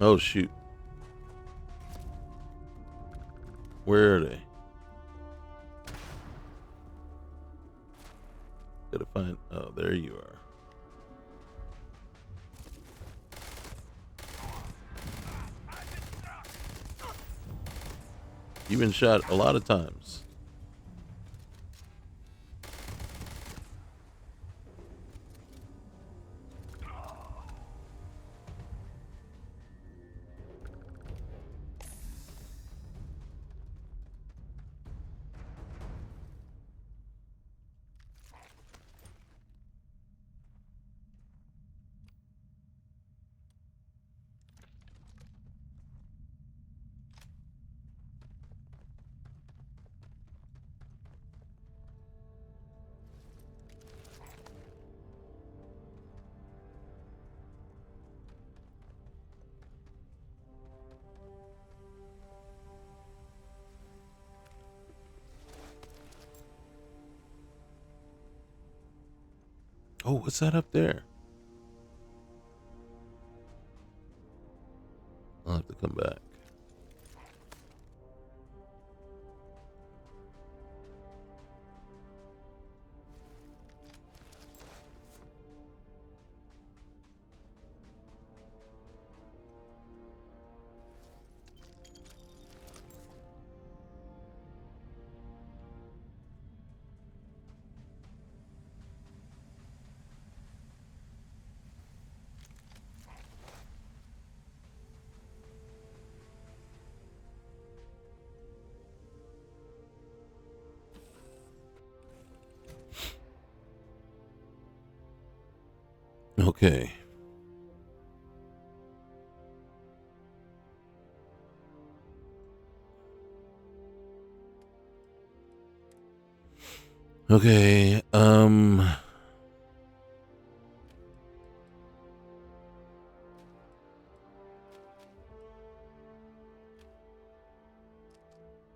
Oh shoot. Where are they? Gotta find. Oh, there you are. You've been shot a lot of times. Oh, what's that up there? I'll have to come back. Okay. Okay. I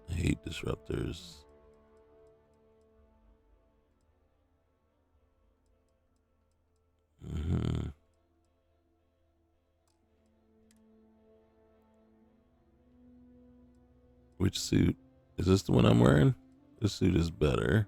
hate disruptors. Mm-hmm. Which suit? Is this the one I'm wearing? This suit is better.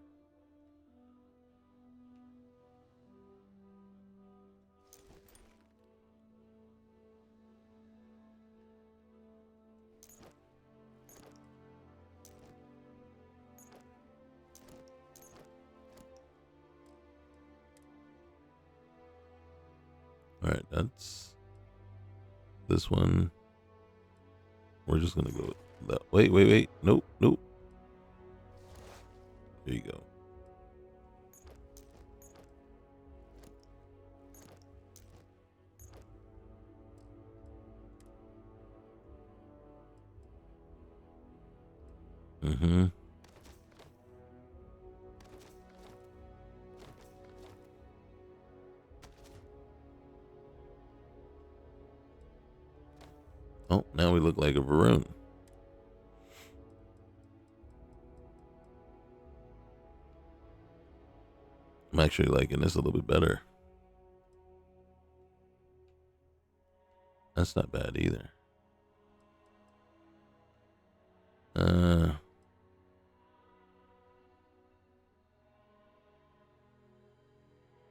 Alright, that's this one. We're just gonna go with that. Wait. Nope. There you go. Mm-hmm. Oh, now we look like a Varun. I'm actually liking this a little bit better. That's not bad either.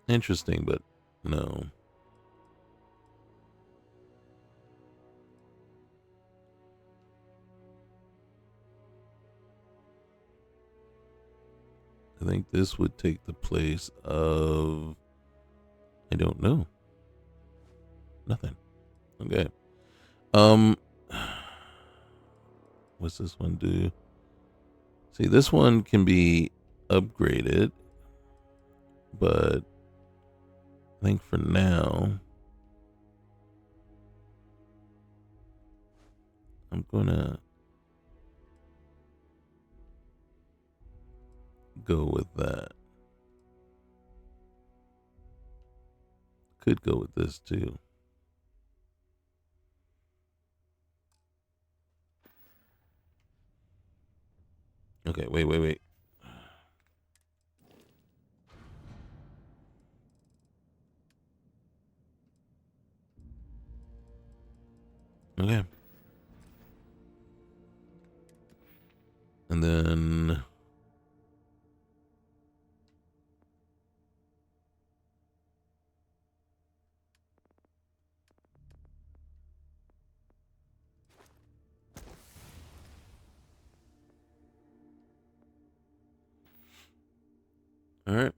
Interesting, but no. I think this would take the place of, I don't know. Nothing. Okay. What's this one do? See, this one can be upgraded, but I think for now, I'm gonna go with that. Could go with this too. Okay, wait. Okay. And then all right.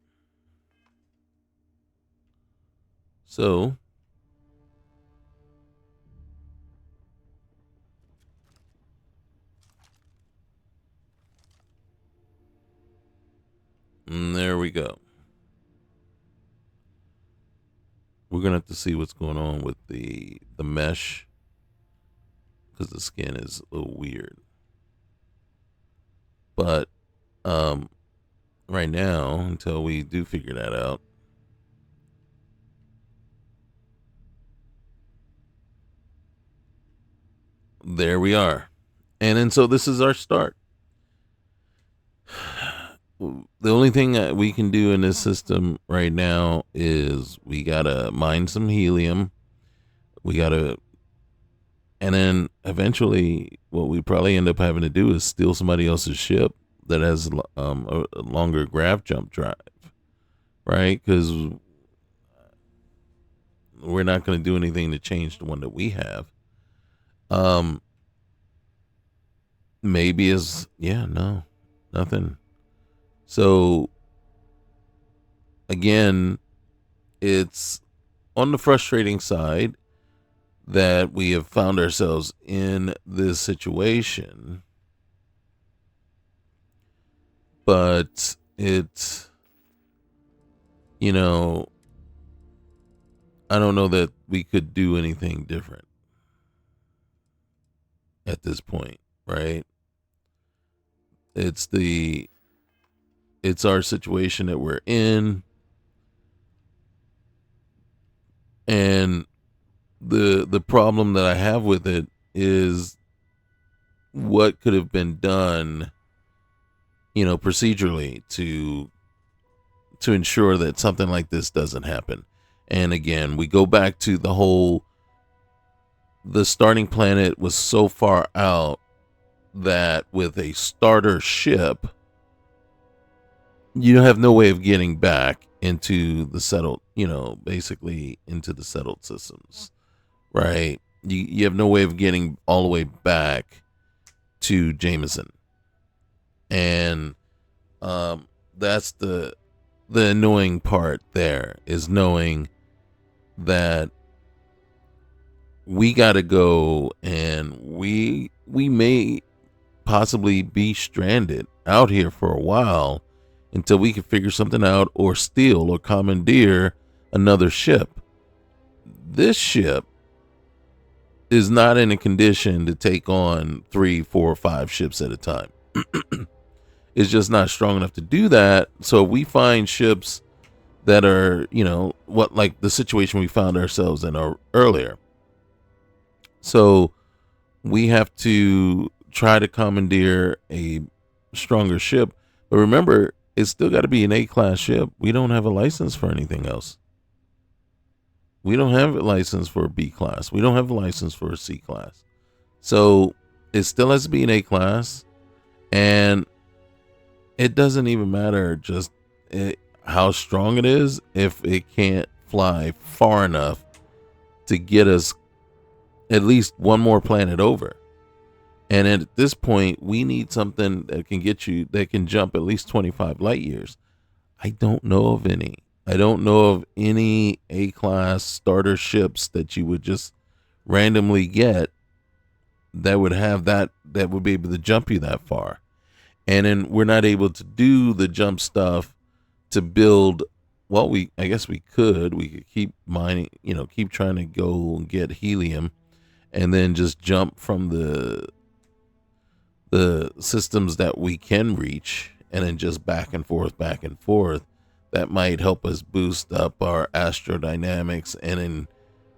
So there we go. We're gonna have to see what's going on with the mesh because the skin is a little weird. But right now, until we do figure that out, there we are. And then so this is our start. the only thing that we can do in this system right now is we gotta mine some helium. We gotta, and then eventually, what we probably end up having to do is steal somebody else's ship that has a longer grav jump drive, right? Because we're not going to do anything to change the one that we have. Um, maybe is yeah, no, nothing. So again, it's on the frustrating side that we have found ourselves in this situation, but it's, you know, I don't know that we could do anything different at this point, right? It's the it's our situation that we're in, and the problem that I have with it is what could have been done, procedurally to ensure that something like this doesn't happen. And again, we go back to the starting planet was so far out that with a starter ship, you have no way of getting back into the settled, basically into the settled systems, right? You have no way of getting all the way back to Jameson. And that's the annoying part there, is knowing that we got to go, and we may possibly be stranded out here for a while until we can figure something out, or steal or commandeer another ship. This ship is not in a condition to take on 3, 4, 5 ships at a time. It's just not strong enough to do that. So we find ships that are, like the situation we found ourselves in earlier. So we have to try to commandeer a stronger ship. But remember, it's still got to be an A-class ship. We don't have a license for anything else. We don't have a license for a B-class. We don't have a license for a C-class. So it still has to be an A-class. And it doesn't even matter just how strong it is if it can't fly far enough to get us at least one more planet over. And at this point, we need something that can jump at least 25 light years. I don't know of any. I don't know of any A-class starter ships that you would just randomly get that would have that would be able to jump you that far. And then we're not able to do the jump stuff to build. Well, I guess we could keep mining, keep trying to go and get helium, and then just jump from the systems that we can reach, and then just back and forth. That might help us boost up our astrodynamics and then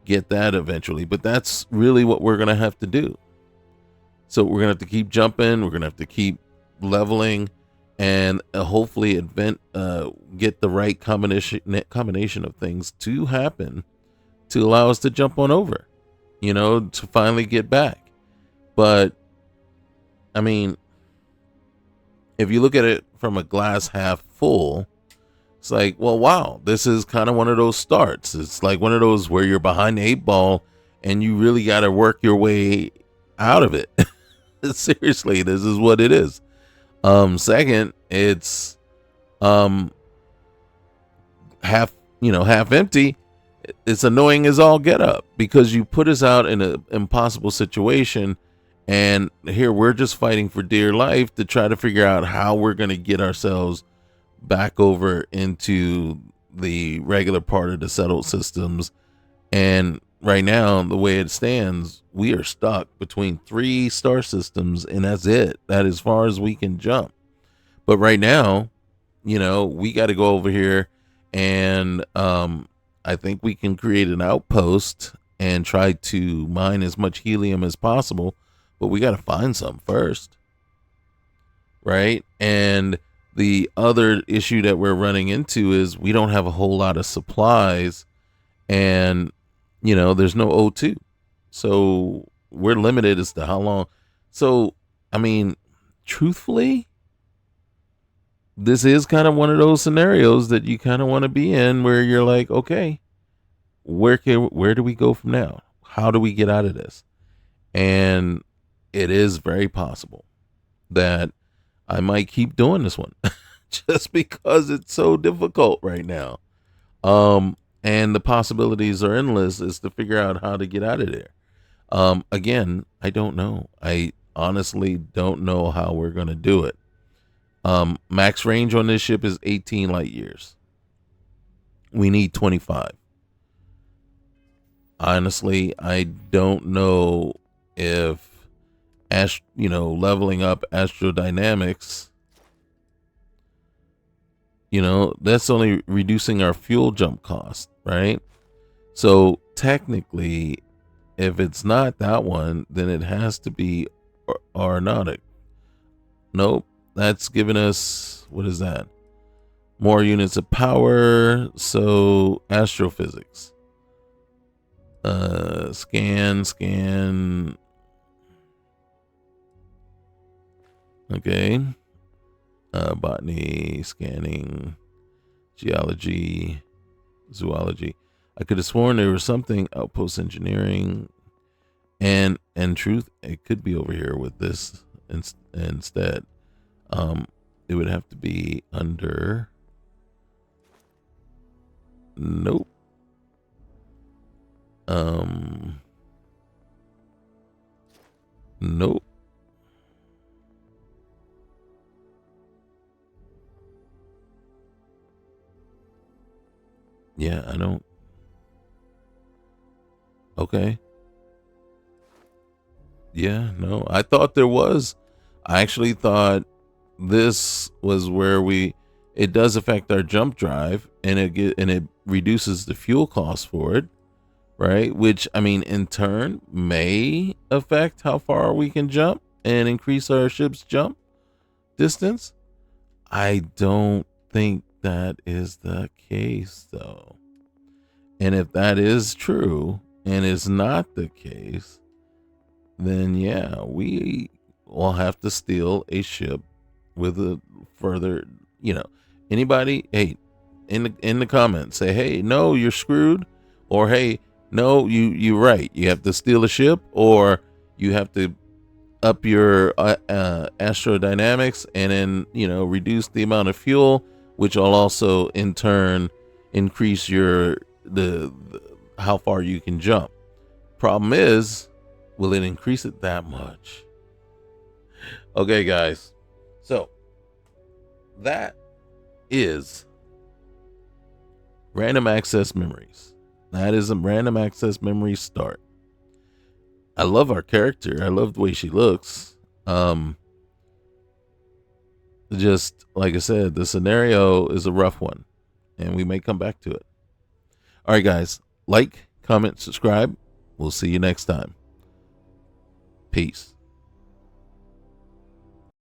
get that eventually. But that's really what we're going to have to do. So we're going to have to keep jumping. We're going to have to keep leveling, and hopefully get the right combination of things to happen to allow us to jump on over, to finally get back. But I mean, if you look at it from a glass half full, it's like, well, wow, this is kind of one of those starts. It's like one of those where you're behind the 8-ball and you really got to work your way out of it. Seriously, this is what it is. Second, it's half empty. It's annoying as all get up, because you put us out in an impossible situation, and here we're just fighting for dear life to try to figure out how we're going to get ourselves back over into the regular part of the settled systems. And right now, the way it stands, we are stuck between 3 star systems, and that's it. That is as far as we can jump. But right now, we got to go over here, and I think we can create an outpost and try to mine as much helium as possible. But we got to find some first, right? And The other issue that we're running into is we don't have a whole lot of supplies, and there's no O2, so we're limited as to how long. So I mean, truthfully, this is kind of one of those scenarios that you kind of want to be in, where you're like, okay, where do we go from now? How do we get out of this? And it is very possible that I might keep doing this one just because it's so difficult right now. And the possibilities are endless as to figure out how to get out of there. Again, I don't know. I honestly don't know how we're going to do it. Max range on this ship is 18 light years. We need 25. Honestly, I don't know if leveling up astrodynamics, that's only reducing our fuel jump cost, right? So technically, if it's not that one, then it has to be aeronautic. Nope, that's giving us, what is that? More units of power. So astrophysics. Scan. Okay. Botany, scanning, geology, zoology. I could have sworn there was something outpost engineering, and truth, it could be over here with this instead. It would have to be under. Nope. Nope. Yeah, I don't. Okay. Yeah, no. I thought there was. I actually thought this was where it does affect our jump drive, and it reduces the fuel cost for it, right? Which, I mean, in turn may affect how far we can jump and increase our ship's jump distance. I don't think that is the case, though. And if that is true and is not the case, then yeah, we will have to steal a ship with a further, anybody, hey, in the comments, say, hey, no, you're screwed, or hey, no, you're right. You have to steal a ship, or you have to up your astrodynamics, and then reduce the amount of fuel, which will also in turn increase the how far you can jump. Problem is, will it increase it that much? Okay, guys, so that is random access memories. That is a random access memory start. I love our character. I love the way she looks. Just like I said, the scenario is a rough one, and we may come back to it. All right, guys, like, comment, subscribe. We'll see you next time. Peace.